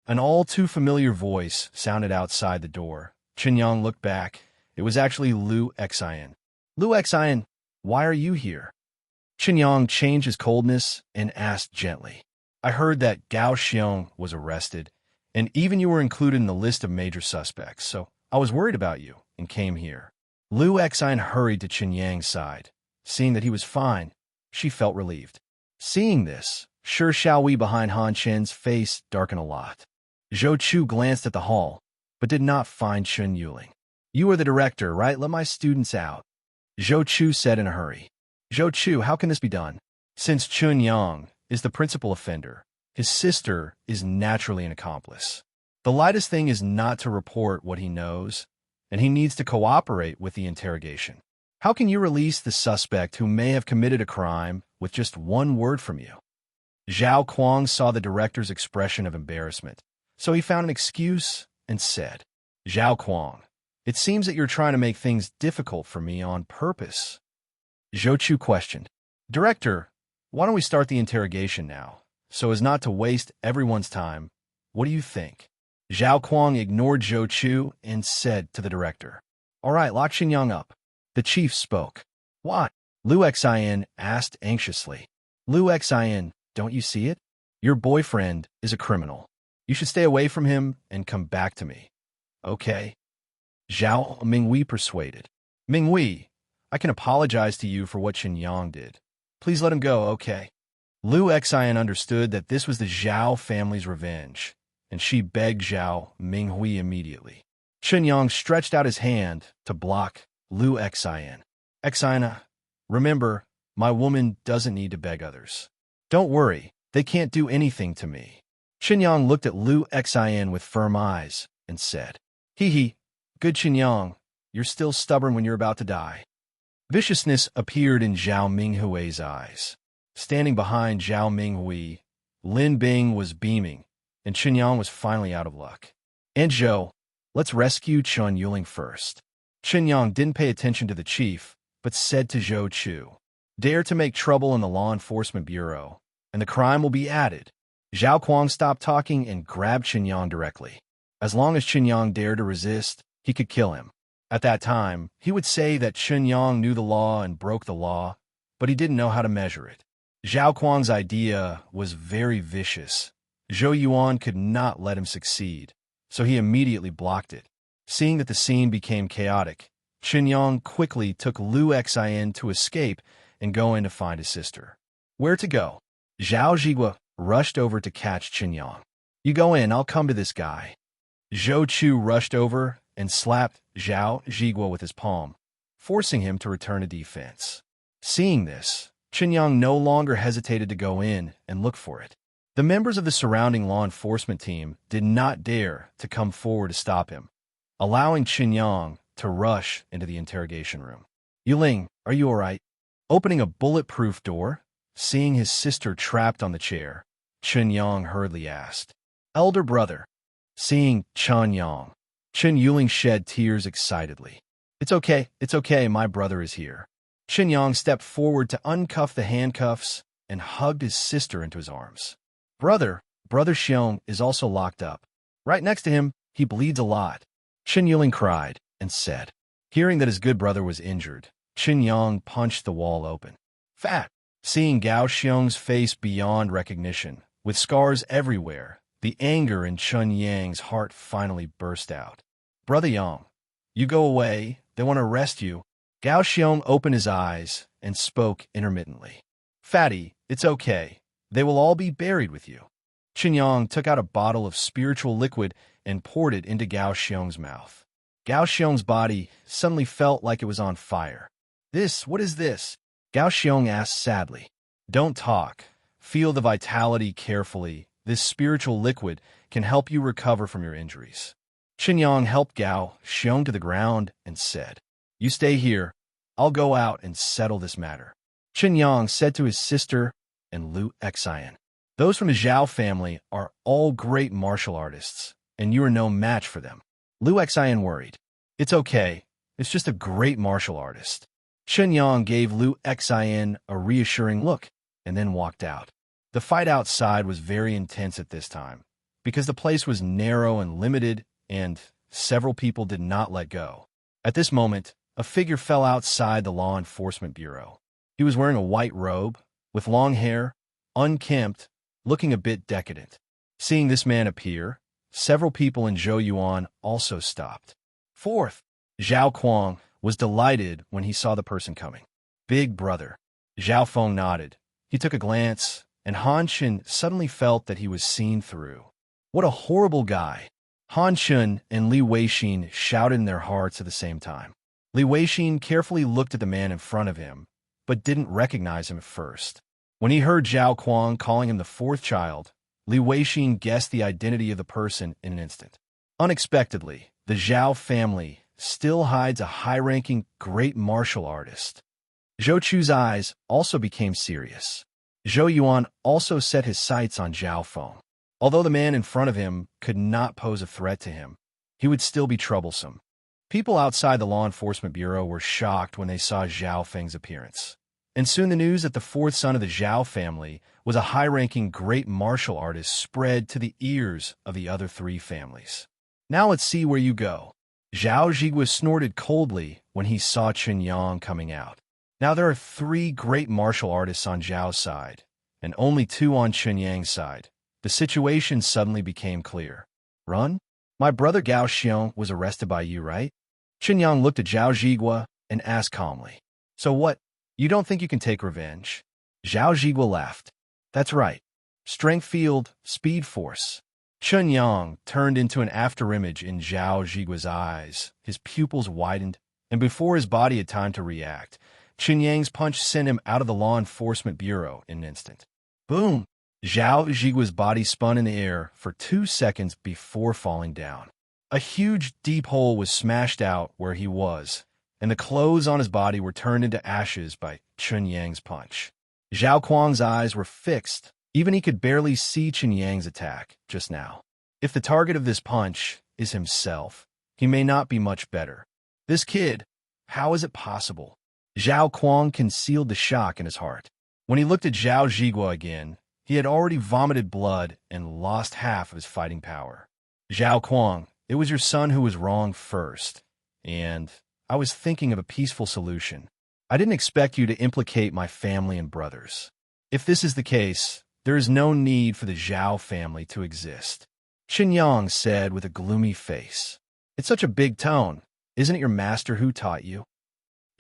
An all-too-familiar voice sounded outside the door. Chen Yang looked back. It was actually Lu Xian. Lu Xian, why are you here? Chen Yang changed his coldness and asked gently. I heard that Gao Xiong was arrested, and even you were included in the list of major suspects, so I was worried about you and came here. Lu Xian hurried to Chen Yang's side. Seeing that he was fine, she felt relieved. Seeing this, Shi Xiaowei behind Han Chen's face darkened a lot. Zhou Chu glanced at the hall, but did not find Chen Yuling. You are the director, right? Let my students out. Zhou Chu said in a hurry. Zhou Chu, how can this be done? Since Chen Yang is the principal offender, his sister is naturally an accomplice. The lightest thing is not to report what he knows, and he needs to cooperate with the interrogation. How can you release the suspect who may have committed a crime with just one word from you? Zhao Kuang saw the director's expression of embarrassment, so he found an excuse and said, Zhao Kuang, it seems that you're trying to make things difficult for me on purpose. Zhou Chu questioned, Director, why don't we start the interrogation now, so as not to waste everyone's time? What do you think? Zhao Kuang ignored Zhou Chu and said to the director, "All right, lock Chen Yang up." The chief spoke. "Why?" Lu Xian asked anxiously. "Lu Xian, don't you see it? Your boyfriend is a criminal. You should stay away from him and come back to me." "Okay." Zhao Minghui persuaded. "Minghui, I can apologize to you for what Chen Yang did. Please let him go, okay?" Lu Xian understood that this was the Zhao family's revenge, and she begged Zhao Minghui immediately. Chen Yang stretched out his hand to block Lu Xian. "Xian, remember, my woman doesn't need to beg others. Don't worry, they can't do anything to me." Chen Yang looked at Lu Xian with firm eyes and said, "Hee, good Chen Yang, you're still stubborn when you're about to die." Viciousness appeared in Zhao Minghui's eyes. Standing behind Zhao Minghui, Lin Bing was beaming, and Chen Yang was finally out of luck. "And Zhou, let's rescue Chen Yuling first." Chen Yang didn't pay attention to the chief, but said to Zhou Chu, "Dare to make trouble in the Law Enforcement Bureau, and the crime will be added." Zhao Kuang stopped talking and grabbed Chen Yang directly. As long as Chen Yang dared to resist, he could kill him. At that time, he would say that Chen Yang knew the law and broke the law, but he didn't know how to measure it. Zhao Kuang's idea was very vicious. Zhou Yuan could not let him succeed, so he immediately blocked it. Seeing that the scene became chaotic, Chen Yang quickly took Lu Xian to escape and go in to find his sister. Where to go? Zhao Zhigua rushed over to catch Chen Yang. "You go in, I'll come to this guy." Zhou Chu rushed over and slapped Zhao Zhigua with his palm, forcing him to return to defense. Seeing this, Chen Yang no longer hesitated to go in and look for it. The members of the surrounding law enforcement team did not dare to come forward to stop him, allowing Chen Yang to rush into the interrogation room. "Yuling, are you all right?" Opening a bulletproof door, seeing his sister trapped on the chair, Chen Yang hurriedly asked, "Elder brother." Seeing Chen Yang, Chen Yuling shed tears excitedly. It's okay, my brother is here." Chen Yang stepped forward to uncuff the handcuffs and hugged his sister into his arms. Brother Xiong is also locked up. Right next to him, he bleeds a lot." Chen Yuling cried and said. Hearing that his good brother was injured, Chen Yang punched the wall open. "Fat!" Seeing Gao Xiong's face beyond recognition, with scars everywhere, the anger in Chen Yang's heart finally burst out. "Brother Yang, you go away, they want to arrest you." Gao Xiong opened his eyes and spoke intermittently. "Fatty, it's okay. They will all be buried with you." Chen Yang took out a bottle of spiritual liquid and poured it into Gao Xiong's mouth. Gao Xiong's body suddenly felt like it was on fire. What is this?" Gao Xiong asked sadly. "Don't talk. Feel the vitality carefully. This spiritual liquid can help you recover from your injuries." Chen Yang helped Gao Xiong to the ground and said, "You stay here. I'll go out and settle this matter." Chen Yang said to his sister and Lu Xian, "Those from the Zhao family are all great martial artists, and you are no match for them." Lu Xian worried. "It's okay. It's just a great martial artist." Chen Yang gave Lu Xian a reassuring look and then walked out. The fight outside was very intense at this time, because the place was narrow and limited, and several people did not let go. At this moment, a figure fell outside the Law Enforcement Bureau. He was wearing a white robe, with long hair, unkempt, looking a bit decadent. Seeing this man appear, several people in Zhou Yuan also stopped. Fourth, Zhao Kuang was delighted when he saw the person coming. "Big brother." Zhao Feng nodded. He took a glance, and Han Chen suddenly felt that he was seen through. What a horrible guy. Han Chen and Li Weixin shouted in their hearts at the same time. Li Weixin carefully looked at the man in front of him, but didn't recognize him at first. When he heard Zhao Kuang calling him the fourth child, Li Weixin guessed the identity of the person in an instant. Unexpectedly, the Zhao family still hides a high-ranking great martial artist. Zhou Chu's eyes also became serious. Zhou Yuan also set his sights on Zhao Feng. Although the man in front of him could not pose a threat to him, he would still be troublesome. People outside the Law Enforcement Bureau were shocked when they saw Zhao Feng's appearance. And soon the news that the fourth son of the Zhao family was a high-ranking great martial artist spread to the ears of the other three families. Now let's see where you go. Zhao Zhigua snorted coldly when he saw Chen Yang coming out. Now there are three great martial artists on Zhao's side, and only two on Chen Yang's side. The situation suddenly became clear. Run? My brother Gao Xiong was arrested by you, right? Chen Yang looked at Zhao Zhigua and asked calmly. So what? You don't think you can take revenge? Zhao Zhigua laughed. That's right. Strength field, speed force. Chen Yang turned into an afterimage in Zhao Zhigua's eyes. His pupils widened, and before his body had time to react, Chen Yang's punch sent him out of the law enforcement bureau in an instant. Boom! Zhao Zhigua's body spun in the air for 2 seconds before falling down. A huge, deep hole was smashed out where he was, and the clothes on his body were turned into ashes by Chen Yang's punch. Zhao Kuang's eyes were fixed. Even he could barely see Chen Yang's attack just now. If the target of this punch is himself, he may not be much better. This kid, how is it possible? Zhao Kuang concealed the shock in his heart. When he looked at Zhao Zhigua again, he had already vomited blood and lost half of his fighting power. Zhao Kuang, it was your son who was wrong first, and I was thinking of a peaceful solution. I didn't expect you to implicate my family and brothers. If this is the case, there is no need for the Zhao family to exist. Chen Yang said with a gloomy face. It's such a big tone. Isn't it your master who taught you?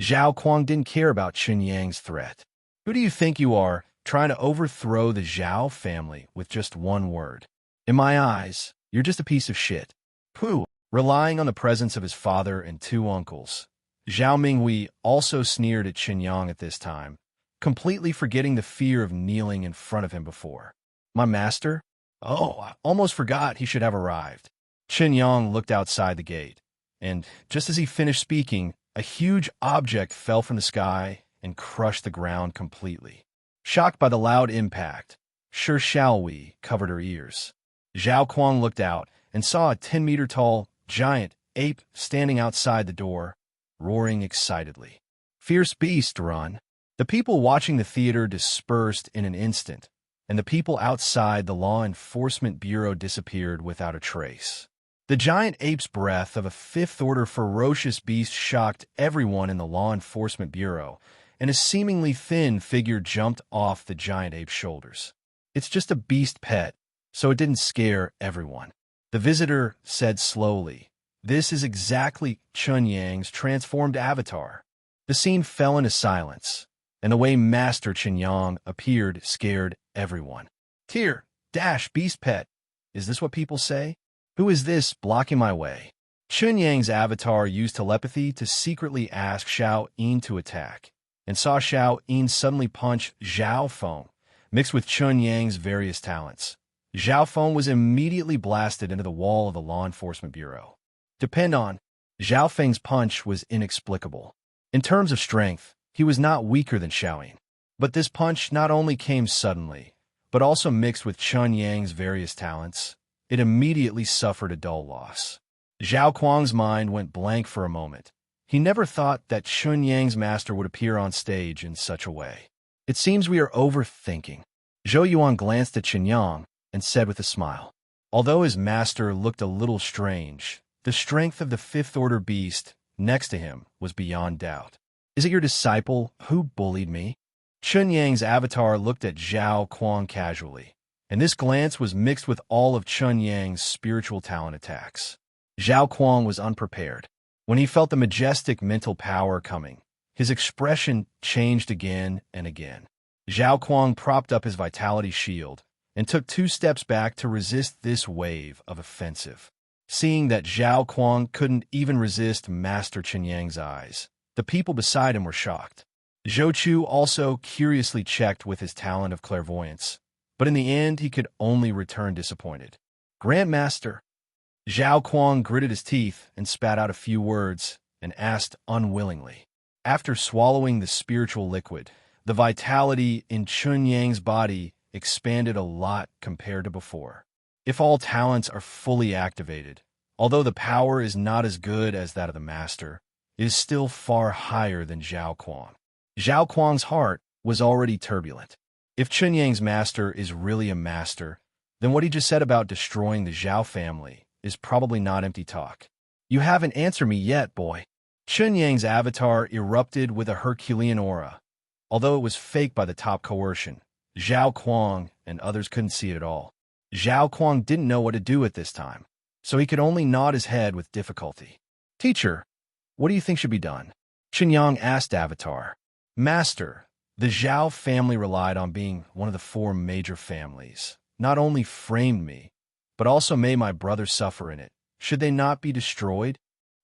Zhao Kuang didn't care about Chen Yang's threat. Who do you think you are, trying to overthrow the Zhao family with just one word? In my eyes, you're just a piece of shit. Pooh, relying on the presence of his father and two uncles. Zhao Minghui also sneered at Chen Yang at this time, completely forgetting the fear of kneeling in front of him before. My master? Oh, I almost forgot he should have arrived. Chen Yang looked outside the gate, and just as he finished speaking, a huge object fell from the sky and crushed the ground completely. Shocked by the loud impact, Shi Xiaowei covered her ears. Zhao Kuang looked out and saw a 10-meter-tall giant ape standing outside the door, roaring excitedly. Fierce beast, run! The people watching the theater dispersed in an instant, and the people outside the law enforcement bureau disappeared without a trace. The giant ape's breath of a fifth-order ferocious beast shocked everyone in the law enforcement bureau, and a seemingly thin figure jumped off the giant ape's shoulders. It's just a beast pet, so it didn't scare everyone. The visitor said slowly, this is exactly Chen Yang's transformed avatar. The scene fell into silence, and the way Master Chen Yang appeared scared everyone. Tear, dash, beast pet. Is this what people say? Who is this blocking my way? Chen Yang's avatar used telepathy to secretly ask Xiao Yin to attack, and saw Xiao Yin suddenly punch Zhao Feng, mixed with Chen Yang's various talents. Zhao Feng was immediately blasted into the wall of the law enforcement bureau. Depend on, Zhao Feng's punch was inexplicable. In terms of strength, he was not weaker than Xiao Yin. But this punch not only came suddenly, but also mixed with Chen Yang's various talents. It immediately suffered a dull loss. Zhao Kuang's mind went blank for a moment. He never thought that Chen Yang's master would appear on stage in such a way. It seems we are overthinking. Zhou Yuan glanced at Chen Yang and said with a smile. Although his master looked a little strange, the strength of the fifth-order beast next to him was beyond doubt. Is it your disciple who bullied me? Chen Yang's avatar looked at Zhao Kuang casually, and this glance was mixed with all of Chen Yang's spiritual talent attacks. Zhao Kuang was unprepared. When he felt the majestic mental power coming, his expression changed again and again. Zhao Kuang propped up his vitality shield and took 2 steps back to resist this wave of offensive. Seeing that Zhao Kuang couldn't even resist Master Chen Yang's eyes, the people beside him were shocked. Zhou Chu also curiously checked with his talent of clairvoyance, but in the end he could only return disappointed. Grandmaster. Zhao Kuang gritted his teeth and spat out a few words and asked unwillingly. After swallowing the spiritual liquid, the vitality in Chen Yang's body expanded a lot compared to before. If all talents are fully activated, although the power is not as good as that of the master, it is still far higher than Zhao Kuang. Zhao Kuang's heart was already turbulent. If Chen Yang's master is really a master, then what he just said about destroying the Zhao family is probably not empty talk. You haven't answered me yet, boy. Chen Yang's avatar erupted with a Herculean aura. Although it was fake by the top coercion, Zhao Kuang and others couldn't see it at all. Zhao Kuang didn't know what to do at this time, so he could only nod his head with difficulty. Teacher, what do you think should be done? Chen Yang asked Avatar. Master, the Zhao family relied on being one of the 4 major families. Not only framed me, but also made my brother suffer in it. Should they not be destroyed?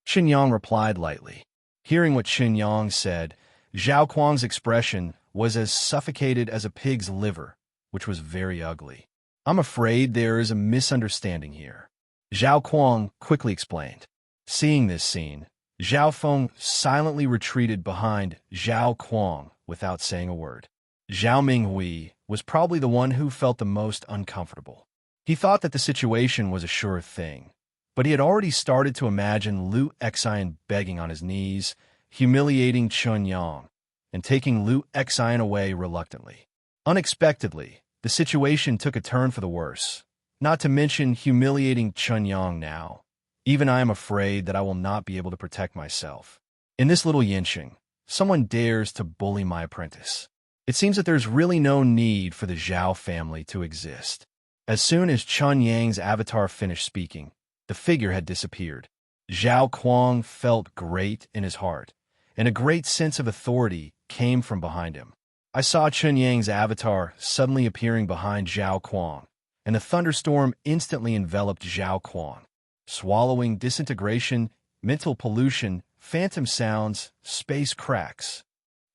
Chen Yang replied lightly. Hearing what Chen Yang said, Zhao Kuang's expression was as suffocated as a pig's liver, which was very ugly. I'm afraid there is a misunderstanding here, Zhao Kuang quickly explained. Seeing this scene, Zhao Feng silently retreated behind Zhao Kuang without saying a word. Zhao Minghui was probably the one who felt the most uncomfortable. He thought that the situation was a sure thing, but he had already started to imagine Liu Exine begging on his knees, humiliating Chen Yang, and taking Liu Exine away reluctantly. Unexpectedly, the situation took a turn for the worse, not to mention humiliating Chen Yang now. Even I am afraid that I will not be able to protect myself. In this little Yinxing, someone dares to bully my apprentice. It seems that there's really no need for the Zhao family to exist. As soon as Chen Yang's avatar finished speaking, the figure had disappeared. Zhao Kuang felt great in his heart, and a great sense of authority came from behind him. I saw Chen Yang's avatar suddenly appearing behind Zhao Kuang, and a thunderstorm instantly enveloped Zhao Kuang. Swallowing, disintegration, mental pollution, phantom sounds, space cracks.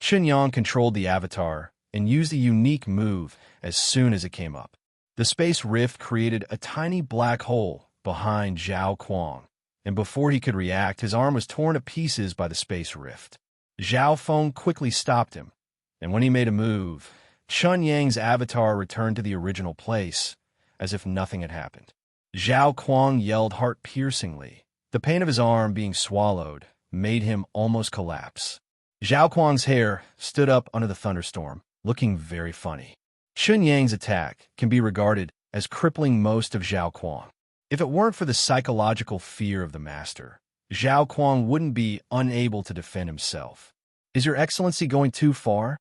Chen Yang controlled the avatar and used a unique move as soon as it came up. The space rift created a tiny black hole behind Zhao Kuang, and before he could react, his arm was torn to pieces by the space rift. Zhao Feng quickly stopped him, and when he made a move, Chen Yang's avatar returned to the original place, as if nothing had happened. Zhao Kuang yelled heart-piercingly. The pain of his arm being swallowed made him almost collapse. Zhao Kuang's hair stood up under the thunderstorm, looking very funny. Chen Yang's attack can be regarded as crippling most of Zhao Kuang. If it weren't for the psychological fear of the master, Zhao Kuang wouldn't be unable to defend himself. Is Your Excellency going too far?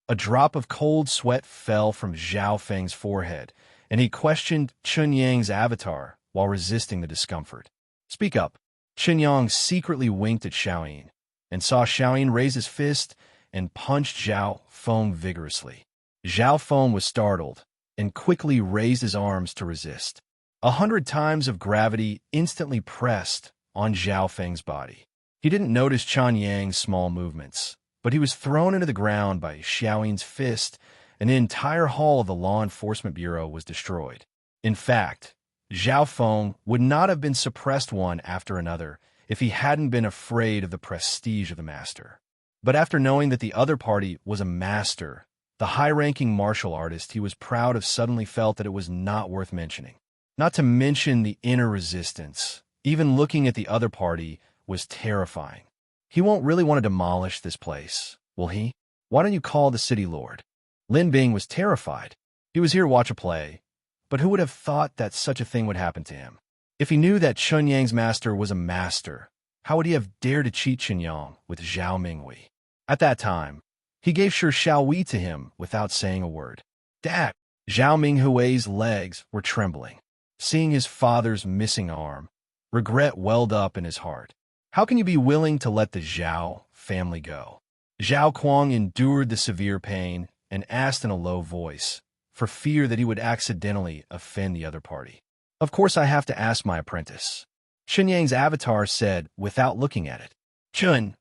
A drop of cold sweat fell from Zhao Feng's forehead, and he questioned Chen Yang's avatar while resisting the discomfort. Speak up. Chen Yang secretly winked at Xiaoyin and saw Xiaoyin raise his fist and punched Zhao Feng vigorously. Zhao Feng was startled and quickly raised his arms to resist. 100 times of gravity instantly pressed on Zhao Feng's body. He didn't notice Chen Yang's small movements, but he was thrown into the ground by Xiaoyin's fist, and the entire hall of the Law Enforcement Bureau was destroyed. In fact, Zhao Feng would not have been suppressed one after another if he hadn't been afraid of the prestige of the master. But after knowing that the other party was a master, the high-ranking martial artist he was proud of suddenly felt that it was not worth mentioning. Not to mention the inner resistance. Even looking at the other party was terrifying. He won't really want to demolish this place, will he? Why don't you call the city lord? Lin Bing was terrified. He was here to watch a play, but who would have thought that such a thing would happen to him? If he knew that Chen Yang's master was a master, how would he have dared to cheat Chen Yang with Zhao Minghui? At that time, he gave Shi Xiaowei to him without saying a word. Dad! Zhao Minghui's legs were trembling. Seeing his father's missing arm, regret welled up in his heart. How can you be willing to let the Zhao family go? Zhao Kuang endured the severe pain and asked in a low voice, for fear that he would accidentally offend the other party. Of course I have to ask my apprentice. Chen Yang's avatar said without looking at it. Chen,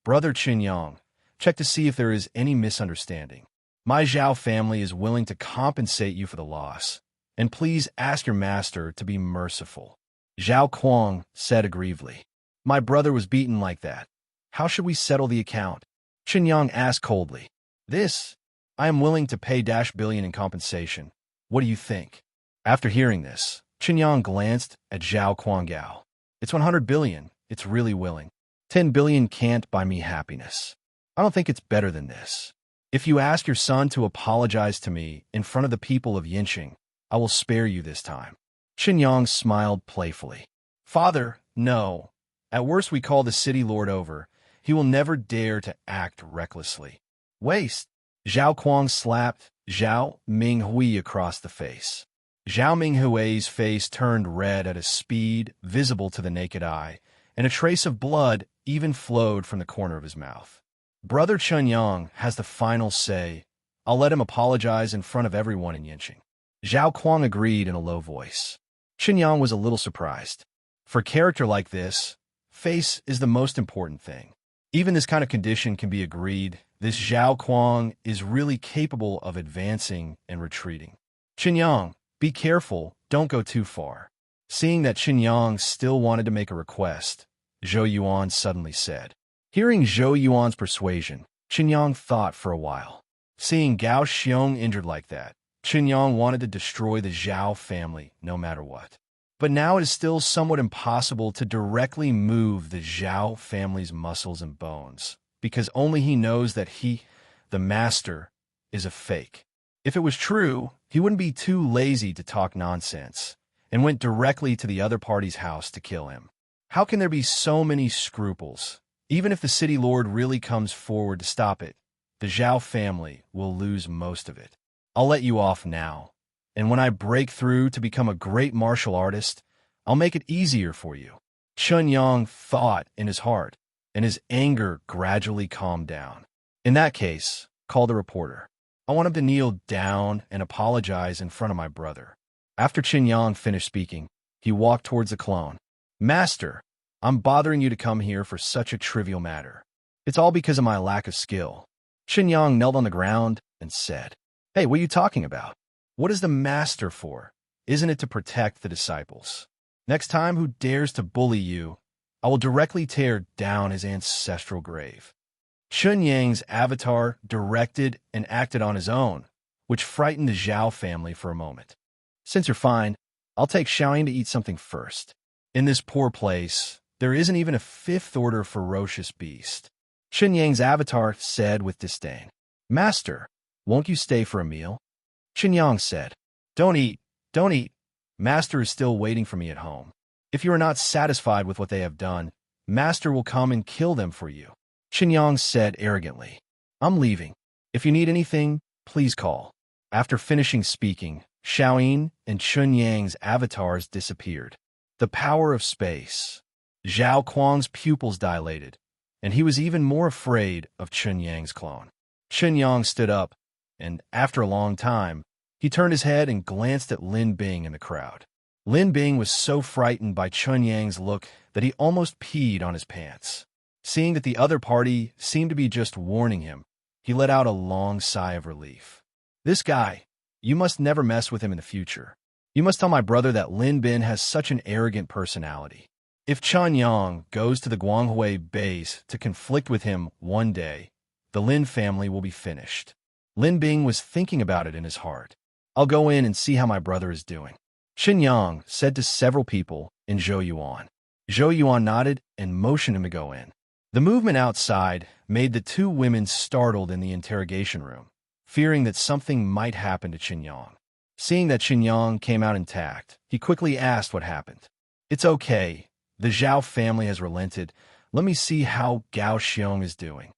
brother Chen Yang, check to see if there is any misunderstanding. My Zhao family is willing to compensate you for the loss, and please ask your master to be merciful. Zhao Kuang said aggrievedly. My brother was beaten like that. How should we settle the account? Chen Yang asked coldly. This, I am willing to pay $billion in compensation. What do you think? After hearing this, Chen Yang glanced at Zhao Kuangao. It's 100 billion. It's really willing. 10 billion can't buy me happiness. I don't think it's better than this. If you ask your son to apologize to me in front of the people of Yinqing, I will spare you this time." Chen Yang smiled playfully. "Father, no. At worst we call the city lord over. He will never dare to act recklessly." "Waste!" Zhao Kuang slapped Zhao Minghui across the face. Zhao Minghui's face turned red at a speed visible to the naked eye, and a trace of blood even flowed from the corner of his mouth. "Brother Chen Yang has the final say. I'll let him apologize in front of everyone in Yinqing." Zhao Kuang agreed in a low voice. Chen Yang was a little surprised. For a character like this, face is the most important thing. Even this kind of condition can be agreed. This Zhao Kuang is really capable of advancing and retreating. "Chen Yang, be careful, don't go too far." Seeing that Chen Yang still wanted to make a request, Zhou Yuan suddenly said. Hearing Zhou Yuan's persuasion, Chen Yang thought for a while. Seeing Gao Xiong injured like that, Chen Yang wanted to destroy the Zhao family no matter what. But now it is still somewhat impossible to directly move the Zhao family's muscles and bones, because only he knows that he, the master, is a fake. If it was true, he wouldn't be too lazy to talk nonsense, and went directly to the other party's house to kill him. How can there be so many scruples? Even if the city lord really comes forward to stop it, the Zhao family will lose most of it. I'll let you off now, and when I break through to become a great martial artist, I'll make it easier for you." Chen Yang thought in his heart, and his anger gradually calmed down. "In that case, call the reporter. I want him to kneel down and apologize in front of my brother." After Chen Yang finished speaking, he walked towards the clone. "Master, I'm bothering you to come here for such a trivial matter. It's all because of my lack of skill." Chen Yang knelt on the ground and said, "Hey, what are you talking about? What is the master for? Isn't it to protect the disciples? Next time who dares to bully you, I will directly tear down his ancestral grave." Chen Yang's avatar directed and acted on his own, which frightened the Zhao family for a moment. "Since you're fine, I'll take Xiaoyin to eat something first. In this poor place, there isn't even a fifth-order ferocious beast." Chen Yang's avatar said with disdain. "Master, won't you stay for a meal?" Chen Yang said, Don't eat, don't eat. Master is still waiting for me at home. If you are not satisfied with what they have done, Master will come and kill them for you." Chen Yang said arrogantly, "I'm leaving. If you need anything, please call." After finishing speaking, Xiaoyin and Chen Yang's avatars disappeared. The power of space. Zhao Kuang's pupils dilated, and he was even more afraid of Chen Yang's clone. Chen Yang stood up, and after a long time, he turned his head and glanced at Lin Bing in the crowd. Lin Bing was so frightened by Chen Yang's look that he almost peed on his pants. Seeing that the other party seemed to be just warning him, he let out a long sigh of relief. "This guy, you must never mess with him in the future. You must tell my brother that Lin Bin has such an arrogant personality. If Chen Yang goes to the Guanghui base to conflict with him one day, the Lin family will be finished." Lin Bing was thinking about it in his heart. "I'll go in and see how my brother is doing." Chen Yang said to several people in Zhou Yuan. Zhou Yuan nodded and motioned him to go in. The movement outside made the two women startled in the interrogation room, fearing that something might happen to Chen Yang. Seeing that Chen Yang came out intact, he quickly asked what happened. "It's okay. The Zhao family has relented. Let me see how Gao Xiong is doing."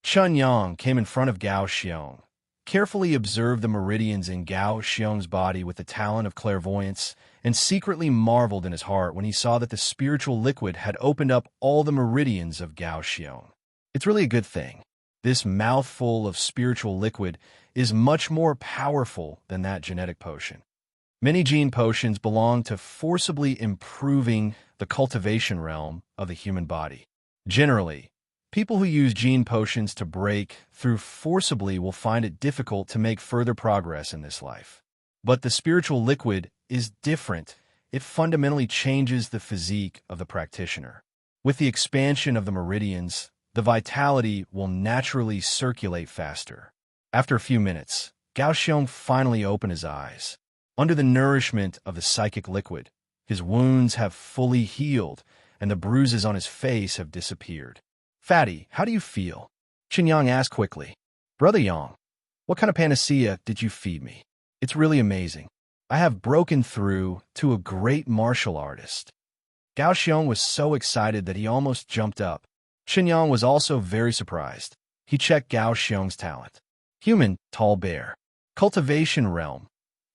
Chen Yang came in front of Gao Xiong, carefully observed the meridians in Gao Xiong's body with the talent of clairvoyance, and secretly marveled in his heart when he saw that the spiritual liquid had opened up all the meridians of Gao Xiong. It's really a good thing. This mouthful of spiritual liquid is much more powerful than that genetic potion. Many gene potions belong to forcibly improving the cultivation realm of the human body. Generally, people who use gene potions to break through forcibly will find it difficult to make further progress in this life. But the spiritual liquid is different. It fundamentally changes the physique of the practitioner. With the expansion of the meridians, the vitality will naturally circulate faster. After a few minutes, Gao Xiong finally opened his eyes. Under the nourishment of the psychic liquid, his wounds have fully healed, and the bruises on his face have disappeared. "Fatty, how do you feel?" Chen Yang asked quickly. Brother Yang, what kind of panacea did you feed me? It's really amazing. I have broken through to a great martial artist. Gao Xiong was so excited that he almost jumped up. Chen Yang was also very surprised. He checked Gao Xiong's talent. Human, tall bear. Cultivation realm.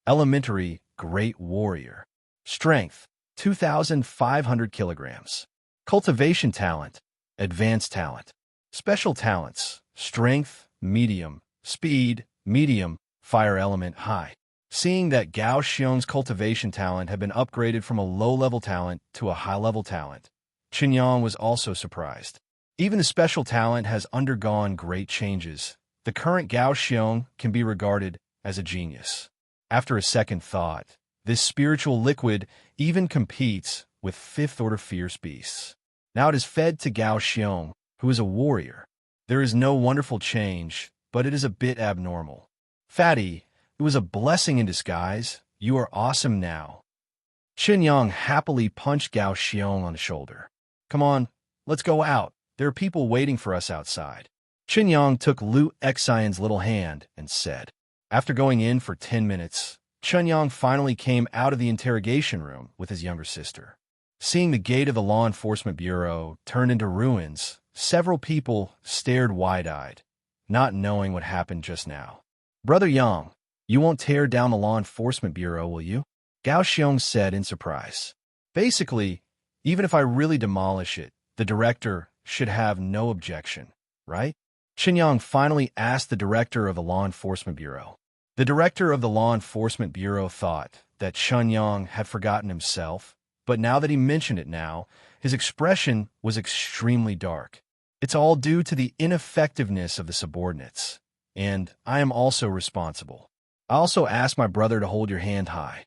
Elementary, great warrior. Strength, 2,500 kilograms. Cultivation talent, advanced talent. Special talents, strength, medium, speed, medium, fire element, high. Seeing that Gao Xiong's cultivation talent had been upgraded from a low-level talent to a high-level talent, Chen Yang was also surprised. Even the special talent has undergone great changes. The current Gao Xiong can be regarded as a genius. After a second thought, this spiritual liquid even competes with fifth-order fierce beasts. Now it is fed to Gao Xiong, who is a warrior. There is no wonderful change, but it is a bit abnormal. Fatty, it was a blessing in disguise. You are awesome now. Chen Yang happily punched Gao Xiong on the shoulder. Come on, let's go out. There are people waiting for us outside. Chen Yang took Lu Xian's little hand and said. After going in for 10 minutes, Chen Yang finally came out of the interrogation room with his younger sister. Seeing the gate of the law enforcement bureau turned into ruins, several people stared wide-eyed, not knowing what happened just now. Brother Yang, you won't tear down the law enforcement bureau, will you? Gao Xiong said in surprise. Basically, even if I really demolish it, the director should have no objection, right? Chen Yang finally asked the director of the law enforcement bureau. The director of the law enforcement bureau thought that Chen Yang had forgotten himself, but now that he mentioned it now, his expression was extremely dark. It's all due to the ineffectiveness of the subordinates, and I am also responsible. I also asked my brother to hold your hand high.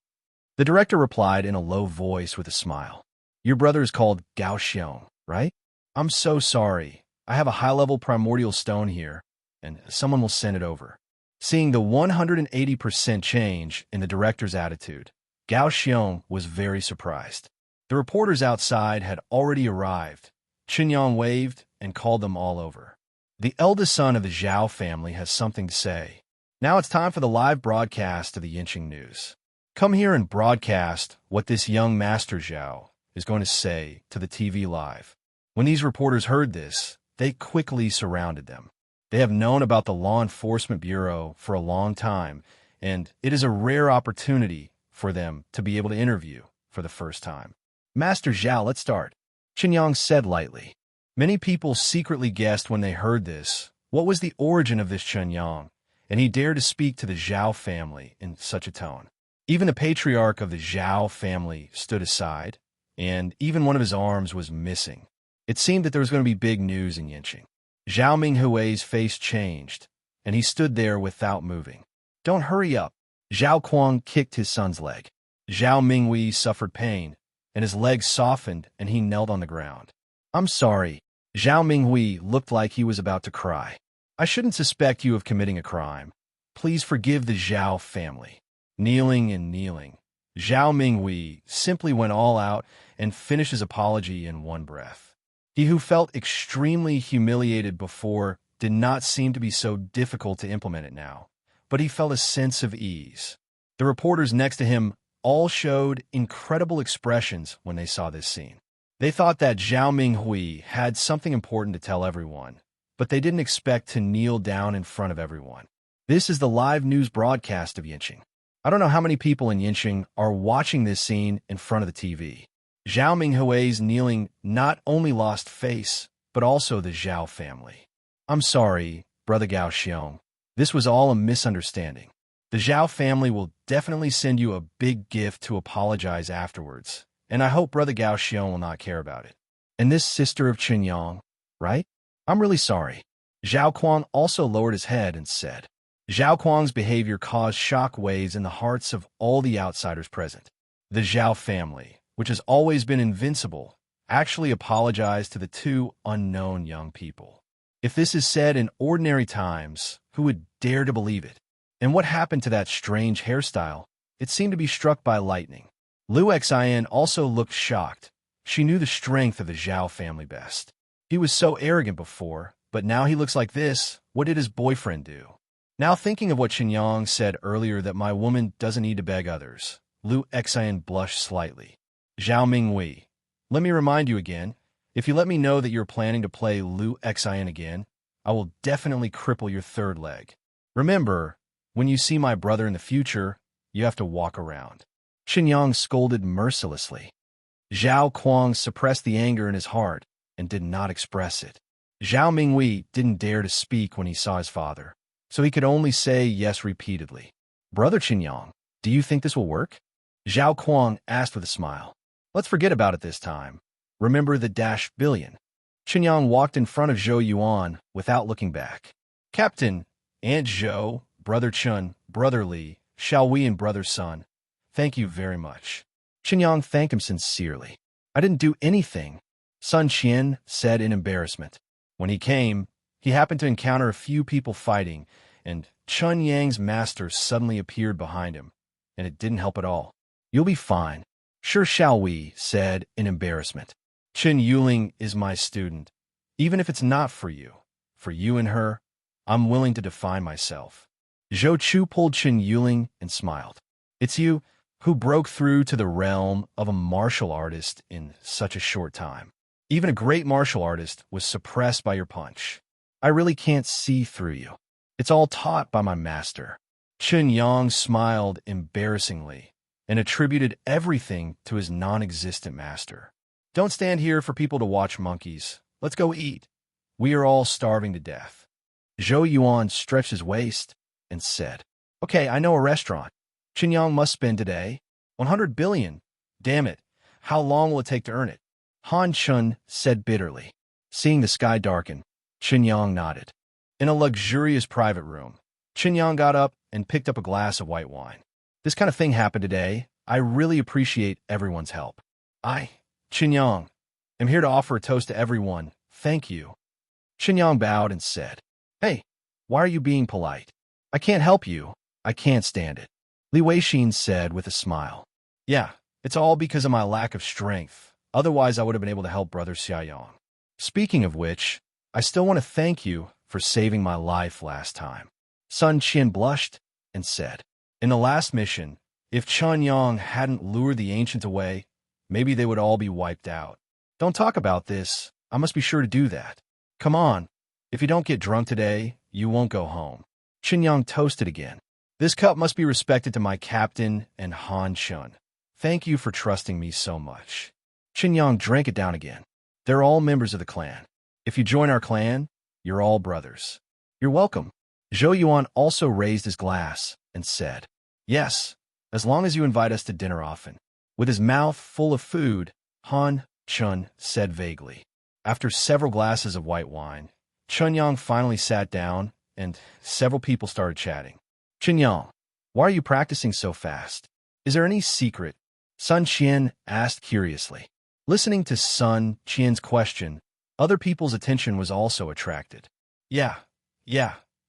The director replied in a low voice with a smile. Your brother is called Gao Xiong, right? I'm so sorry. I have a high-level primordial stone here, and someone will send it over. Seeing the 180% change in the director's attitude, Gao Xiong was very surprised. The reporters outside had already arrived. Chen Yang waved and called them all over. The eldest son of the Zhao family has something to say. Now it's time for the live broadcast of the Yinqing News. Come here and broadcast what this young Master Zhao is going to say to the TV live. When these reporters heard this, they quickly surrounded them. They have known about the Law Enforcement Bureau for a long time, and it is a rare opportunity for them to be able to interview for the first time. Master Zhao, let's start. Chen Yang said lightly. Many people secretly guessed when they heard this what was the origin of this Chen Yang, and he dared to speak to the Zhao family in such a tone. Even the patriarch of the Zhao family stood aside, and even one of his arms was missing. It seemed that there was going to be big news in Yinqing. Zhao Minghui's face changed, and he stood there without moving. Don't hurry up. Zhao Kuang kicked his son's leg. Zhao Minghui suffered pain, and his leg softened, and he knelt on the ground. I'm sorry. Zhao Minghui looked like he was about to cry. I shouldn't suspect you of committing a crime. Please forgive the Zhao family. Kneeling and kneeling, Zhao Minghui simply went all out and finished his apology in one breath. He who felt extremely humiliated before did not seem to be so difficult to implement it now, but he felt a sense of ease. The reporters next to him all showed incredible expressions when they saw this scene. They thought that Zhao Minghui had something important to tell everyone, but they didn't expect to kneel down in front of everyone. This is the live news broadcast of Yinqing. I don't know how many people in Yinqing are watching this scene in front of the TV. Zhao Minghui's kneeling not only lost face, but also the Zhao family. I'm sorry, Brother Gao Xiong. This was all a misunderstanding. The Zhao family will definitely send you a big gift to apologize afterwards, and I hope Brother Gao Xiong will not care about it. And this sister of Chen Yang, right? I'm really sorry. Zhao Kuang also lowered his head and said. Zhao Kuang's behavior caused shock waves in the hearts of all the outsiders present. The Zhao family, which has always been invincible, actually apologized to the two unknown young people. If this is said in ordinary times, who would dare to believe it? And what happened to that strange hairstyle? It seemed to be struck by lightning. Lu Xian also looked shocked. She knew the strength of the Zhao family best. He was so arrogant before, But now he looks like this. What did his boyfriend do? Now thinking of what Chen Yang said earlier that my woman doesn't need to beg others, Lu Xian blushed slightly. Zhao Mingwei, let me remind you again, if you let me know that you're planning to play Lu Xian again, I will definitely cripple your third leg. Remember, when you see my brother in the future, you have to walk around. Chen Yang scolded mercilessly. Zhao Kuang suppressed the anger in his heart and did not express it. Zhao Mingwei didn't dare to speak when he saw his father, so he could only say yes repeatedly. Brother Chen Yang, do you think this will work? Zhao Kuang asked with a smile. Let's forget about it this time. Remember the $billion. Chen Yang walked in front of Zhou Yuan without looking back. Captain, Aunt Zhou, Brother Chen, Brother Li, Xiaowei and Brother Sun, thank you very much. Chen Yang thanked him sincerely. I didn't do anything, Sun Qian said in embarrassment. When he came, he happened to encounter a few people fighting, and Chen Yang's master suddenly appeared behind him, and it didn't help at all. You'll be fine. Sure, Xiaowei said in embarrassment. Chen Yuling is my student. Even if it's not for you and her, I'm willing to define myself. Zhou Chu pulled Chen Yuling and smiled. It's you who broke through to the realm of a martial artist in such a short time. Even a great martial artist was suppressed by your punch. I really can't see through you. It's all taught by my master. Chen Yang smiled embarrassingly and attributed everything to his non-existent master. Don't stand here for people to watch monkeys. Let's go eat. We are all starving to death. Zhou Yuan stretched his waist and said, Okay, I know a restaurant. Chen Yang must spend today 100 billion. Damn it. How long will it take to earn it? Han Chun said bitterly. Seeing the sky darken, Chen Yang nodded. In a luxurious private room, Chen Yang got up and picked up a glass of white wine. This kind of thing happened today. I really appreciate everyone's help. I, Chen Yang, am here to offer a toast to everyone. Thank you. Chen Yang bowed and said, Hey, why are you being polite? I can't help you. I can't stand it. Li Weixin said with a smile. Yeah, it's all because of my lack of strength. Otherwise, I would have been able to help Brother Xiaoyang. Speaking of which, I still want to thank you for saving my life last time. Sun Qian blushed and said, In the last mission, if Chen Yang hadn't lured the ancient away, maybe they would all be wiped out. Don't talk about this. I must be sure to do that. Come on. If you don't get drunk today, you won't go home. Chen Yang toasted again. This cup must be respected to my captain and Han Chun. Thank you for trusting me so much. Chen Yang drank it down again. They're all members of the clan. If you join our clan, you're all brothers. You're welcome. Zhou Yuan also raised his glass and said, Yes, as long as you invite us to dinner often. With his mouth full of food, Han Chun said vaguely. After several glasses of white wine, Chen Yang finally sat down, and several people started chatting. Chen Yang, why are you practicing so fast? Is there any secret? Sun Qian asked curiously. Listening to Sun Qian's question, other people's attention was also attracted. Yeah.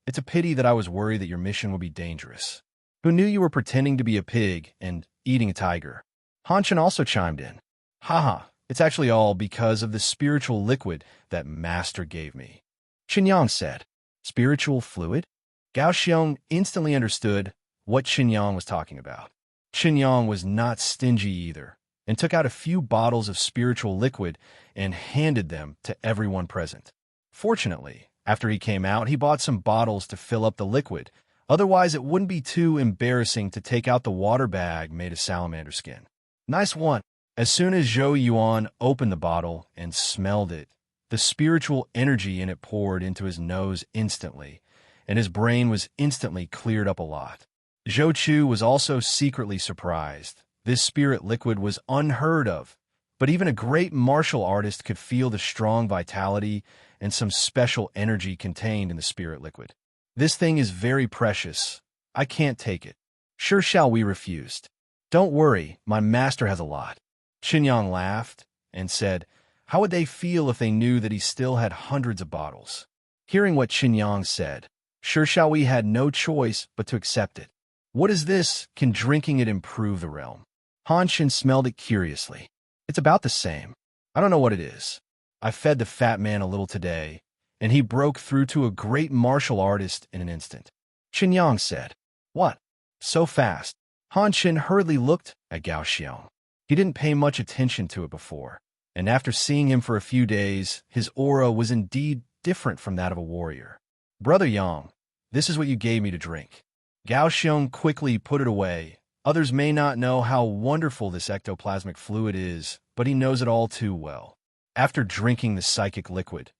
It's a pity that I was worried that your mission would be dangerous. Who knew you were pretending to be a pig and eating a tiger? Han Chen also chimed in. Haha, it's actually all because of the spiritual liquid that Master gave me. Chen Yang said, Spiritual fluid? Gao Xiong instantly understood what Chen Yang was talking about. Chen Yang was not stingy either, and took out a few bottles of spiritual liquid and handed them to everyone present. Fortunately, after he came out, he bought some bottles to fill up the liquid. Otherwise, it wouldn't be too embarrassing to take out the water bag made of salamander skin. Nice one. As soon as Zhou Yuan opened the bottle and smelled it, the spiritual energy in it poured into his nose instantly, and his brain was instantly cleared up a lot. Zhou Chu was also secretly surprised. This spirit liquid was unheard of, but even a great martial artist could feel the strong vitality and some special energy contained in the spirit liquid. This thing is very precious. I can't take it. Sure shall we refused. Don't worry, my master has a lot. Chen Yang laughed and said, How would they feel if they knew that he still had hundreds of bottles? Hearing what Chen Yang said, Sure shall we had no choice but to accept it. What is this? Can drinking it improve the realm? Han Chen smelled it curiously. It's about the same. I don't know what it is. I fed the fat man a little today, and he broke through to a great martial artist in an instant. Chen Yang said, "What? So fast?" Han Chen hurriedly looked at Gao Xiong. He didn't pay much attention to it before, and after seeing him for a few days, his aura was indeed different from that of a warrior. "Brother Yang, this is what you gave me to drink." Gao Xiong quickly put it away. Others may not know how wonderful this ectoplasmic fluid is, but he knows it all too well. After drinking the psychic liquid,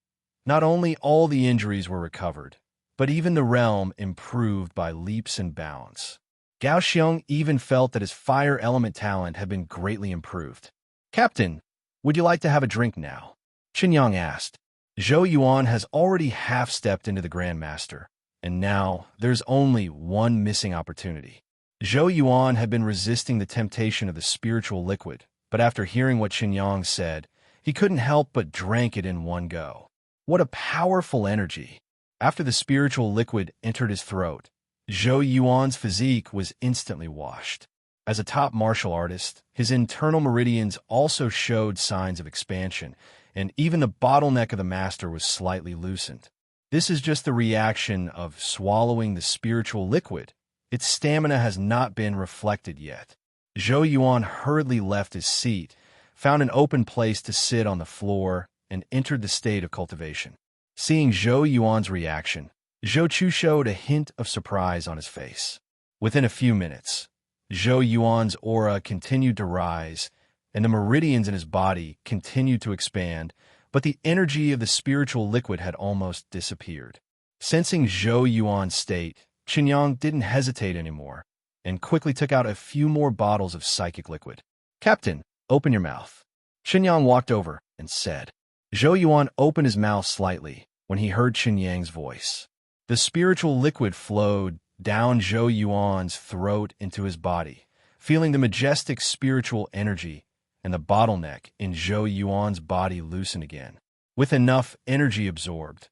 not only all the injuries were recovered, but even the realm improved by leaps and bounds. Gao Xiong even felt that his fire element talent had been greatly improved. "Captain, would you like to have a drink now?" Chen Yang asked. Zhou Yuan has already half-stepped into the Grandmaster, and now there's only one missing opportunity. Zhou Yuan had been resisting the temptation of the spiritual liquid, but after hearing what Chen Yang said, he couldn't help but drank it in one go. What a powerful energy! After the spiritual liquid entered his throat, Zhou Yuan's physique was instantly washed. As a top martial artist, his internal meridians also showed signs of expansion, and even the bottleneck of the master was slightly loosened. This is just the reaction of swallowing the spiritual liquid. Its stamina has not been reflected yet. Zhou Yuan hurriedly left his seat, found an open place to sit on the floor, and entered the state of cultivation. Seeing Zhou Yuan's reaction, Zhou Chu showed a hint of surprise on his face. Within a few minutes, Zhou Yuan's aura continued to rise, and the meridians in his body continued to expand, but the energy of the spiritual liquid had almost disappeared. Sensing Zhou Yuan's state, Chen Yang didn't hesitate anymore, and quickly took out a few more bottles of psychic liquid. "Captain, open your mouth." Chen Yang walked over and said. Zhou Yuan opened his mouth slightly when he heard Chen Yang's voice. The spiritual liquid flowed down Zhou Yuan's throat into his body, feeling the majestic spiritual energy, and the bottleneck in Zhou Yuan's body loosen again. With enough energy absorbed,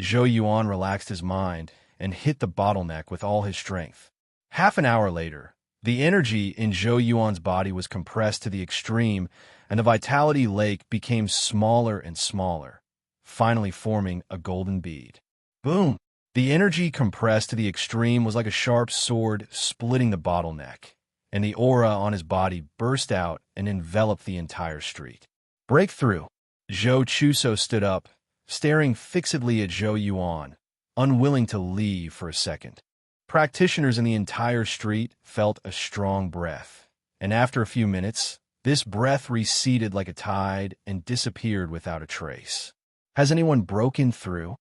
Zhou Yuan relaxed his mind and hit the bottleneck with all his strength. Half an hour later, the energy in Zhou Yuan's body was compressed to the extreme, and the vitality lake became smaller and smaller, finally forming a golden bead. Boom! The energy compressed to the extreme was like a sharp sword splitting the bottleneck, and the aura on his body burst out and enveloped the entire street. Breakthrough! Zhou Chuso stood up, staring fixedly at Zhou Yuan, unwilling to leave for a second. Practitioners in the entire street felt a strong breath, and after a few minutes, this breath receded like a tide and disappeared without a trace. Has anyone broken through?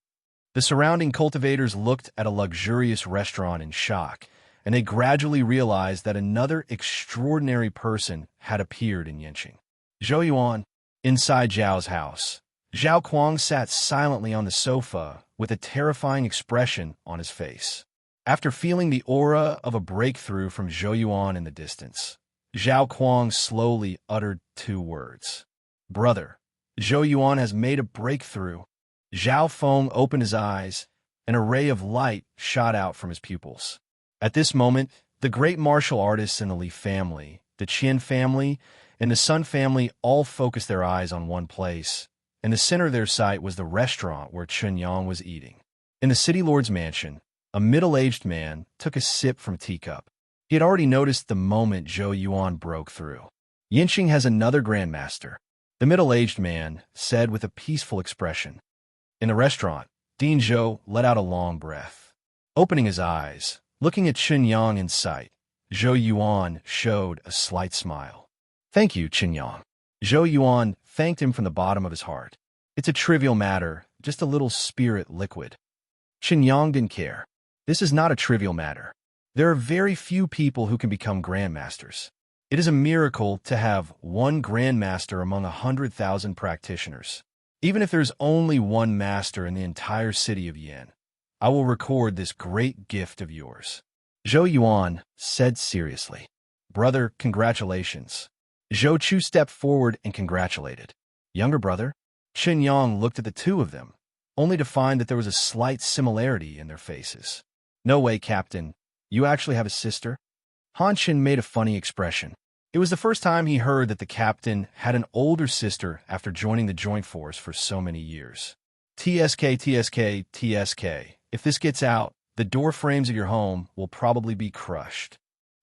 The surrounding cultivators looked at a luxurious restaurant in shock, and they gradually realized that another extraordinary person had appeared in Yanqing. Zhou Yuan, inside Zhao's house. Zhao Kuang sat silently on the sofa with a terrifying expression on his face. After feeling the aura of a breakthrough from Zhou Yuan in the distance, Zhao Kuang slowly uttered two words. "Brother, Zhou Yuan has made a breakthrough." Zhao Feng opened his eyes, and a ray of light shot out from his pupils. At this moment, the great martial artists in the Li family, the Qian family, and the Sun family all focused their eyes on one place. In the center of their sight was the restaurant where Chen Yang was eating. In the city lord's mansion, a middle-aged man took a sip from a teacup. He had already noticed the moment Zhou Yuan broke through. "Yanqing has another grandmaster," the middle-aged man said with a peaceful expression. In the restaurant, Dean Zhou let out a long breath. Opening his eyes, looking at Chen Yang in sight, Zhou Yuan showed a slight smile. "Thank you, Chen Yang." Zhou Yuan thanked him from the bottom of his heart. "It's a trivial matter, just a little spirit liquid." Chen Yang didn't care. This is not a trivial matter. There are very few people who can become grandmasters. It is a miracle to have one grandmaster among 100,000 practitioners. Even if there's only one master in the entire city of Yan, I will record this great gift of yours." Zhou Yuan said seriously. "Brother, congratulations." Zhou Chu stepped forward and congratulated. "Younger brother?" Chen Yang looked at the two of them, only to find that there was a slight similarity in their faces. "No way, Captain. You actually have a sister?" Han Chen made a funny expression. It was the first time he heard that the captain had an older sister after joining the joint force for so many years. TSK, TSK, TSK. If this gets out, the door frames of your home will probably be crushed.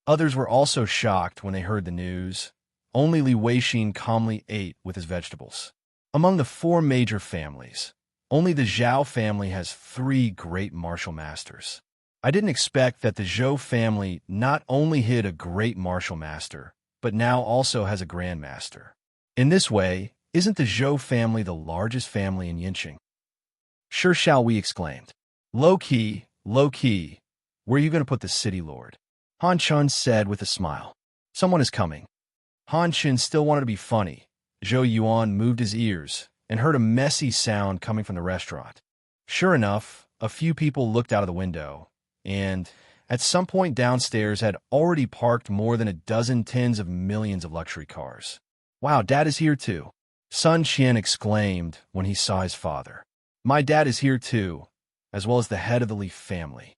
Others were also shocked when they heard the news. Only Li Weixin calmly ate with his vegetables. Among the 4 major families, only the Zhao family has 3 great martial masters. I didn't expect that the Zhou family not only hid a great martial master, but now also has a grandmaster. In this way, isn't the Zhou family the largest family in Yinqing? Sure shall we exclaimed. Low key, where are you going to put the city lord? Han Chun said with a smile. Someone is coming. Han Chun still wanted to be funny. Zhou Yuan moved his ears and heard a messy sound coming from the restaurant. Sure enough, a few people looked out of the window, and at some point downstairs had already parked more than a dozen tens of millions of luxury cars. Wow, Dad is here too, Sun Qian exclaimed when he saw his father. My dad is here too, as well as the head of the Li family.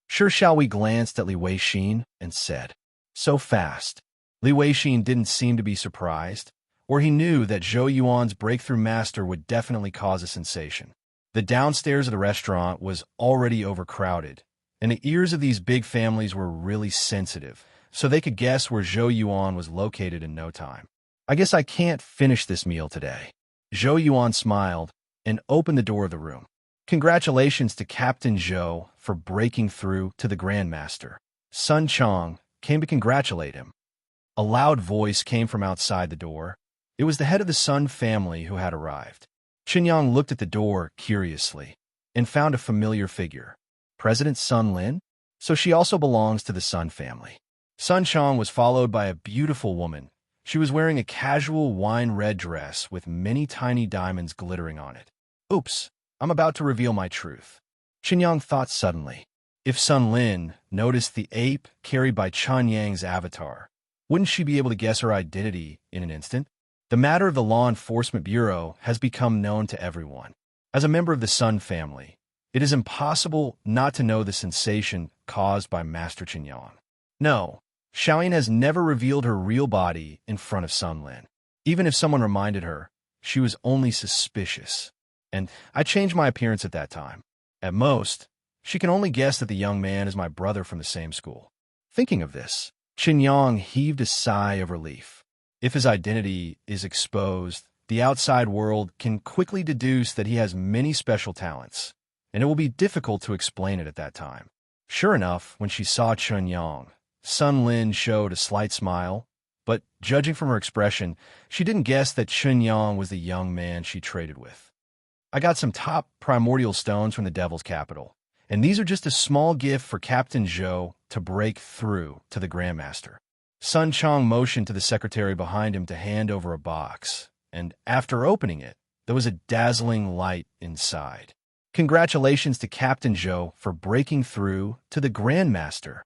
Sure shall we glanced at Li Weixin and said, so fast. Li Weixin didn't seem to be surprised, or he knew that Zhou Yuan's breakthrough master would definitely cause a sensation. The downstairs of the restaurant was already overcrowded, and the ears of these big families were really sensitive, so they could guess where Zhou Yuan was located in no time. I guess I can't finish this meal today. Zhou Yuan smiled and opened the door of the room. Congratulations to Captain Zhou for breaking through to the Grandmaster. Sun Chong came to congratulate him. A loud voice came from outside the door. It was the head of the Sun family who had arrived. Chen Yang looked at the door curiously and found a familiar figure. President Sun Lin? So she also belongs to the Sun family. Sun Chong was followed by a beautiful woman. She was wearing a casual wine-red dress with many tiny diamonds glittering on it. Oops, I'm about to reveal my truth. Chen Yang thought suddenly. If Sun Lin noticed the ape carried by Chen Yang's avatar, wouldn't she be able to guess her identity in an instant? The matter of the Law Enforcement Bureau has become known to everyone. As a member of the Sun family, it is impossible not to know the sensation caused by Master Chen Yang. No, Xiaoyan has never revealed her real body in front of Sun Lin. Even if someone reminded her, she was only suspicious. And I changed my appearance at that time. At most, she can only guess that the young man is my brother from the same school. Thinking of this, Chen Yang heaved a sigh of relief. If his identity is exposed, the outside world can quickly deduce that he has many special talents, and it will be difficult to explain it at that time. Sure enough, when she saw Chen Yang, Sun Lin showed a slight smile, but judging from her expression, she didn't guess that Chen Yang was the young man she traded with. I got some top primordial stones from the Devil's Capital, and these are just a small gift for Captain Zhou to break through to the Grandmaster. Sun Chong motioned to the secretary behind him to hand over a box, and after opening it, there was a dazzling light inside. Congratulations to Captain Zhou for breaking through to the Grandmaster.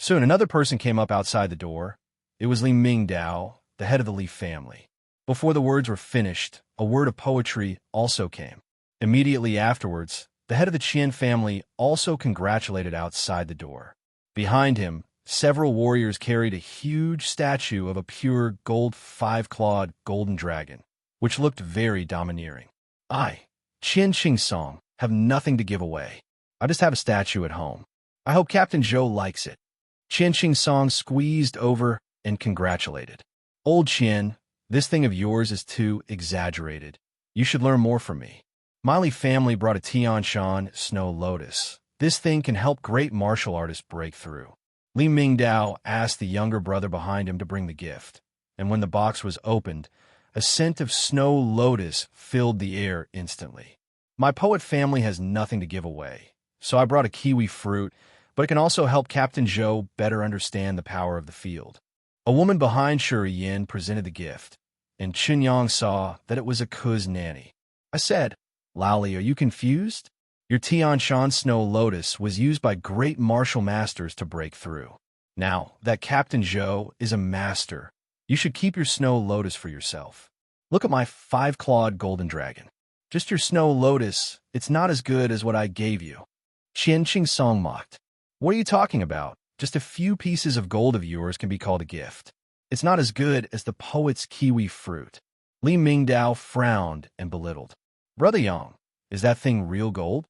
Soon another person came up outside the door. It was Li Mingdao, the head of the Li family. Before the words were finished, a word of poetry also came. Immediately afterwards, the head of the Qian family also congratulated outside the door. Behind him, several warriors carried a huge statue of a pure gold 5-clawed golden dragon, which looked very domineering. I, Qian Qingsong, have nothing to give away. I just have a statue at home. I hope Captain Zhou likes it. Qian Qingsong squeezed over and congratulated. Old Qian, this thing of yours is too exaggerated. You should learn more from me. My Li family brought a Tianshan Snow Lotus. This thing can help great martial artists break through. Li Mingdao asked the younger brother behind him to bring the gift, and when the box was opened, a scent of snow lotus filled the air instantly. My poet family has nothing to give away, so I brought a kiwi fruit, but it can also help Captain Zhou better understand the power of the field. A woman behind Shuri Yin presented the gift, and Chen Yang saw that it was a Kuz nanny. I said, Laoli, are you confused? Your Tianshan Snow Lotus was used by great martial masters to break through. Now that Captain Zhou is a master, you should keep your Snow Lotus for yourself. Look at my 5-clawed golden dragon. Just your Snow Lotus, it's not as good as what I gave you. Qian Qingsong mocked. What are you talking about? Just a few pieces of gold of yours can be called a gift. It's not as good as the poet's kiwi fruit. Li Mingdao frowned and belittled. Brother Yang, Is that thing real gold?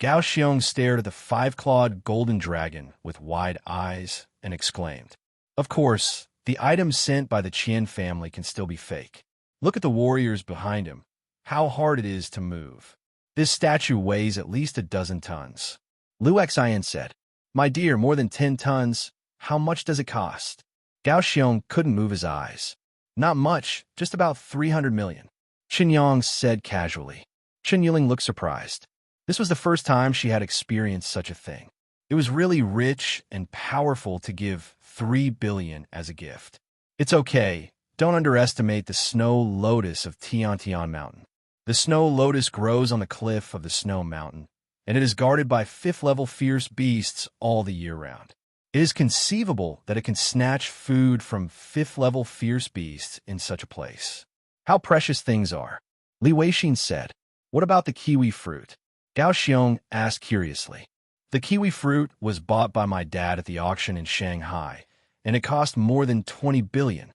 Gao Xiong stared at the five-clawed golden dragon with wide eyes and exclaimed, "Of course, the items sent by the Qian family can still be fake. Look at the warriors behind him. How hard it is to move. This statue weighs at least a dozen tons." Lu Xian said, "My dear, more than 10 tons. How much does it cost?" Gao Xiong couldn't move his eyes. "Not much, just about 300 million. Chen Yang said casually. Chen Yuling looked surprised. This was the first time she had experienced such a thing. It was really rich and powerful to give 3 billion as a gift. It's okay. Don't underestimate the snow lotus of Tiantian Mountain. The snow lotus grows on the cliff of the snow mountain, and it is guarded by 5th-level fierce beasts all the year round. It is conceivable that it can snatch food from 5th-level fierce beasts in such a place. How precious things are." Li Weixin said. "What about the kiwi fruit?" Gao Xiong asked curiously. "The kiwi fruit was bought by my dad at the auction in Shanghai, and it cost more than 20 billion.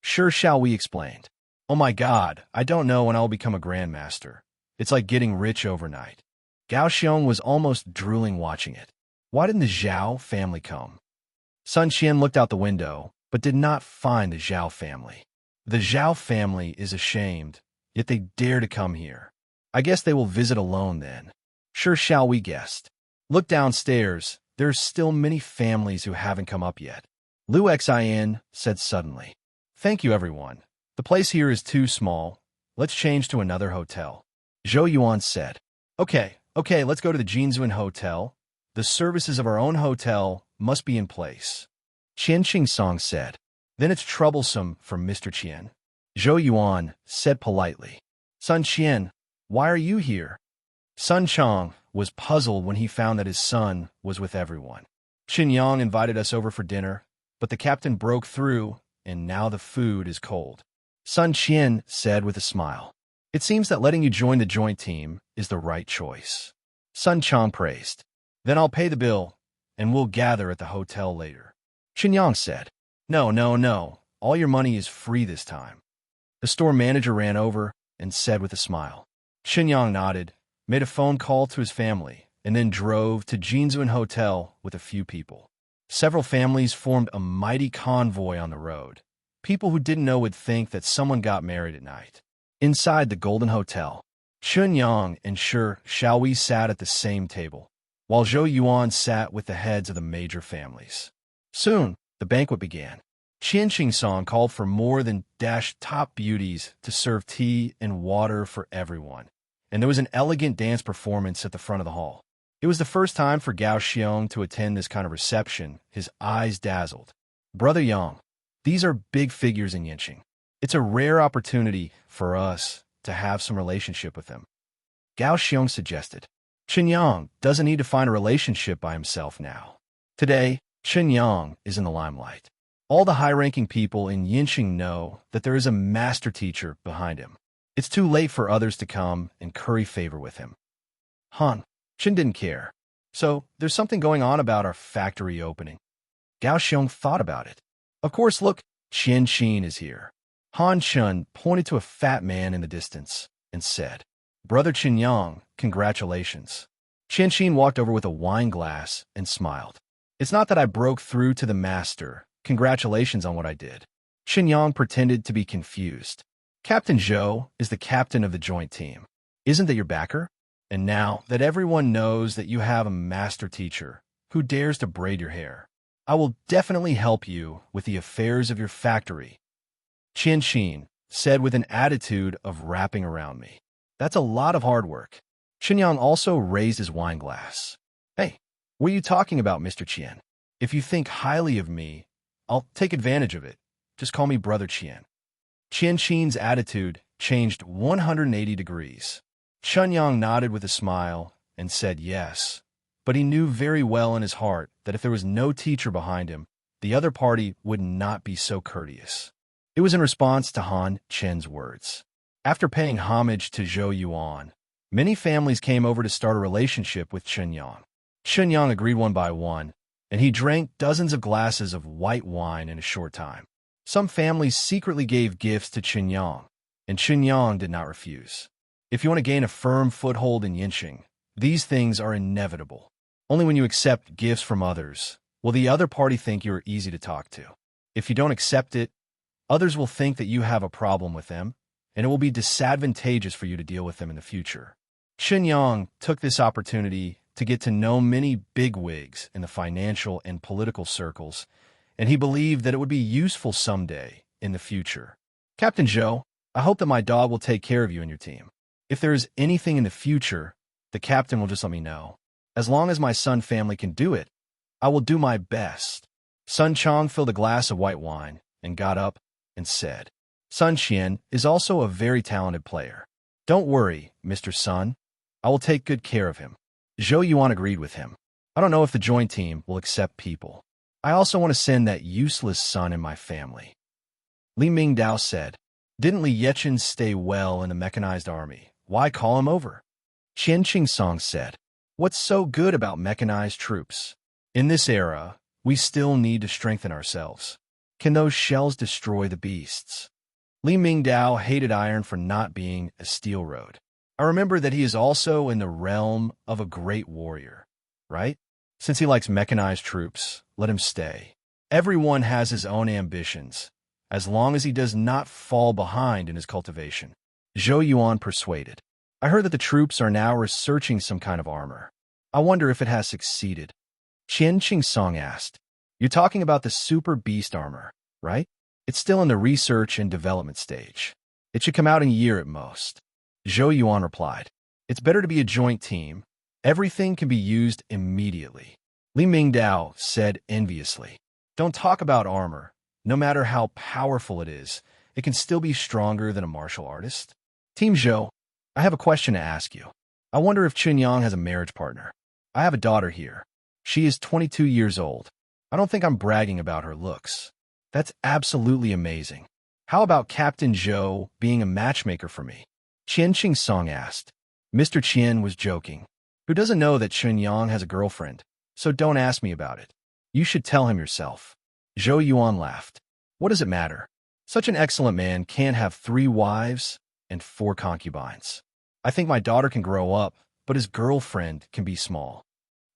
Sure, shall we explained. Oh my god, I don't know when I'll become a grandmaster. It's like getting rich overnight." Gao Xiong was almost drooling watching it. Why didn't the Zhao family come? Sun Qian looked out the window, but did not find the Zhao family. The Zhao family is ashamed, yet they dare to come here. I guess they will visit alone then. Sure, shall we guessed. Look downstairs, there's still many families who haven't come up yet. Lu Xian said suddenly. "Thank you, everyone. The place here is too small. Let's change to another hotel." Zhou Yuan said. Okay, let's go to the Jinzuan Hotel. The services of our own hotel must be in place." Qian Qingsong said. "Then it's troublesome for Mr. Qian." Zhou Yuan said politely. "Sun Qian, why are you here?" Sun Chong was puzzled when he found that his son was with everyone. "Chen Yang invited us over for dinner, but the captain broke through, and now the food is cold." Sun Qian said with a smile. "It seems that letting you join the joint team is the right choice." Sun Chong praised. "Then I'll pay the bill, and we'll gather at the hotel later." Chen Yang said. No. All your money is free this time." The store manager ran over and said with a smile. Chen Yang nodded, made a phone call to his family, and then drove to Jinzuan Hotel with a few people. Several families formed a mighty convoy on the road. People who didn't know would think that someone got married at night. Inside the Golden Hotel, Chen Yang and Shao Wei sat at the same table, while Zhou Yuan sat with the heads of the major families. Soon, the banquet began. Qian Qingsong called for more than top beauties to serve tea and water for everyone, and there was an elegant dance performance at the front of the hall. It was the first time for Gao Xiong to attend this kind of reception. His eyes dazzled. "Brother Yang, these are big figures in Yinqing. It's a rare opportunity for us to have some relationship with them." Gao Xiong suggested. "Chen Yang doesn't need to find a relationship by himself now. Today, Chen Yang is in the limelight. All the high-ranking people in Yinqing know that there is a master teacher behind him. It's too late for others to come and curry favor with him." Chen didn't care. "So, there's something going on about our factory opening." Gao Xiong thought about it. "Of course, look, Qian Qin is here." Han Chun pointed to a fat man in the distance and said, "Brother Chen Yang, congratulations." Qian Qin walked over with a wine glass and smiled. "It's not that I broke through to the master. Congratulations on what I did." Chen Yang pretended to be confused. "Captain Zhou is the captain of the joint team. Isn't that your backer? And now that everyone knows that you have a master teacher who dares to braid your hair, I will definitely help you with the affairs of your factory." Qian Qin said with an attitude of wrapping around me. "That's a lot of hard work." Chen Yang also raised his wine glass. "Hey, what are you talking about, Mr. Qian? If you think highly of me, I'll take advantage of it. Just call me Brother Qian." Qian Qin's attitude changed 180 degrees. Chen Yang nodded with a smile and said yes, but he knew very well in his heart that if there was no teacher behind him, the other party would not be so courteous. It was in response to Han Chen's words. After paying homage to Zhou Yuan, many families came over to start a relationship with Chen Yang. Chen Yang agreed one by one, and he drank dozens of glasses of white wine in a short time. Some families secretly gave gifts to Chen Yang, and Chen Yang did not refuse. If you want to gain a firm foothold in Yinxing, these things are inevitable. Only when you accept gifts from others will the other party think you are easy to talk to. If you don't accept it, others will think that you have a problem with them, and it will be disadvantageous for you to deal with them in the future. Chen Yang took this opportunity to get to know many bigwigs in the financial and political circles, and he believed that it would be useful someday in the future. Captain Zhou, I hope that my dog will take care of you and your team. If there is anything in the future, the captain will just let me know. As long as my Sun family can do it, I will do my best. Sun Chong filled a glass of white wine and got up and said, Sun Qian is also a very talented player. Don't worry, Mr. Sun. I will take good care of him. Zhou Yuan agreed with him. I don't know if the joint team will accept people. I also want to send that useless son in my family. Li Mingdao said, Didn't Li Yechen stay well in the mechanized army? Why call him over? Qian Qingsong said, What's so good about mechanized troops? In this era, we still need to strengthen ourselves. Can those shells destroy the beasts? Li Mingdao hated iron for not being a steel road. I remember that he is also in the realm of a great warrior, right? Since he likes mechanized troops, let him stay. Everyone has his own ambitions, as long as he does not fall behind in his cultivation. Zhou Yuan persuaded. I heard that the troops are now researching some kind of armor. I wonder if it has succeeded. Qian Qingsong asked, You're talking about the super beast armor, right? It's still in the research and development stage. It should come out in a year at most. Zhou Yuan replied, It's better to be a joint team. Everything can be used immediately. Li Mingdao said enviously, Don't talk about armor. No matter how powerful it is, it can still be stronger than a martial artist. Team Zhou, I have a question to ask you. I wonder if Chen Yang has a marriage partner. I have a daughter here. She is 22 years old. I don't think I'm bragging about her looks. That's absolutely amazing. How about Captain Zhou being a matchmaker for me? Qian Qingsong asked. Mr. Qian was joking. Who doesn't know that Chen Yang has a girlfriend? So don't ask me about it. You should tell him yourself. Zhou Yuan laughed. What does it matter? Such an excellent man can't have 3 wives and 4 concubines. I think my daughter can grow up, but his girlfriend can be small.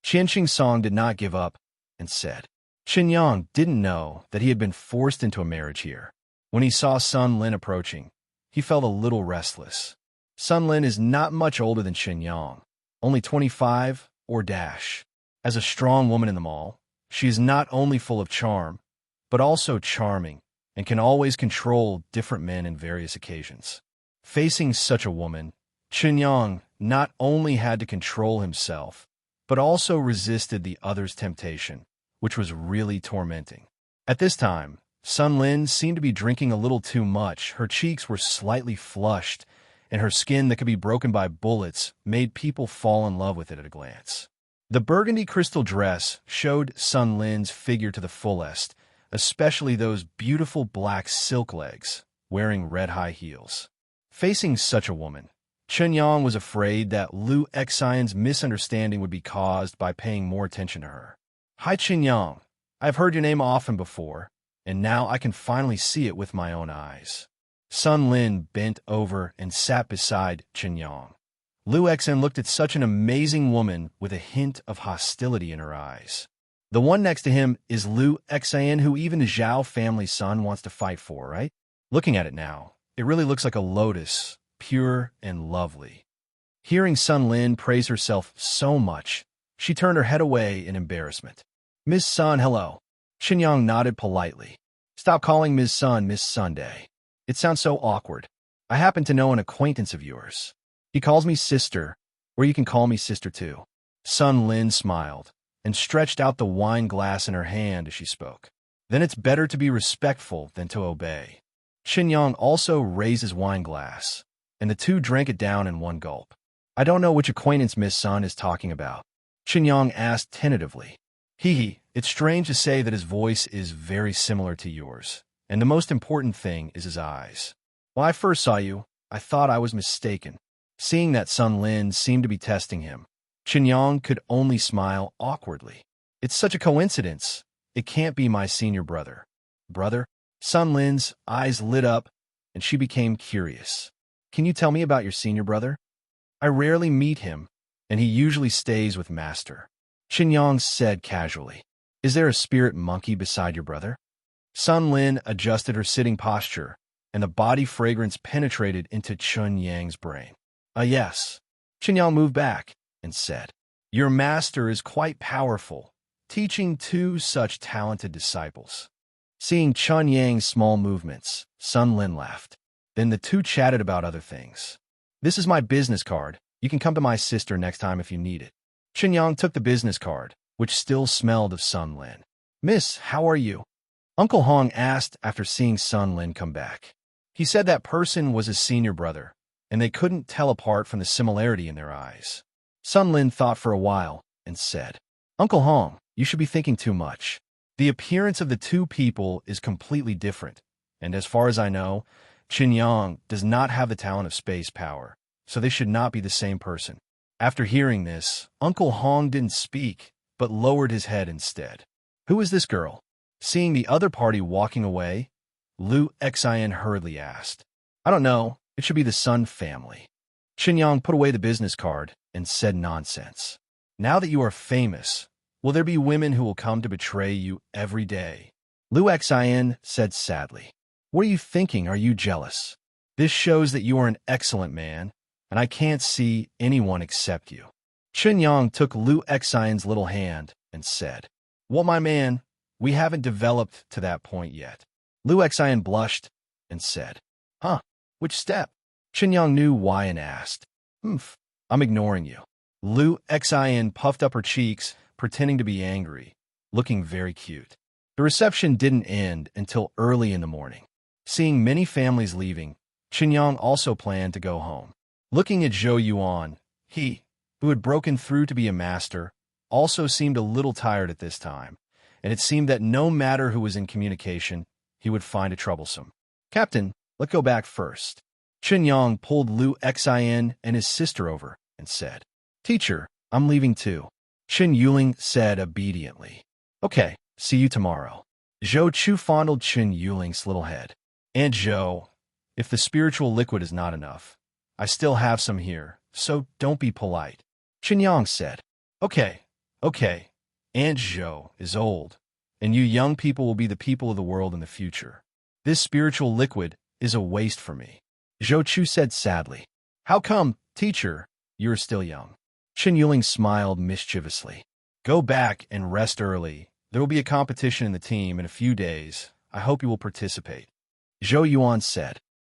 Qian Qingsong did not give up and said, Chen Yang didn't know that he had been forced into a marriage here. When he saw Sun Lin approaching, he felt a little restless. Sun Lin is not much older than Chen Yang, only 25 or dash. As a strong woman in the mall, she is not only full of charm, but also charming and can always control different men in various occasions. Facing such a woman, Chen Yang not only had to control himself, but also resisted the other's temptation, which was really tormenting. At this time, Sun Lin seemed to be drinking a little too much. Her cheeks were slightly flushed, and her skin that could be broken by bullets made people fall in love with it at a glance. The burgundy crystal dress showed Sun Lin's figure to the fullest, especially those beautiful black silk legs, wearing red high heels. Facing such a woman, Chen Yang was afraid that Lu Xian's misunderstanding would be caused by paying more attention to her. Hi Chen Yang, I've heard your name often before, and now I can finally see it with my own eyes. Sun Lin bent over and sat beside Chen Yang. Lu Xian looked at such an amazing woman with a hint of hostility in her eyes. The one next to him is Lu Xian, who even the Zhao family's son wants to fight for, right? Looking at it now, it really looks like a lotus, pure and lovely. Hearing Sun Lin praise herself so much, she turned her head away in embarrassment. Miss Sun, hello. Chen Yang nodded politely. Stop calling Ms. Sun Miss Sunday. It sounds so awkward. I happen to know an acquaintance of yours. He calls me sister, or you can call me sister too. Sun Lin smiled and stretched out the wine glass in her hand as she spoke. Then it's better to be respectful than to obey. Chen Yang also raised his wine glass, and the two drank it down in one gulp. I don't know which acquaintance Miss Sun is talking about. Chen Yang asked tentatively. Hee, it's strange to say that his voice is very similar to yours, and the most important thing is his eyes. When I first saw you, I thought I was mistaken. Seeing that Sun Lin seemed to be testing him, Chen Yang could only smile awkwardly. It's such a coincidence. It can't be my senior brother. Brother? Sun Lin's eyes lit up, and she became curious. Can you tell me about your senior brother? I rarely meet him, and he usually stays with Master. Chen Yang said casually. Is there a spirit monkey beside your brother? Sun Lin adjusted her sitting posture, and the body fragrance penetrated into Chen Yang's brain. Yes. Chen Yang moved back and said, Your master is quite powerful, teaching two such talented disciples. Seeing Chen Yang's small movements, Sun Lin laughed. Then the two chatted about other things. This is my business card. You can come to my sister next time if you need it. Chen Yang took the business card, which still smelled of Sun Lin. Miss, how are you? Uncle Hong asked after seeing Sun Lin come back. He said that person was his senior brother, and they couldn't tell apart from the similarity in their eyes. Sun Lin thought for a while and said, Uncle Hong, you should be thinking too much. The appearance of the two people is completely different, and as far as I know, Chen Yang does not have the talent of space power, so they should not be the same person. After hearing this, Uncle Hong didn't speak, but lowered his head instead. Who is this girl? Seeing the other party walking away, Lu Xian hurriedly asked. I don't know. It should be the Sun family. Chen Yang put away the business card and said nonsense. Now that you are famous, will there be women who will come to betray you every day? Lu Xian said sadly. What are you thinking? Are you jealous? This shows that you are an excellent man, and I can't see anyone except you. Chen Yang took Lu Xian's little hand and said, Well, my man, we haven't developed to that point yet. Lu Xian blushed and said, Huh, which step? Chen Yang knew why and asked, I'm ignoring you. Lu Xian puffed up her cheeks, pretending to be angry, looking very cute. The reception didn't end until early in the morning. Seeing many families leaving, Chen Yang also planned to go home. Looking at Zhou Yuan, he, who had broken through to be a master, also seemed a little tired at this time, and it seemed that no matter who was in communication, he would find it troublesome. Captain, let's go back first. Chen Yang pulled Lu Xian and his sister over and said, Teacher, I'm leaving too. Chen Yuling said obediently. Okay, see you tomorrow. Zhou Chu fondled Chen Yuling's little head. Aunt Zhou, if the spiritual liquid is not enough, I still have some here, so don't be polite. Chen Yang said, Okay. Aunt Zhou is old, and you young people will be the people of the world in the future. This spiritual liquid is a waste for me. Zhou Chu said sadly. How come, teacher, you are still young? Chen Yuling smiled mischievously. Go back and rest early. There will be a competition in the team in a few days. I hope you will participate. Zhou Yuan said.